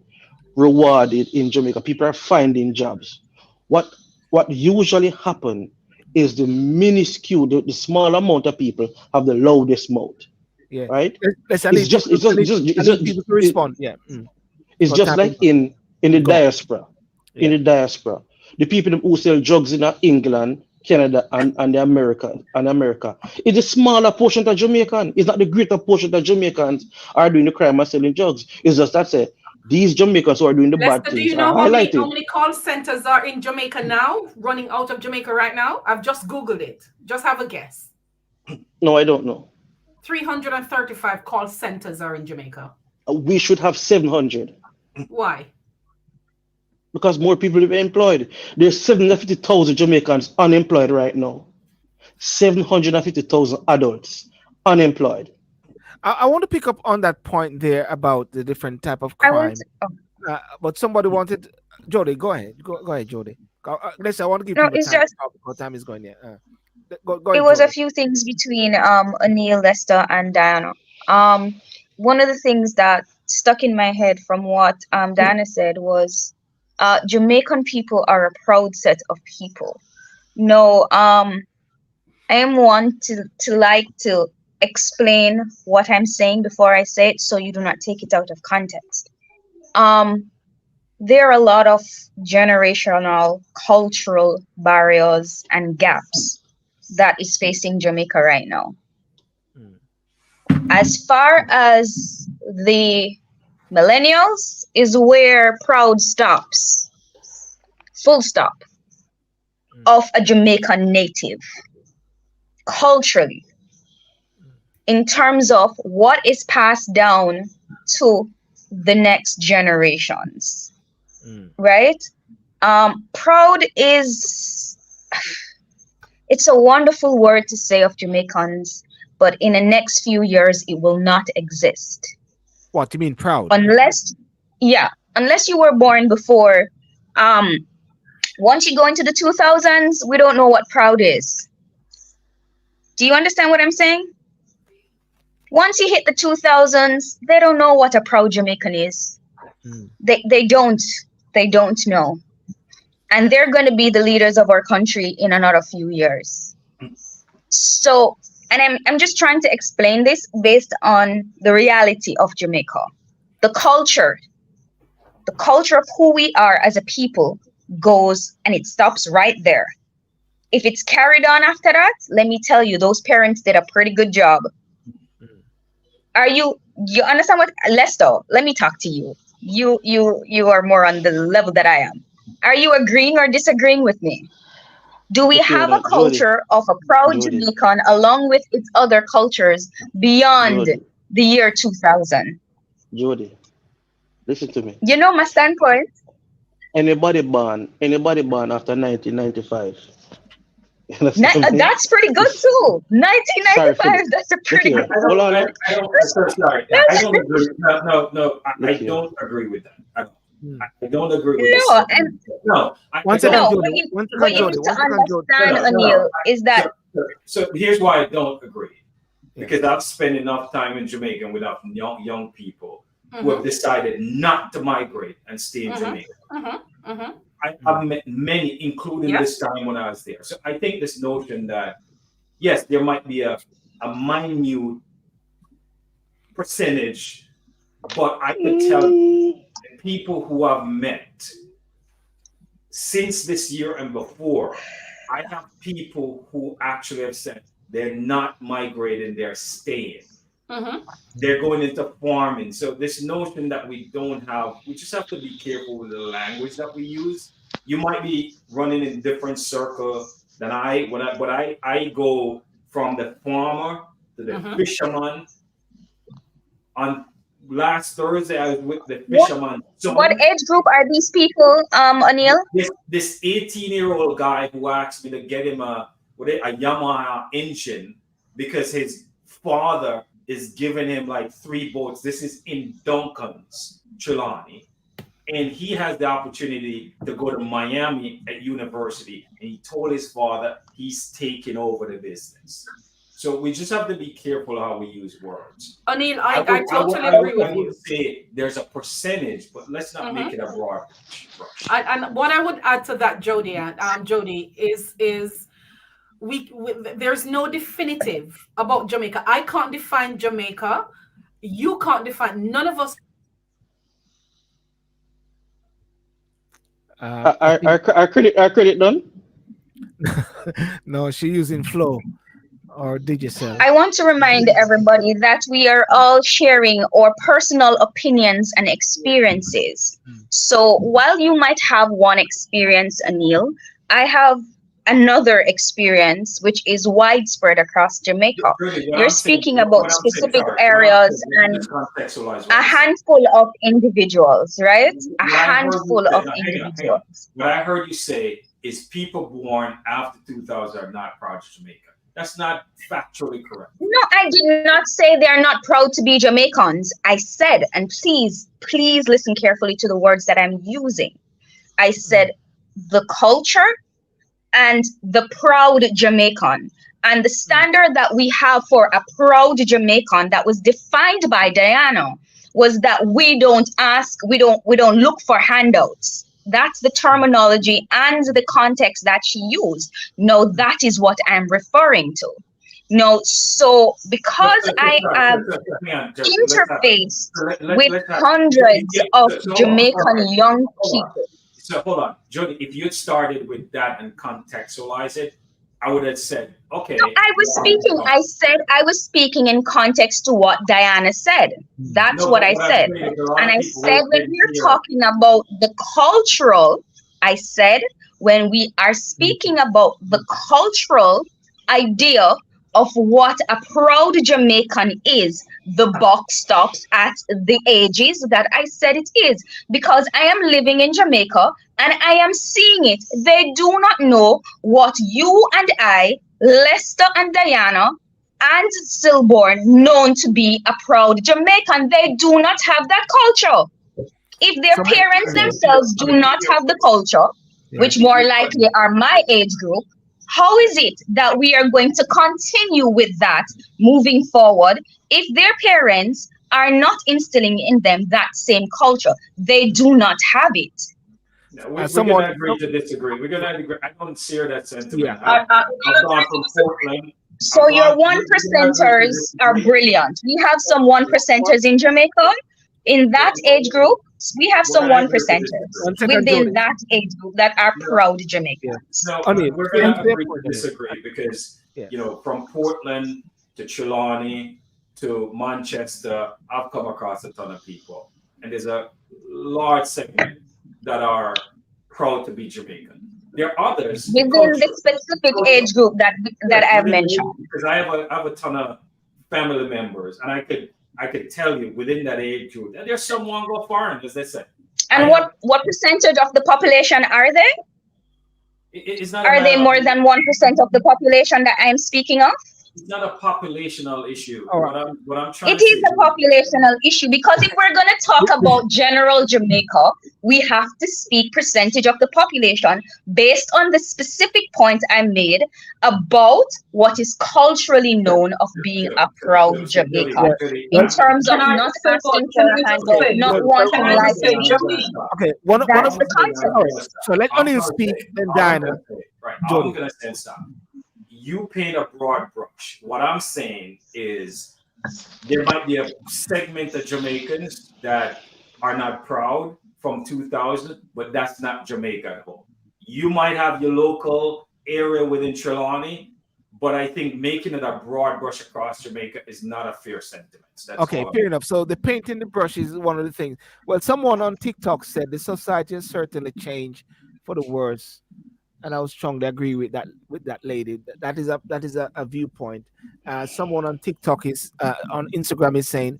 [SPEAKER 6] rewarded in Jamaica. People are finding jobs. What what usually happen is the minuscule, the small amount of people have the loudest mouth,
[SPEAKER 1] Yeah.
[SPEAKER 6] right?
[SPEAKER 1] Lester, I
[SPEAKER 6] It's
[SPEAKER 1] need
[SPEAKER 6] just
[SPEAKER 1] people.
[SPEAKER 6] it's just, just
[SPEAKER 1] I
[SPEAKER 6] it's
[SPEAKER 1] need
[SPEAKER 6] just
[SPEAKER 1] people to respond. Yeah.
[SPEAKER 6] it's
[SPEAKER 1] Because
[SPEAKER 6] just
[SPEAKER 1] time is
[SPEAKER 6] like
[SPEAKER 1] up.
[SPEAKER 6] in the
[SPEAKER 1] Go on.
[SPEAKER 6] diaspora. In
[SPEAKER 1] Yeah.
[SPEAKER 6] the diaspora, the people who sell drugs in England, Canada, and the America, it's a smaller portion of Jamaican. It's not the greater portion of Jamaicans are doing the crime and selling drugs. It's just that say these Jamaicans who are doing the bad
[SPEAKER 7] Lester, do
[SPEAKER 6] things
[SPEAKER 7] you
[SPEAKER 6] are
[SPEAKER 7] know how
[SPEAKER 6] highlighted.
[SPEAKER 7] many call centers are in Jamaica now, running out of Jamaica right now? I've just Googled it. Just have a guess.
[SPEAKER 6] No, I don't know.
[SPEAKER 7] 335 call centers are in Jamaica.
[SPEAKER 6] We should have 700
[SPEAKER 7] Why?
[SPEAKER 6] because more people will be employed. There's 750,000 Jamaicans unemployed right now. 750,000 adults unemployed.
[SPEAKER 1] I want to pick up on that point there about the different type of
[SPEAKER 5] I want
[SPEAKER 1] crime.
[SPEAKER 5] to,
[SPEAKER 1] But somebody wanted Jody. Go ahead. Go ahead, Jody. Listen, I want to give
[SPEAKER 5] no,
[SPEAKER 1] people
[SPEAKER 5] it's
[SPEAKER 1] time to
[SPEAKER 5] just
[SPEAKER 1] talk because time is going. Yeah. Go
[SPEAKER 5] it
[SPEAKER 1] ahead,
[SPEAKER 5] was a
[SPEAKER 1] Jody.
[SPEAKER 5] few things between O'Neill, Lester, and Diana. One of the things that stuck in my head from what Diana said was Jamaican people are a proud set of people. No, I am one to like to explain what I'm saying before I say it so you do not take it out of context. Um, there are a lot of generational cultural barriers and gaps that is facing Jamaica right now.
[SPEAKER 1] Mm.
[SPEAKER 5] As far as the millennials is where proud stops. full stop, of a Jamaican native culturally, in terms of what is passed down to the next generations, right? Proud is, it's a wonderful word to say of Jamaicans, but in the next few years, it will not exist.
[SPEAKER 1] What do you mean proud?
[SPEAKER 5] Unless, yeah, unless you were born before, once you go into the 2000s, we don't know what proud is. Do you understand what I'm saying? Once you hit the 2000s, they don't know what a proud Jamaican is. They don't know. And they're going to be the leaders of our country in another few years. So, and I'm just trying to explain this based on the reality of Jamaica. The culture of who we are as a people goes and it stops right there. If it's carried on after that, let me tell you, those parents did a pretty good job. You understand what, Lester? Let me talk to you. You are more on the level that I am. Are you agreeing or disagreeing with me? Do we have a culture of a proud Jamaican along with its other cultures beyond the year 2000?
[SPEAKER 6] Jody, listen to me.
[SPEAKER 5] You know my standpoint.
[SPEAKER 6] Anybody born after 1995.
[SPEAKER 5] That's pretty good too. 1995. That's a pretty good.
[SPEAKER 3] I don't agree. No. I don't agree with that. I don't agree with that. No.
[SPEAKER 1] One second,
[SPEAKER 5] What you need to understand, O'Neill, is that.
[SPEAKER 3] So here's why I don't agree. Because I've spent enough time in Jamaica with young people who have decided not to migrate and stay in Jamaica. I've met many, including this time when I was there. So I think this notion that, yes, there might be a minute percentage, but I could tell you the people who I've met since this year and before, I have people who actually have said they're not migrating, they're staying. They're going into farming. So this notion that we just have to be careful with the language that we use. You might be running in different circle than I go from the farmer to the fisherman. On last Thursday, I was with the fisherman.
[SPEAKER 5] What age group are these people, O'Neill?
[SPEAKER 3] This 18-year-old guy who asked me to get him a Yamaha engine because his father is giving him like 3 boats. This is in Duncan's, Trelawney. And he has the opportunity to go to Miami at university. And he told his father he's taking over the business. So we just have to be careful how we use words.
[SPEAKER 7] O'Neill, I totally agree with you.
[SPEAKER 3] I would say there's a percentage, but let's not make it a broad brush.
[SPEAKER 7] And what I would add to that, Jody, is there's no definitive about Jamaica. I can't define Jamaica. You can't define. None of us.
[SPEAKER 6] Our credit done?
[SPEAKER 1] No, she's using Flow or Digicel.
[SPEAKER 5] I want to remind everybody that we are all sharing our personal opinions and experiences. So while you might have one experience, O'Neill, I have another experience which is widespread across Jamaica. You're speaking about specific areas and a handful of individuals, right? A handful of individuals.
[SPEAKER 3] What I heard you say is people born after 2000 are not proud of Jamaica. That's not factually correct.
[SPEAKER 5] No, I did not say they're not proud to be Jamaicans. I said, and please listen carefully to the words that I'm using. I said the culture and the proud Jamaican, and the standard that we have for a proud Jamaican that was defined by Diana was that we don't look for handouts. That's the terminology and the context that she used. No, that is what I'm referring to. No, so because I have interfaced with hundreds of Jamaican young people.
[SPEAKER 3] So hold on, Jody, if you had started with that and contextualize it, I would have said, okay.
[SPEAKER 5] No, I was speaking in context to what Diana said. That's what I said. And I said when we're talking about the cultural I said when we are speaking about the cultural idea of what a proud Jamaican is, the buck stops at the ages that I said it is. Because I am living in Jamaica and I am seeing it. They do not know what you and I, Lester and Diana, and Stillborn, known to be a proud Jamaican. They do not have that culture. If their
[SPEAKER 1] So,
[SPEAKER 5] parents
[SPEAKER 1] yeah,
[SPEAKER 5] themselves do not have the culture,
[SPEAKER 1] yeah.
[SPEAKER 5] which more likely are my age group, how is it that we are going to continue with that moving forward if their parents are not instilling in them that same culture? They do not have it.
[SPEAKER 3] No, we're
[SPEAKER 1] Someone,
[SPEAKER 3] gonna agree to disagree. We're gonna agree. I don't share that
[SPEAKER 1] yeah.
[SPEAKER 3] sentiment. I've gone from Portland.
[SPEAKER 5] So your one
[SPEAKER 3] We're gonna agree to
[SPEAKER 5] percenters are
[SPEAKER 3] disagree.
[SPEAKER 5] brilliant. We have some one percenters in Jamaica. In that age group, we have
[SPEAKER 3] We're
[SPEAKER 5] some
[SPEAKER 3] gonna
[SPEAKER 5] one
[SPEAKER 3] agree to
[SPEAKER 5] percenters
[SPEAKER 3] disagree.
[SPEAKER 1] 1 second, Jody.
[SPEAKER 5] within that age group that are
[SPEAKER 3] No,
[SPEAKER 5] proud
[SPEAKER 1] Yeah.
[SPEAKER 5] Jamaicans.
[SPEAKER 3] no,
[SPEAKER 1] Only
[SPEAKER 3] we're
[SPEAKER 1] to
[SPEAKER 3] gonna
[SPEAKER 1] answer their
[SPEAKER 3] agree to
[SPEAKER 1] point, Anil.
[SPEAKER 3] disagree because
[SPEAKER 1] Yeah.
[SPEAKER 3] from Portland to Trelawney to Manchester, I've come across a ton of people, and there's a large segment that are proud to be Jamaican. There are others
[SPEAKER 5] Within
[SPEAKER 3] culture,
[SPEAKER 5] the specific age group that I've mentioned.
[SPEAKER 3] because I have a ton of family members, and I could tell you within that age group that there's someone go foreign, as they say.
[SPEAKER 5] And what percentage of the population are they?
[SPEAKER 3] It's not a
[SPEAKER 5] Are they
[SPEAKER 3] matter
[SPEAKER 5] more
[SPEAKER 3] of,
[SPEAKER 5] than 1% of the population that I'm speaking of?
[SPEAKER 3] it's not a populational issue.
[SPEAKER 1] All right.
[SPEAKER 3] What I'm trying
[SPEAKER 5] It
[SPEAKER 3] to say
[SPEAKER 5] is a populational issue because if we're going to talk about general Jamaica, we have to speak percentage of the population based on the specific point I made about what is culturally known of being a proud Jamaican. In terms of not asking for a handout, not wanting life.
[SPEAKER 1] Okay, one
[SPEAKER 5] That's
[SPEAKER 1] of
[SPEAKER 5] the concept.
[SPEAKER 1] so let Anil speak, then Diana.
[SPEAKER 3] Right.
[SPEAKER 1] Jody.
[SPEAKER 3] I'm gonna say stop. You paint a broad brush. What I'm saying is there might be a segment of Jamaicans that are not proud from 2000, but that's not Jamaica at all. You might have your local area within Trelawney, but I think making it a broad brush across Jamaica is not a fair sentiment. That's
[SPEAKER 1] Okay, fair enough. So the painting the brush is one of the things. Well, someone on TikTok said the society has certainly changed for the worse, and I would strongly agree with that lady. That is a viewpoint. Someone on TikTok is on Instagram is saying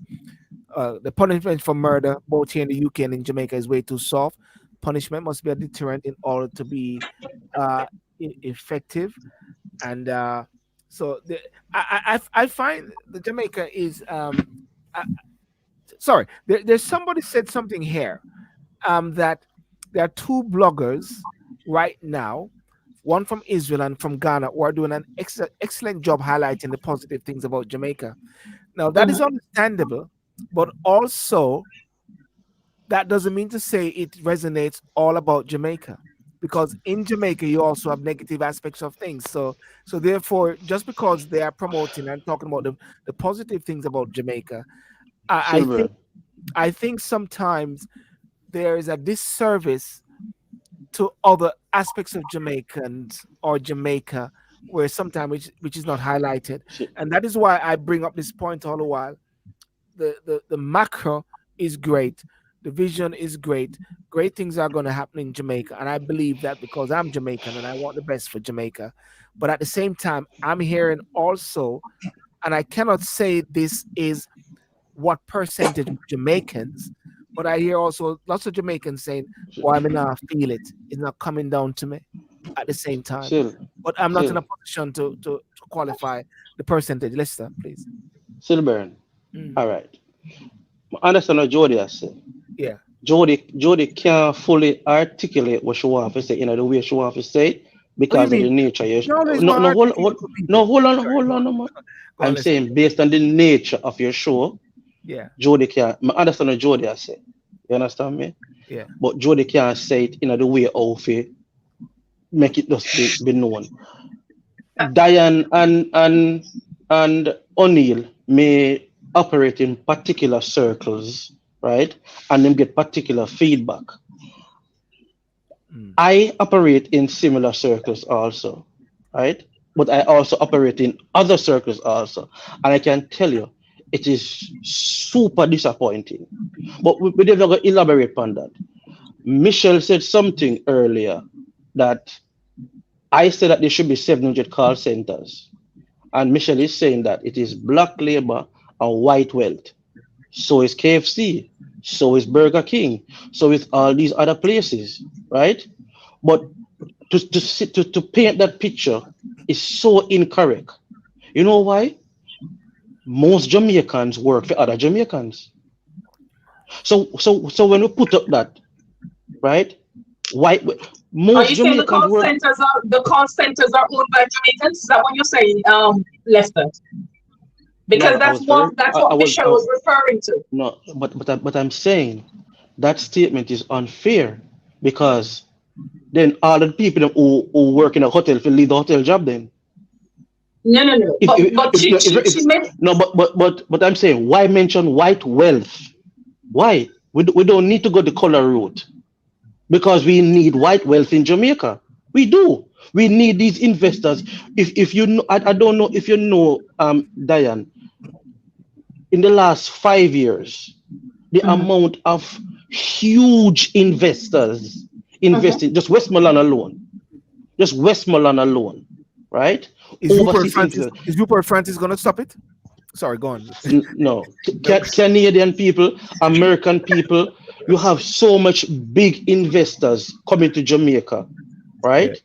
[SPEAKER 1] the punishment for murder, both here in the UK and in Jamaica, is way too soft. Punishment must be a deterrent in order to be effective. And so I find the Jamaica is sorry. There's somebody said something here that there are two bloggers right now, one from Israel and from Ghana, who are doing an excellent job highlighting the positive things about Jamaica. Now that is understandable, but also that doesn't mean to say it resonates all about Jamaica, because in Jamaica you also have negative aspects of things. So therefore, just because they are promoting and talking about the positive things about Jamaica, I think sometimes there is a disservice to other aspects of Jamaicans or Jamaica, where sometimes which is not highlighted, and that is why I bring up this point all the while. The macro is great. The vision is great. Great things are going to happen in Jamaica. And I believe that because I'm Jamaican and I want the best for Jamaica. But at the same time, I'm hearing also, and I cannot say this is what percentage of Jamaicans, but I hear also lots of Jamaicans saying, well, I may not feel it. It's not coming down to me at the same time. But I'm not in a position to qualify the percentage. Lester, please.
[SPEAKER 6] Silburn. All right. I understand what Jody has said.
[SPEAKER 1] Yeah.
[SPEAKER 6] Jody can't fully articulate what she wants to say in the way she wants to say it because of the nature. Hold on. I'm saying based on the nature of your show,
[SPEAKER 1] yeah,
[SPEAKER 6] Jody can't. I understand what Jody has said. You understand me?
[SPEAKER 1] Yeah.
[SPEAKER 6] But Jody can't say it in the way of it make it just be known. Diane and O'Neill may operate in particular circles, right? And them get particular feedback. I operate in similar circles also, right? But I also operate in other circles also. And I can tell you, it is super disappointing. But we're never going to elaborate on that. Michelle said something earlier that I said that there should be 700 call centers. And Michelle is saying that it is black labor and white wealth. So is KFC. So is Burger King. So is all these other places, right? But to paint that picture is so incorrect. You know why? Most Jamaicans work for other Jamaicans. So when we put up that, right? White
[SPEAKER 7] Are
[SPEAKER 6] most
[SPEAKER 7] you saying
[SPEAKER 6] Jamaicans work.
[SPEAKER 7] the call centers are owned by Jamaicans? Is that what you're saying, Lester? Because
[SPEAKER 6] No, I was very.
[SPEAKER 7] that's
[SPEAKER 6] I
[SPEAKER 7] what
[SPEAKER 6] was.
[SPEAKER 7] Michelle was referring to.
[SPEAKER 6] No, but I'm saying that statement is unfair because then all the people who work in a hotel will leave the hotel job then.
[SPEAKER 7] No. But she meant
[SPEAKER 6] No, but I'm saying why mention white wealth? Why? We don't need to go the color route because we need white wealth in Jamaica. We do. We need these investors. If you know, I don't know if you know, Diane, in the last 5 years, the amount of huge investors investing just Westmoreland alone, right?
[SPEAKER 1] Is
[SPEAKER 6] Overseas investors.
[SPEAKER 1] Rupert Francis going to stop it? Sorry, go on.
[SPEAKER 6] No, Canadian people, American people, you have so much big investors coming to Jamaica, right?
[SPEAKER 1] Yeah.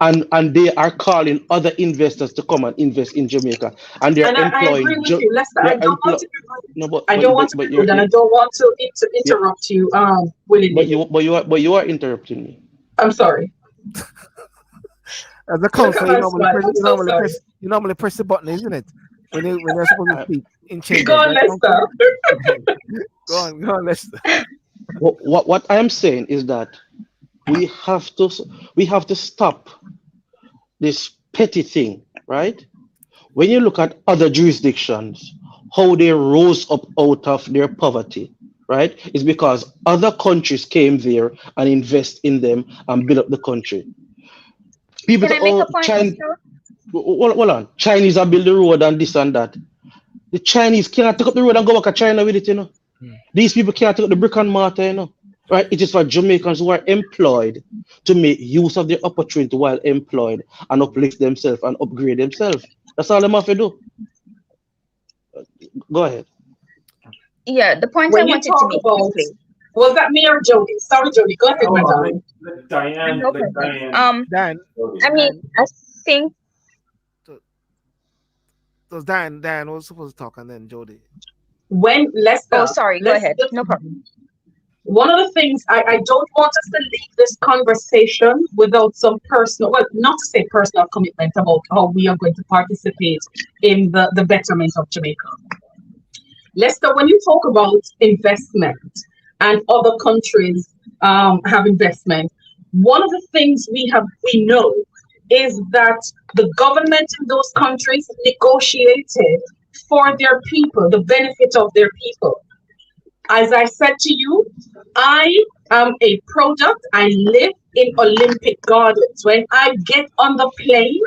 [SPEAKER 6] And they are calling other investors to come and invest in Jamaica, and they're
[SPEAKER 7] and I
[SPEAKER 6] employing.
[SPEAKER 7] agree with you, Lester. I don't want to
[SPEAKER 6] No,
[SPEAKER 7] I don't want to be rude, and I don't want to interrupt you willingly.
[SPEAKER 6] But you are interrupting me.
[SPEAKER 7] I'm sorry.
[SPEAKER 1] As a counselor,
[SPEAKER 7] my spot. I'm so sorry.
[SPEAKER 1] you normally press the button, isn't it? When you're supposed to speak in chambers.
[SPEAKER 7] Go on, Lester.
[SPEAKER 1] Go on, Lester.
[SPEAKER 6] What I am saying is that we have to stop this petty thing, right? When you look at other jurisdictions, how they rose up out of their poverty, right? It's because other countries came there and invest in them and build up the country. People
[SPEAKER 5] Can I make a point,
[SPEAKER 6] China,
[SPEAKER 5] Mr.?
[SPEAKER 6] hold on. Chinese are build the road and this and that. The Chinese cannot take up the road and go back to China with it, you know. These people can't take up the brick and mortar, you know. Right? It is for Jamaicans who are employed to make use of the opportunity while employed and uplift themselves and upgrade themselves. That's all they have to do. Go ahead.
[SPEAKER 5] Yeah, the point I
[SPEAKER 7] When you
[SPEAKER 5] wanted to
[SPEAKER 7] talk
[SPEAKER 5] make
[SPEAKER 7] about,
[SPEAKER 5] quickly.
[SPEAKER 7] was that me or Jody? Sorry, Jody. Go ahead, my darling.
[SPEAKER 3] Let Diane.
[SPEAKER 5] No
[SPEAKER 3] Let
[SPEAKER 5] problem.
[SPEAKER 3] Diane.
[SPEAKER 1] Dan,
[SPEAKER 5] I mean, I think
[SPEAKER 1] so Dan was supposed to talk, and then Jody.
[SPEAKER 7] When Lester.
[SPEAKER 5] Oh, sorry. Go ahead. No problem.
[SPEAKER 7] One of the things I don't want us to leave this conversation without some personal, well, not to say personal commitment about how we are going to participate in the betterment of Jamaica. Lester, when you talk about investment and other countries have investment, one of the things we know is that the government in those countries negotiated for their people, the benefit of their people. As I said to you, I am a product. I live in Olympic Gardens. When I get on the plane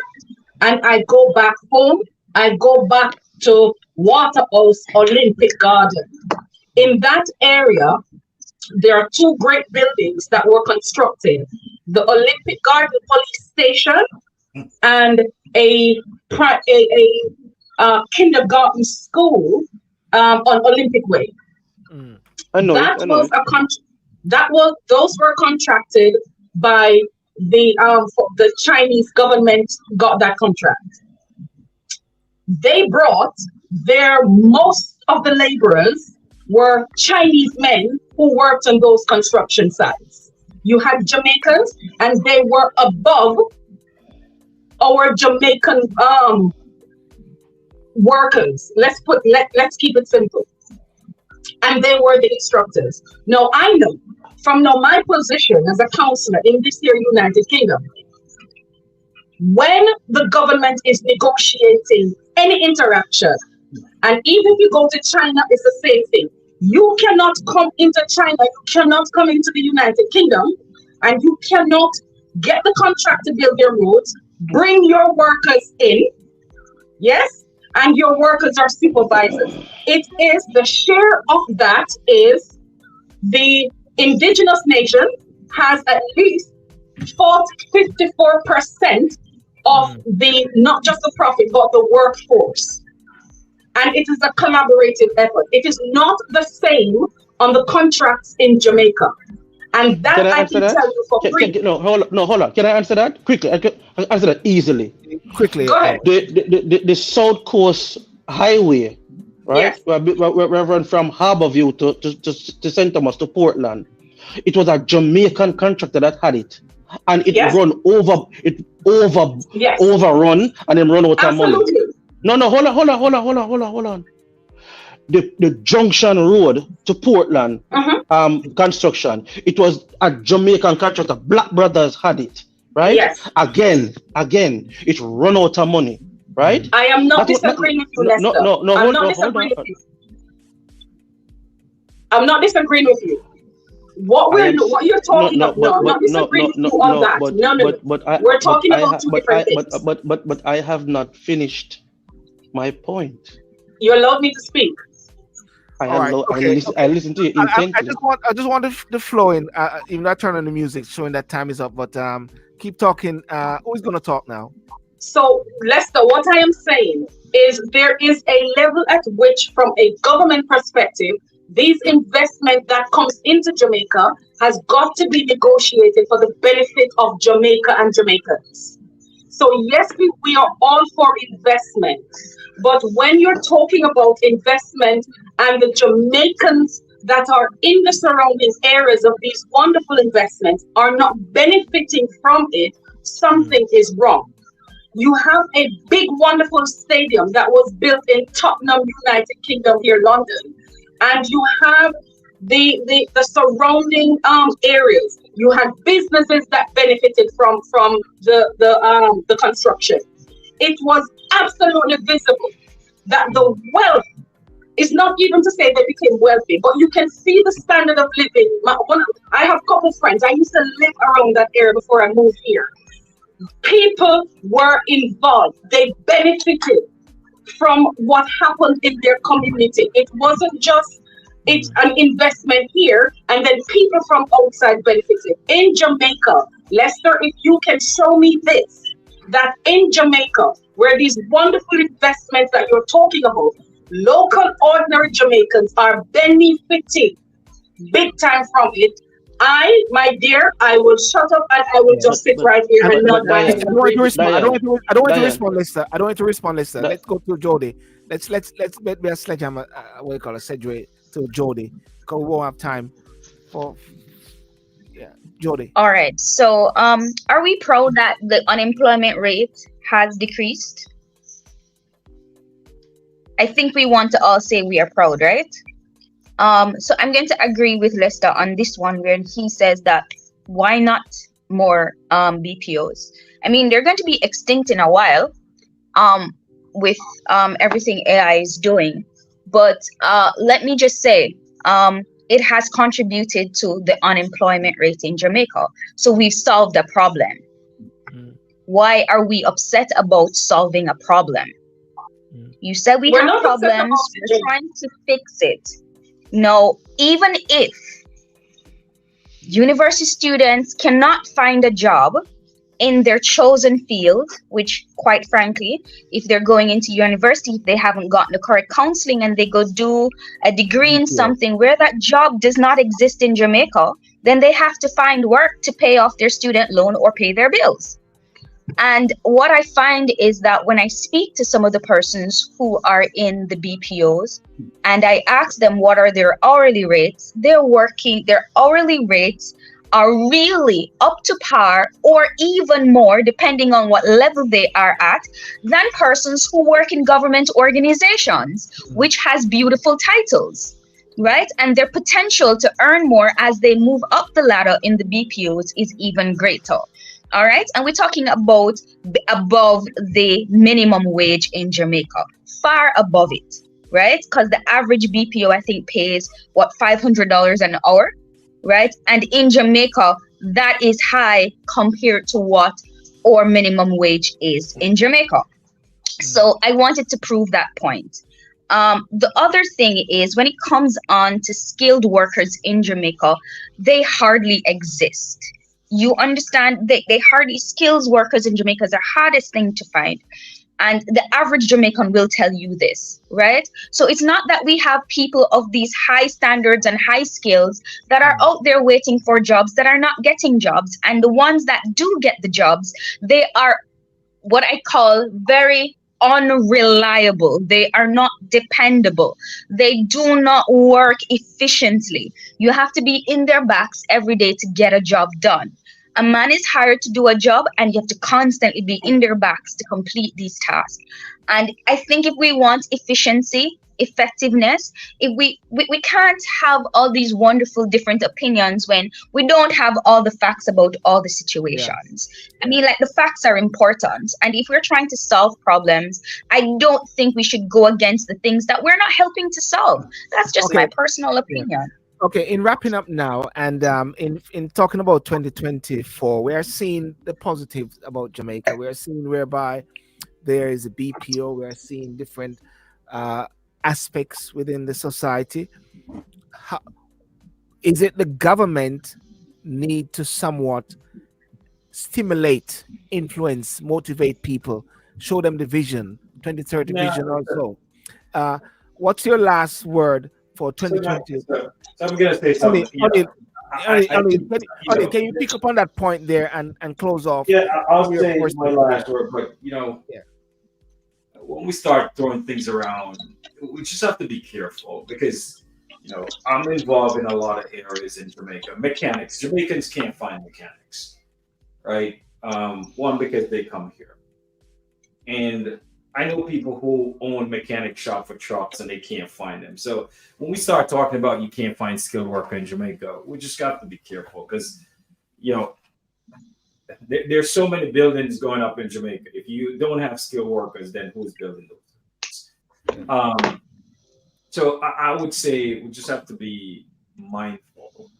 [SPEAKER 7] and I go back home, I go back to Waterhouse Olympic Garden. In that area, there are two great buildings that were constructed: the Olympic Garden Police Station and a kindergarten school on Olympic Way.
[SPEAKER 6] I know.
[SPEAKER 7] Those were contracted by the Chinese government. Got that contract. They brought most of the laborers were Chinese men who worked on those construction sites. You had Jamaicans, and they were above our Jamaican workers. Let's keep it simple. And they were the instructors. Now I know from my position as a counselor in this here United Kingdom, when the government is negotiating any interaction, and even if you go to China, it's the same thing. You cannot come into China, you cannot come into the United Kingdom, and you cannot get the contract to build your roads, bring your workers in, yes, and your workers are supervisors. It is the share of that is the indigenous nation has at least 54% of the, not just the profit, but the workforce. And it is a collaborative effort. It is not the same on the contracts in Jamaica. And that
[SPEAKER 6] Can I
[SPEAKER 7] I
[SPEAKER 6] answer
[SPEAKER 7] can
[SPEAKER 6] that?
[SPEAKER 7] tell you for free.
[SPEAKER 6] No, hold on. Can I answer that quickly? I can answer that easily.
[SPEAKER 1] Quickly.
[SPEAKER 7] Go ahead.
[SPEAKER 6] The South Coast Highway, right?
[SPEAKER 7] Yes.
[SPEAKER 6] Where run from Harborview to St. Thomas to Portland. It was a Jamaican contractor that had it, and it
[SPEAKER 7] Yes. Yes.
[SPEAKER 6] overrun, and then run out of money.
[SPEAKER 7] Absolutely.
[SPEAKER 6] No, hold on. The Junction Road to Portland construction. It was a Jamaican contractor. Black Brothers had it, right?
[SPEAKER 7] Yes.
[SPEAKER 6] Again, it run out of money, right?
[SPEAKER 7] I am not
[SPEAKER 6] That's what-
[SPEAKER 7] disagreeing with you, Lester.
[SPEAKER 6] No,
[SPEAKER 7] I'm
[SPEAKER 6] hold
[SPEAKER 7] not
[SPEAKER 6] on.
[SPEAKER 7] disagreeing with you. I'm not disagreeing with you. What you're talking about, no, I'm not disagreeing with you on that. No. We're talking about two different things.
[SPEAKER 6] But I have not finished my point.
[SPEAKER 7] You allowed me to speak.
[SPEAKER 6] I listen to you intently.
[SPEAKER 1] I just want the flow in. Even not turning on the music, showing that time is up. But keep talking. Who's gonna talk now?
[SPEAKER 7] So, Lester, what I am saying is there is a level at which, from a government perspective, these investment that comes into Jamaica has got to be negotiated for the benefit of Jamaica and Jamaicans. So yes, we are all for investment, but when you're talking about investment and the Jamaicans that are in the surrounding areas of these wonderful investments are not benefiting from it, something is wrong. You have a big, wonderful stadium that was built in Tottenham, United Kingdom, here, London, and you have the surrounding areas. You had businesses that benefited from the construction. It was absolutely visible that the wealth is not even to say they became wealthy, but you can see the standard of living. I have a couple friends. I used to live around that area before I moved here. People were involved. They benefited from what happened in their community. It wasn't just an investment here and then people from outside benefited. In Jamaica, Lester, if you can show me this, that in Jamaica, where these wonderful investments that you're talking about, local ordinary Jamaicans are benefiting big time from it. My dear, I will shut up and I will just sit right here and not.
[SPEAKER 1] I don't want to respond, Lester. I don't want to respond, Lester. Let's go to Jody. Let's be a sledgehammer. What do you call a segue to Jody? Because we won't have time for. Yeah, Jody.
[SPEAKER 5] All right. So, are we proud that the unemployment rate has decreased? I think we want to all say we are proud, right? So I'm going to agree with Lester on this one where he says that why not more BPOs? I mean, they're going to be extinct in a while with everything AI is doing. But let me just say, it has contributed to the unemployment rate in Jamaica. So we've solved a problem. Why are we upset about solving a problem? You said we have problems, we're trying to fix it. No, even if university students cannot find a job in their chosen field, which quite frankly, if they're going into university, if they haven't gotten the correct counseling and they go do a degree in something where that job does not exist in Jamaica, then they have to find work to pay off their student loan or pay their bills. And what I find is that when I speak to some of the persons who are in the BPOs and I ask them what are their hourly rates, their hourly rates are really up to par or even more, depending on what level they are at, than persons who work in government organizations, which has beautiful titles, right? And their potential to earn more as they move up the ladder in the BPOs is even greater. All right. And we're talking about above the minimum wage in Jamaica, far above it, right? Because the average BPO, I think, pays $500 an hour, right? And in Jamaica, that is high compared to what our minimum wage is in Jamaica. So I wanted to prove that point. The other thing is when it comes on to skilled workers in Jamaica, they hardly exist. You understand? They hardly skills workers in Jamaica is the hardest thing to find. And the average Jamaican will tell you this, right? So it's not that we have people of these high standards and high skills that are out there waiting for jobs that are not getting jobs. And the ones that do get the jobs, they are what I call very unreliable. They are not dependable. They do not work efficiently. You have to be in their backs every day to get a job done. A man is hired to do a job, and you have to constantly be in their backs to complete these tasks. And I think if we want efficiency, effectiveness, if we can't have all these wonderful different opinions when we don't have all the facts about all the situations. I mean, like, the facts are important, and if we're trying to solve problems, I don't think we should go against the things that we're not helping to solve. That's just my personal opinion.
[SPEAKER 1] Okay, in wrapping up now, and in talking about 2024, we are seeing the positives about Jamaica. We are seeing whereby there is a BPO. We are seeing different uh, aspects within the society. How, is it the government need to somewhat stimulate, influence, motivate people, show them the vision, 2030 vision also? What's your last word for 2020?
[SPEAKER 3] So I'm gonna say something.
[SPEAKER 1] Can you pick up on that point there and close off?
[SPEAKER 3] Yeah, I'll
[SPEAKER 1] your
[SPEAKER 3] say
[SPEAKER 1] personal
[SPEAKER 3] my last
[SPEAKER 1] opinion?
[SPEAKER 3] word, but when we start throwing things around, we just have to be careful because I'm involved in a lot of areas in Jamaica. Mechanics, Jamaicans can't find mechanics, right? One, because they come here, and I know people who own mechanic shop for trucks and they can't find them. So when we start talking about you can't find skilled worker in Jamaica, we just got to be careful because there's so many buildings going up in Jamaica. If you don't have skilled workers, then who's building those? So I would say we just have to be mindful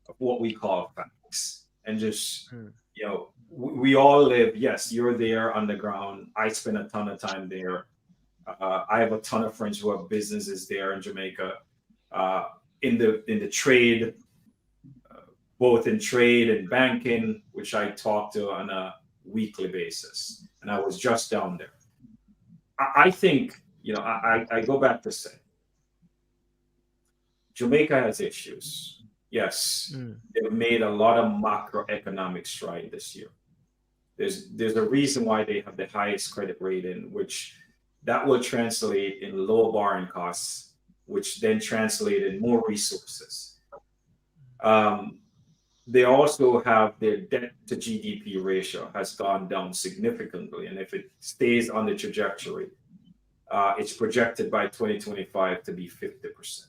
[SPEAKER 3] of what we call facts and just we all live. Yes, you're there underground. I spend a ton of time there. I have a ton of friends who have businesses there in Jamaica, in the trade, both in trade and banking, which I talk to on a weekly basis. And I was just down there. I think I go back to say Jamaica has issues. Yes, they've made a lot of macroeconomic stride this year. There's a reason why they have the highest credit rating, which that will translate in lower borrowing costs, which then translate in more resources. They also have their debt to GDP ratio has gone down significantly, and if it stays on the trajectory, it's projected by 2025 to be 50%.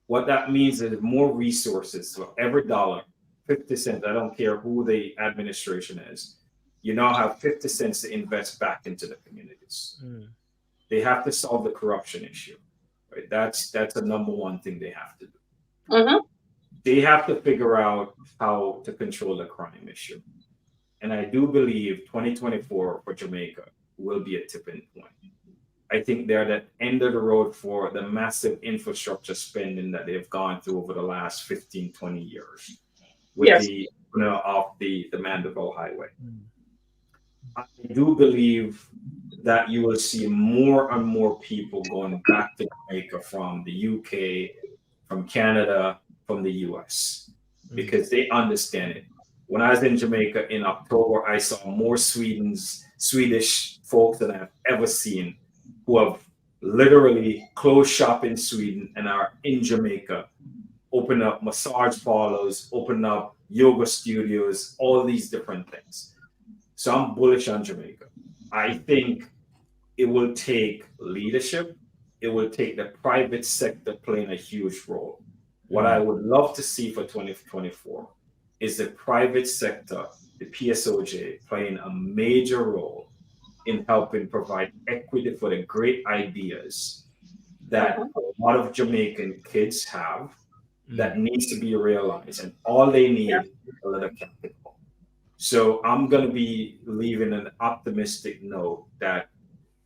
[SPEAKER 3] What that means is more resources for every dollar, 50 cents. I don't care who the administration is. You now have 50 cents to invest back into the communities. They have to solve the corruption issue, right? That's the number one thing they have to do. They have to figure out how to control the crime issue. And I do believe 2024 for Jamaica will be a tipping point. I think they're at the end of the road for the massive infrastructure spending that they've gone through over the last 15, 20 years with the of the Mandeville Highway. I do believe that you will see more and more people going back to Jamaica from the UK, from Canada, from the US, because they understand it. When I was in Jamaica in October, I saw more Swedish folks than I've ever seen who have literally closed shop in Sweden and are in Jamaica, open up massage parlors, open up yoga studios, all these different things. So I'm bullish on Jamaica. I think it will take leadership. It will take the private sector playing a huge role. What I would love to see for 2024 is the private sector, the PSOJ, playing a major role in helping provide equity for the great ideas that a lot of Jamaican kids have that needs to be realized. And all they need is a little capital. So I'm going to be leaving an optimistic note that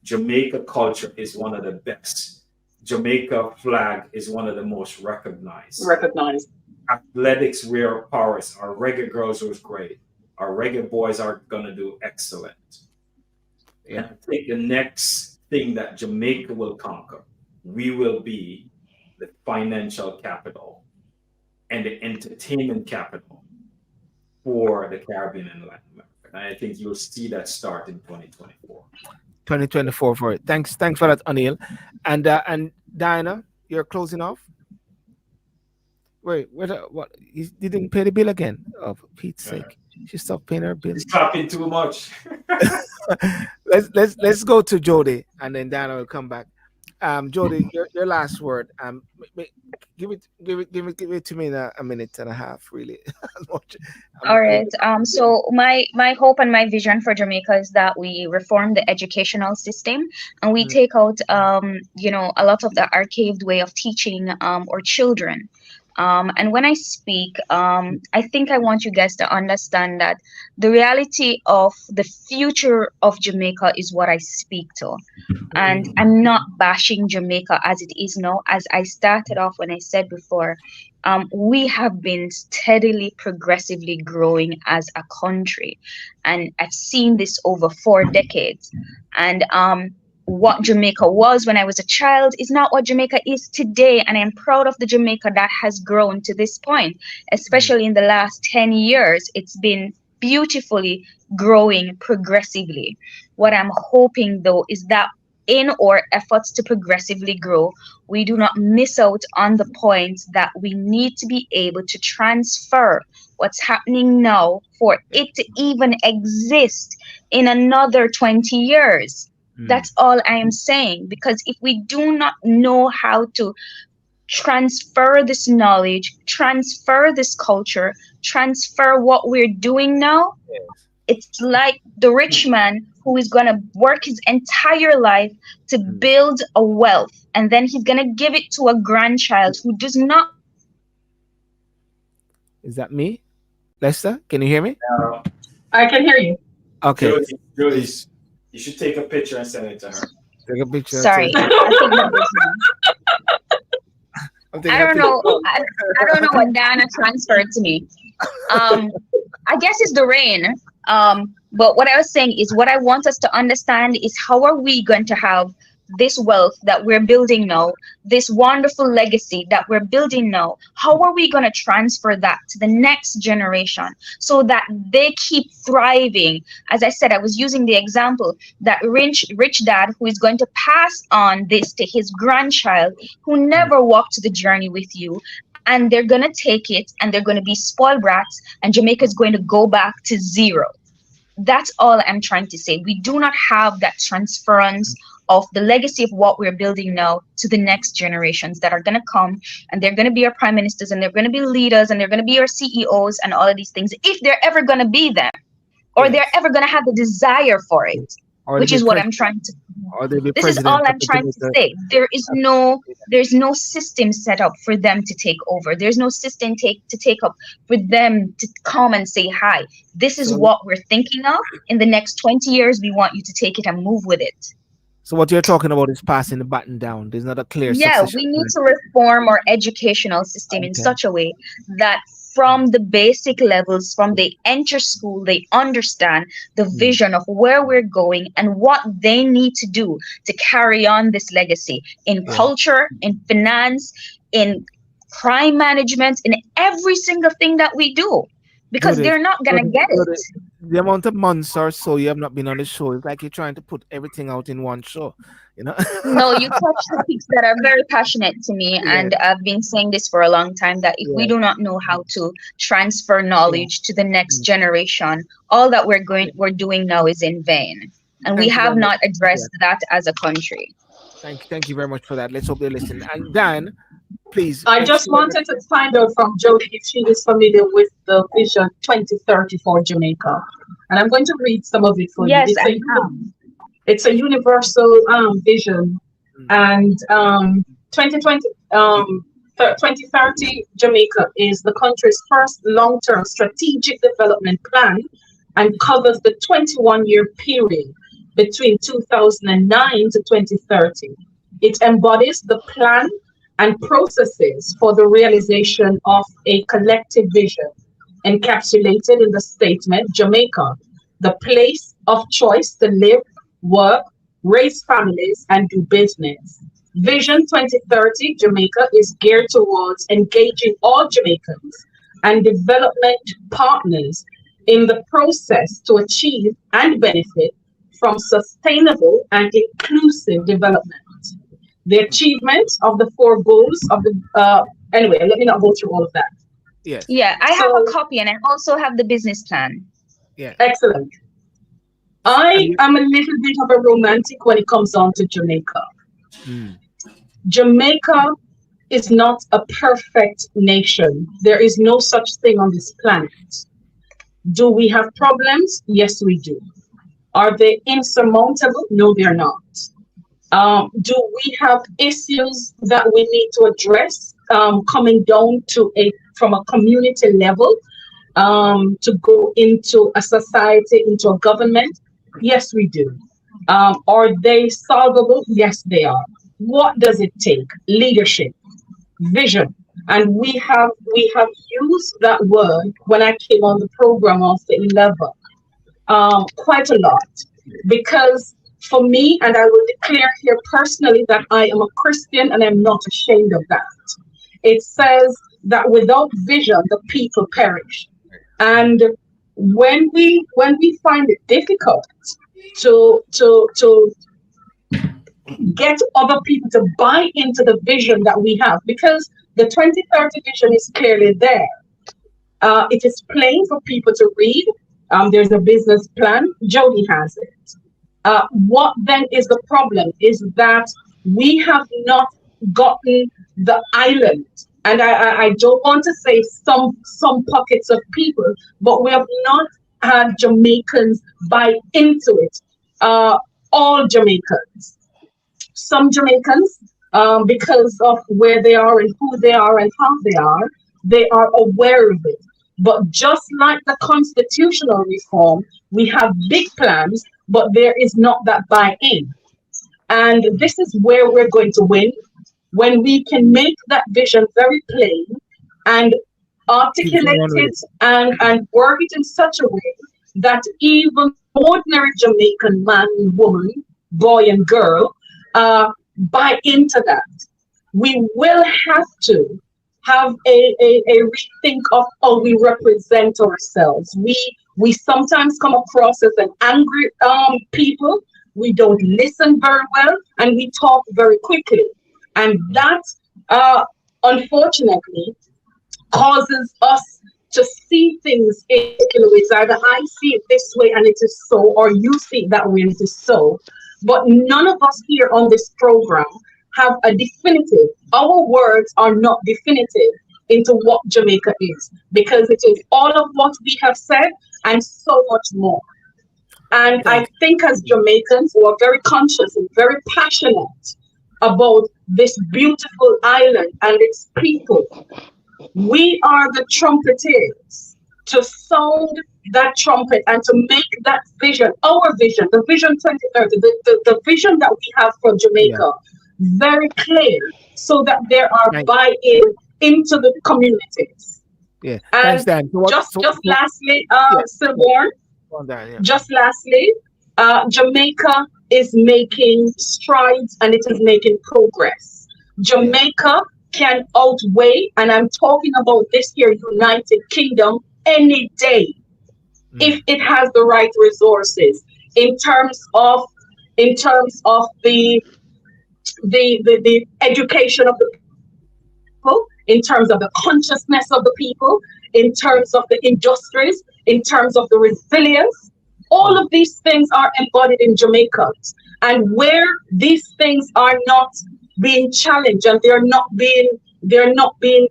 [SPEAKER 3] Jamaica culture is one of the best Jamaica flag is one of the most recognized.
[SPEAKER 8] Recognized.
[SPEAKER 3] Athletics, rare powers. Our reggae girls was great. Our reggae boys are gonna do excellent.
[SPEAKER 1] Yeah.
[SPEAKER 3] And I think the next thing that Jamaica will conquer, we will be the financial capital and the entertainment capital for the Caribbean and Latin America. And I think you'll see that start in 2024.
[SPEAKER 1] 2024 for it. Thanks for that, Anil. And Diana, you're closing off. Wait, what? You didn't pay the bill again? Oh, for Pete's sake, she stopped paying her bill.
[SPEAKER 3] It's talking too much.
[SPEAKER 1] Let's go to Jody, and then Diana will come back. Jody, your last word. Give it to me in a minute and a half, really.
[SPEAKER 5] All right. So my hope and my vision for Jamaica is that we reform the educational system and we take out a lot of the archaic way of teaching our children. And when I speak, I think I want you guys to understand that the reality of the future of Jamaica is what I speak to. And I'm not bashing Jamaica as it is now. As I started off when I said before, we have been steadily, progressively growing as a country. And I've seen this over 4 decades. And what Jamaica was when I was a child is not what Jamaica is today. And I'm proud of the Jamaica that has grown to this point, especially in the last 10 years. It's been beautifully growing progressively. What I'm hoping, though, is that in our efforts to progressively grow, we do not miss out on the point that we need to be able to transfer what's happening now for it to even exist in another 20 years. That's all I am saying. Because if we do not know how to transfer this knowledge, transfer this culture, transfer what we're doing now, it's like the rich man who is going to work his entire life to build a wealth, and then he's going to give it to a grandchild who does not.
[SPEAKER 1] Is that me? Lester, can you hear me?
[SPEAKER 8] I can hear you.
[SPEAKER 1] Okay.
[SPEAKER 3] Jody, you should take a picture and send it to her.
[SPEAKER 1] Take a picture.
[SPEAKER 5] Sorry. I don't know. I don't know what Dana transferred to me. I guess it's the rain. But what I was saying is, what I want us to understand is, how are we going to have this wealth that we're building now, this wonderful legacy that we're building now? How are we going to transfer that to the next generation so that they keep thriving? As I said, I was using the example that rich dad who is going to pass on this to his grandchild who never walked the journey with you. And they're going to take it and they're going to be spoiled brats, and Jamaica is going to go back to zero. That's all I'm trying to say. We do not have that transference of the legacy of what we're building now to the next generations that are going to come, and they're going to be our prime ministers, and they're going to be leaders, and they're going to be our CEOs and all of these things, if they're ever going to be them, or they're ever going to have the desire for it, which is what I'm trying to. This is all I'm trying to say. There's no system set up for them to take over. There's no system to take up for them to come and say, hi, this is what we're thinking of. In the next 20 years, we want you to take it and move with it.
[SPEAKER 1] So what you're talking about is passing the baton down. There's not a clear
[SPEAKER 5] we need to reform our educational system in such a way that from the basic levels, from they enter school, they understand the vision of where we're going and what they need to do to carry on this legacy in culture, in finance, in crime management, in every single thing that we do. Because they're not going to get it.
[SPEAKER 1] The amount of months or so you have not been on the show, it's like you're trying to put everything out in one show, you know?
[SPEAKER 5] No, you touch topics that are very passionate to me. And I've been saying this for a long time, that if we do not know how to transfer knowledge to the next generation, all that we're doing now is in vain. And we have not addressed that as a country.
[SPEAKER 1] Thank you very much for that. Let's hope they listen. And Dan, please.
[SPEAKER 8] I just wanted to find out from Jody if she is familiar with the Vision 2030 for Jamaica. And I'm going to read some of it for you. It's a universal vision. And 2030 Jamaica is the country's first long-term strategic development plan and covers the 21-year period between 2009 to 2030. It embodies the plan and processes for the realization of a collective vision encapsulated in the statement Jamaica, the place of choice to live, work, raise families, and do business. Vision 2030 Jamaica is geared towards engaging all Jamaicans and development partners in the process to achieve and benefit from sustainable and inclusive development. The achievement of the four goals of the anyway, let me not go through all of that.
[SPEAKER 1] Yes.
[SPEAKER 5] Yeah, I have
[SPEAKER 8] So-
[SPEAKER 5] a copy and I also have the business plan.
[SPEAKER 1] Yeah.
[SPEAKER 8] Excellent. I am a little bit of a romantic when it comes down to Jamaica. Jamaica is not a perfect nation. There is no such thing on this planet. Do we have problems? Yes, we do. Are they insurmountable? No, they're not. Do we have issues that we need to address coming down to from a community level to go into a society, into a government? Yes, we do. Are they solvable? Yes, they are. What does it take? Leadership, vision, and we have used that word when I came on the program after 11, quite a lot, because for me, and I will declare here personally that I am a Christian and I'm not ashamed of that. It says that without vision, the people perish. And when we find it difficult to get other people to buy into the vision that we have, because the 2030 vision is clearly there. It is plain for people to read. There's a business plan. Jody has it. What then is the problem is that we have not gotten the island, and I don't want to say some pockets of people, but we have not had Jamaicans buy into it. All Jamaicans. Some Jamaicans, because of where they are and who they are and how they are aware of it. But just like the constitutional reform, we have big plans, but there is not that buy-in. And this is where we're going to win, when we can make that vision very plain and articulate it and work it in such a way that even ordinary Jamaican man, woman, boy and girl buy into that. We will have to have a rethink of how we represent ourselves. We sometimes come across as an angry people. We don't listen very well, and we talk very quickly. And that, unfortunately, causes us to see things in particular ways. Either I see it this way and it is so, or you see it that way and it is so. But none of us here on this program have a definitive. Our words are not definitive into what Jamaica is, because it is all of what we have said and so much more. And I think as Jamaicans who are very conscious and very passionate about this beautiful island and its people, we are the trumpeters to sound that trumpet and to make that vision, our vision, the vision 2030, the vision that we have for Jamaica, very clear, so that there are buy-in into the communities.
[SPEAKER 1] Yeah.
[SPEAKER 8] And
[SPEAKER 1] Thanks, Dan.
[SPEAKER 8] just lastly, Silborn, just lastly, Jamaica is making strides and it is making progress. Jamaica can outweigh, and I'm talking about this here United Kingdom, any day, if it has the right resources in terms of the education of the people, in terms of the consciousness of the people, in terms of the industries, in terms of the resilience. All of these things are embodied in Jamaica. And where these things are not being challenged and they're not being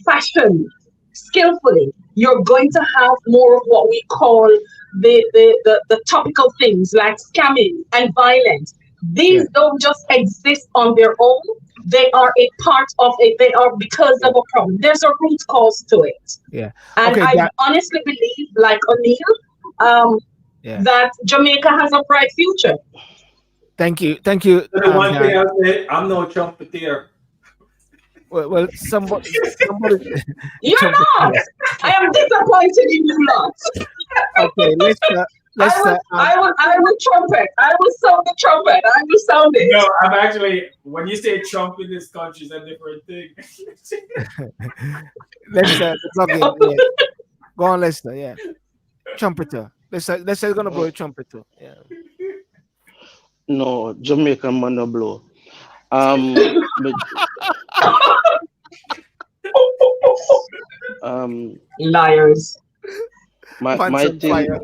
[SPEAKER 8] fashioned skillfully, you're going to have more of what we call the topical things like scamming and violence. These don't just exist on their own. They are a part of it. They are because of a problem. There's a root cause to it.
[SPEAKER 1] Yeah.
[SPEAKER 8] And I honestly believe, like O'Neill, that Jamaica has a bright future.
[SPEAKER 1] Thank you, thank you,
[SPEAKER 3] The one thing
[SPEAKER 1] Dan.
[SPEAKER 3] I'll say, I'm no trumpeter.
[SPEAKER 1] Well, somebody
[SPEAKER 8] You're
[SPEAKER 1] trumpet.
[SPEAKER 8] not. I am disappointed in you lot.
[SPEAKER 1] Okay, let's
[SPEAKER 8] I will trumpet. I will sound the trumpet. I will sound it.
[SPEAKER 3] No, I'm actually, when you say Trump in this country, it's a different thing.
[SPEAKER 1] let's log in. Yeah. Go on, Lester. Yeah, trumpeter. Let's say gonna blow a trumpeter. Yeah.
[SPEAKER 6] No, Jamaican man no blow. But
[SPEAKER 8] Liars.
[SPEAKER 6] my
[SPEAKER 1] Pants
[SPEAKER 6] my
[SPEAKER 1] on
[SPEAKER 6] thing
[SPEAKER 1] fire.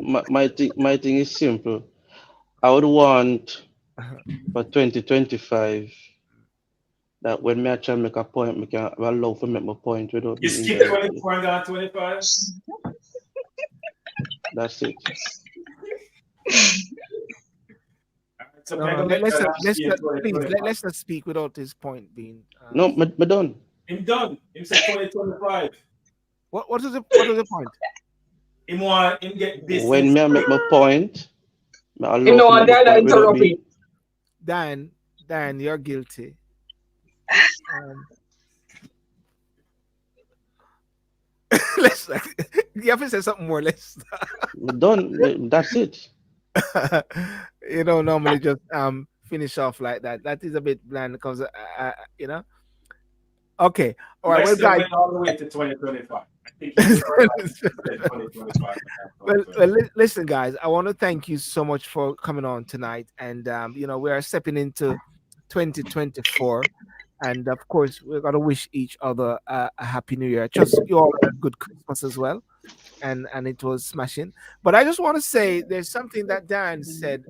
[SPEAKER 6] my thing is simple. I would want for 2025 that when me actually make a point, me can allow for make my point without
[SPEAKER 3] You
[SPEAKER 6] being
[SPEAKER 3] skip
[SPEAKER 6] interrupted.
[SPEAKER 3] 24 and go on 25?
[SPEAKER 6] That's it.
[SPEAKER 3] So
[SPEAKER 1] No,
[SPEAKER 3] we're
[SPEAKER 1] no,
[SPEAKER 3] gonna make that last year
[SPEAKER 1] please
[SPEAKER 3] 2025.
[SPEAKER 1] let's not speak without his point being.
[SPEAKER 6] No, me done.
[SPEAKER 3] Him done. Him said 2025.
[SPEAKER 1] What is the point?
[SPEAKER 3] Him want him get
[SPEAKER 6] When
[SPEAKER 3] business.
[SPEAKER 6] me I make my point, me
[SPEAKER 8] You
[SPEAKER 6] allow
[SPEAKER 8] know,
[SPEAKER 6] for
[SPEAKER 8] and
[SPEAKER 6] make my
[SPEAKER 8] then I
[SPEAKER 6] point without
[SPEAKER 8] interrupt
[SPEAKER 6] being.
[SPEAKER 8] him.
[SPEAKER 1] Dan, you're guilty. Um, let's you have to say something more. Let's.
[SPEAKER 6] Me done. That's it.
[SPEAKER 1] You don't normally just finish off like that. That is a bit bland because you know. Okay, all right. Well,
[SPEAKER 3] Lester
[SPEAKER 1] guys.
[SPEAKER 3] went all the way to 2025. I think he started at 2025.
[SPEAKER 1] Listen, guys. I want to thank you so much for coming on tonight, and we are stepping into 2024, and of course, we're gonna wish each other a happy New Year. Just you all had a good Christmas as well, and it was smashing. But I just want to say there's something that Dan said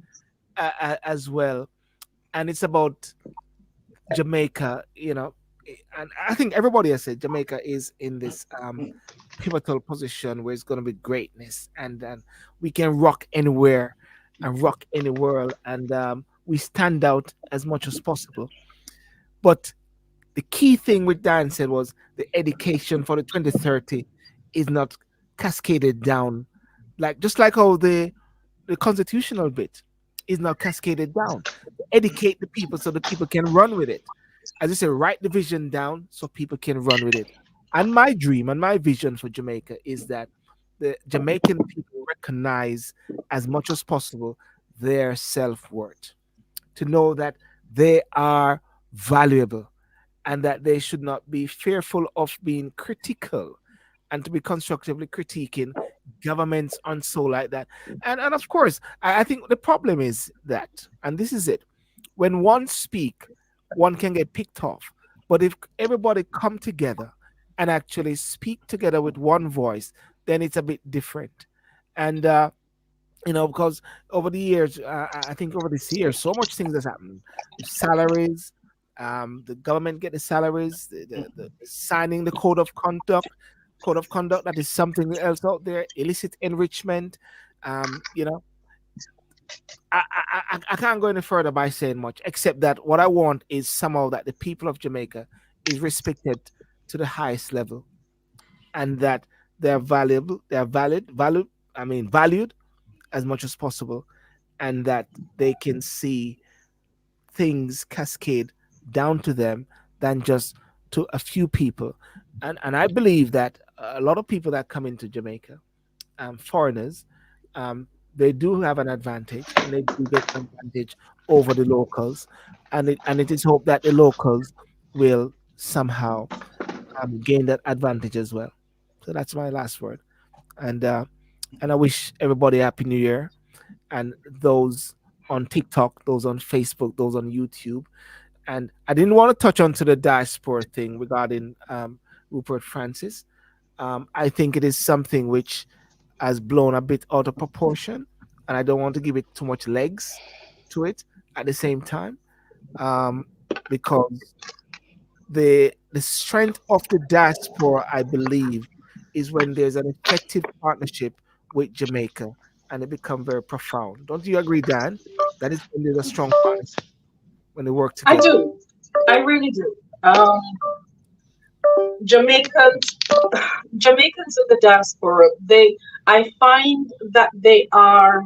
[SPEAKER 1] as well, and it's about Jamaica. And I think everybody has said Jamaica is in this pivotal position where it's going to be greatness, and we can rock anywhere and rock any world, and we stand out as much as possible. But the key thing with Dan said was the education for the 2030 is not cascaded down, just like how the constitutional bit is not cascaded down. Educate the people so the people can run with it. As I say, write the vision down so people can run with it. And my dream and my vision for Jamaica is that the Jamaican people recognize as much as possible their self-worth, to know that they are valuable and that they should not be fearful of being critical, and to be constructively critiquing governments and so like that. And of course, I think the problem is that, and this is it, when one speak, one can get picked off. But if everybody come together and actually speak together with one voice, then it's a bit different. And because over the years, I think over this year, so much things has happened. Salaries, the government get the salaries, the signing the code of conduct, that is something else out there. Illicit enrichment, you know. I can't go any further by saying much, except that what I want is somehow that the people of Jamaica is respected to the highest level, and that they're valuable, they're valued as much as possible, and that they can see things cascade down to them than just to a few people. And I believe that a lot of people that come into Jamaica, foreigners, they do have an advantage, and they do get an advantage over the locals, and it is hoped that the locals will somehow gain that advantage as well. So that's my last word, and I wish everybody a happy New Year, and those on TikTok, those on Facebook, those on YouTube. And I didn't want to touch onto the diaspora thing regarding Rupert Francis. I think it is something which has blown a bit out of proportion, and I don't want to give it too much legs to it at the same time, because the strength of the diaspora, I believe, is when there's an effective partnership with Jamaica, and it become very profound. Don't you agree, Dan? That is when there's a strong partnership, when they work
[SPEAKER 8] I
[SPEAKER 1] together.
[SPEAKER 8] do. I really do. Jamaicans, Jamaicans in the diaspora, I find that they are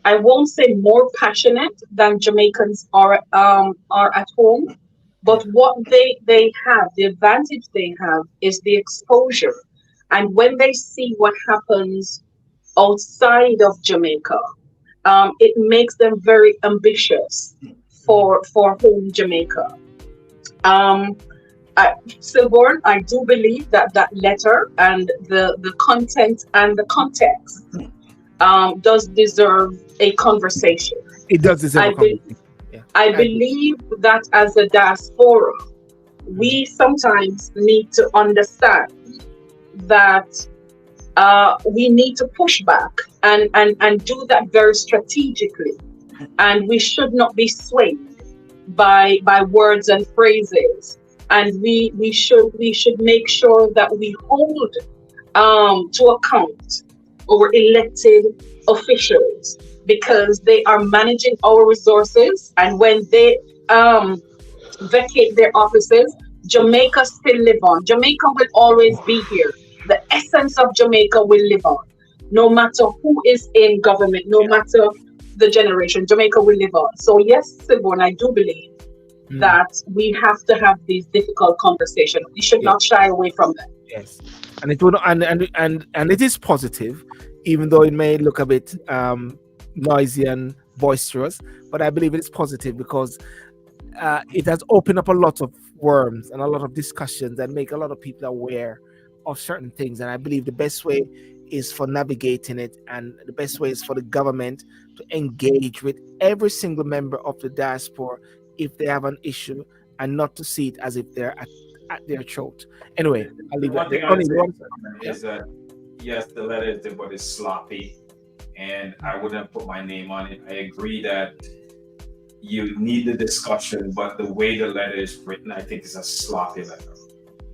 [SPEAKER 8] I won't say more passionate than Jamaicans are at home, but what they have, the advantage they have is the exposure. And when they see what happens outside of Jamaica, it makes them very ambitious for home Jamaica. Silborn, I do believe that letter and the content and the context does deserve a conversation.
[SPEAKER 1] It does deserve a conversation.
[SPEAKER 8] I believe that as a diaspora, we sometimes need to understand that we need to push back and do that very strategically. And we should not be swayed by words and phrases. And we should make sure that we hold to account our elected officials, because they are managing our resources, and when they vacate their offices, Jamaica still live on. Jamaica will always be here. The essence of Jamaica will live on, no matter who is in government, no matter the generation. Jamaica will live on. So yes, Silborn, I do believe that we have to have these difficult conversations. We should not shy away from them.
[SPEAKER 1] Yes, and it will, and it is positive, even though it may look a bit noisy and boisterous. But I believe it is positive because it has opened up a lot of worms and a lot of discussions and make a lot of people aware of certain things. And I believe the best way is for navigating it, and the best way is for the government to engage with every single member of the diaspora if they have an issue, and not to see it as if they're at their throat. Anyway, I'll leave
[SPEAKER 3] One
[SPEAKER 1] that.
[SPEAKER 3] thing I would say is that yes, the letter is there, but it's sloppy, and I wouldn't put my name on it. I agree that you need the discussion, but the way the letter is written, I think is a sloppy letter,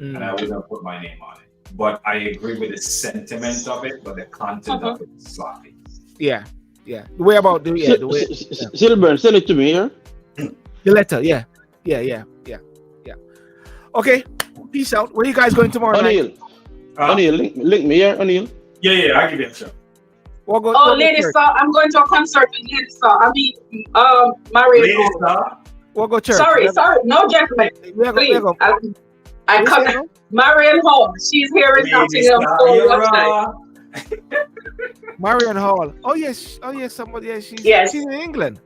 [SPEAKER 3] and I wouldn't put my name on it. But I agree with the sentiment of it, but the content of it is sloppy.
[SPEAKER 1] Yeah. The way about the way
[SPEAKER 6] Silburn, send it to me here.
[SPEAKER 1] The letter, yeah. Okay, peace out. Where are you guys going tomorrow night?
[SPEAKER 6] O'Neill, link me here, O'Neill.
[SPEAKER 3] Yeah, I'll give you a shot.
[SPEAKER 8] Lady Star, I'm going to a concert with Lady Star. I mean, Mario.
[SPEAKER 3] Lady Star?
[SPEAKER 1] We'll go church.
[SPEAKER 8] Sorry, no gentlemen. Please, I come. Marion Hall, she's here in Nottingham.
[SPEAKER 1] Marion Hall. Oh yes, somebody. Yeah, she's in England.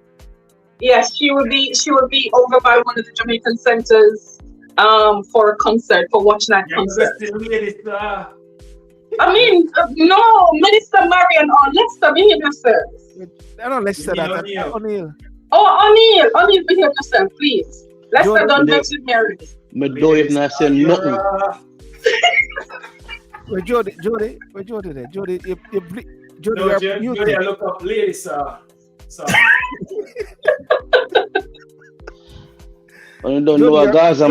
[SPEAKER 8] Yes, she will be over by one of the Jamaican centers for a concert, for watch night concert. I mean, no, Minister Marion Hall, let's behave yourselves.
[SPEAKER 1] I don't let's say that. O'Neill.
[SPEAKER 8] Oh, O'Neill, behave yourself, please. Let's don't mess with Mary.
[SPEAKER 6] Me do if not say nothing.
[SPEAKER 1] Where Jody, where Jody there? Jody,
[SPEAKER 3] Jody, I look up Lady Star.
[SPEAKER 6] I don't know a Gaza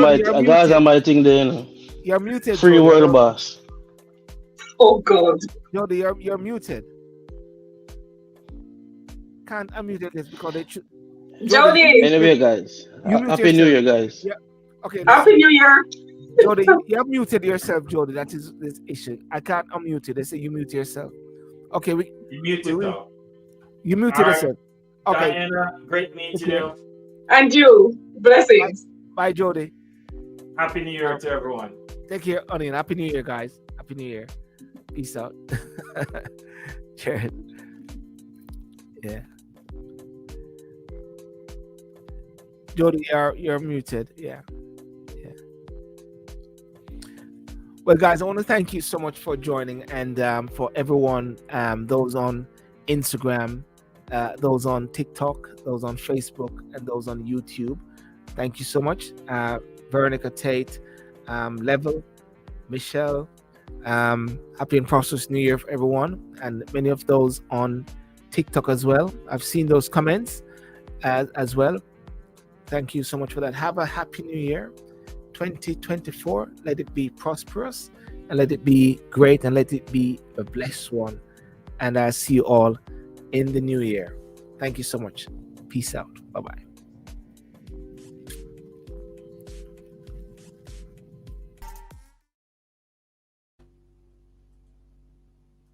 [SPEAKER 6] might think there, you know.
[SPEAKER 1] You're muted.
[SPEAKER 6] Free
[SPEAKER 1] Jody,
[SPEAKER 6] world boss.
[SPEAKER 8] Oh God.
[SPEAKER 1] Jody, you're muted. Can't unmute this because they
[SPEAKER 8] Jody.
[SPEAKER 6] Anyway, guys. Happy New Year, guys.
[SPEAKER 1] Yeah. Okay.
[SPEAKER 8] Happy New Year.
[SPEAKER 1] Jody, you have muted yourself, Jody. That is this issue. I can't unmute it. They say you mute yourself. Okay,
[SPEAKER 3] you muted though.
[SPEAKER 1] You muted yourself. Okay.
[SPEAKER 3] Diana, great meeting you.
[SPEAKER 8] And you. Blessings.
[SPEAKER 1] Bye, Jody.
[SPEAKER 3] Happy New Year to everyone.
[SPEAKER 1] Take care, Onion. Happy New Year, guys. Happy New Year. Peace out. Jared. Yeah. Jody, you're muted. Yeah. Well, guys, I want to thank you so much for joining, and for everyone, those on Instagram, those on TikTok, those on Facebook, and those on YouTube. Thank you so much. Veronica Tate, Level, Michelle, happy and prosperous New Year for everyone, and many of those on TikTok as well. I've seen those comments as well. Thank you so much for that. Have a happy New Year 2024. Let it be prosperous, and let it be great, and let it be a blessed one. And I'll see you all in the new year. Thank you so much. Peace out. Bye-bye.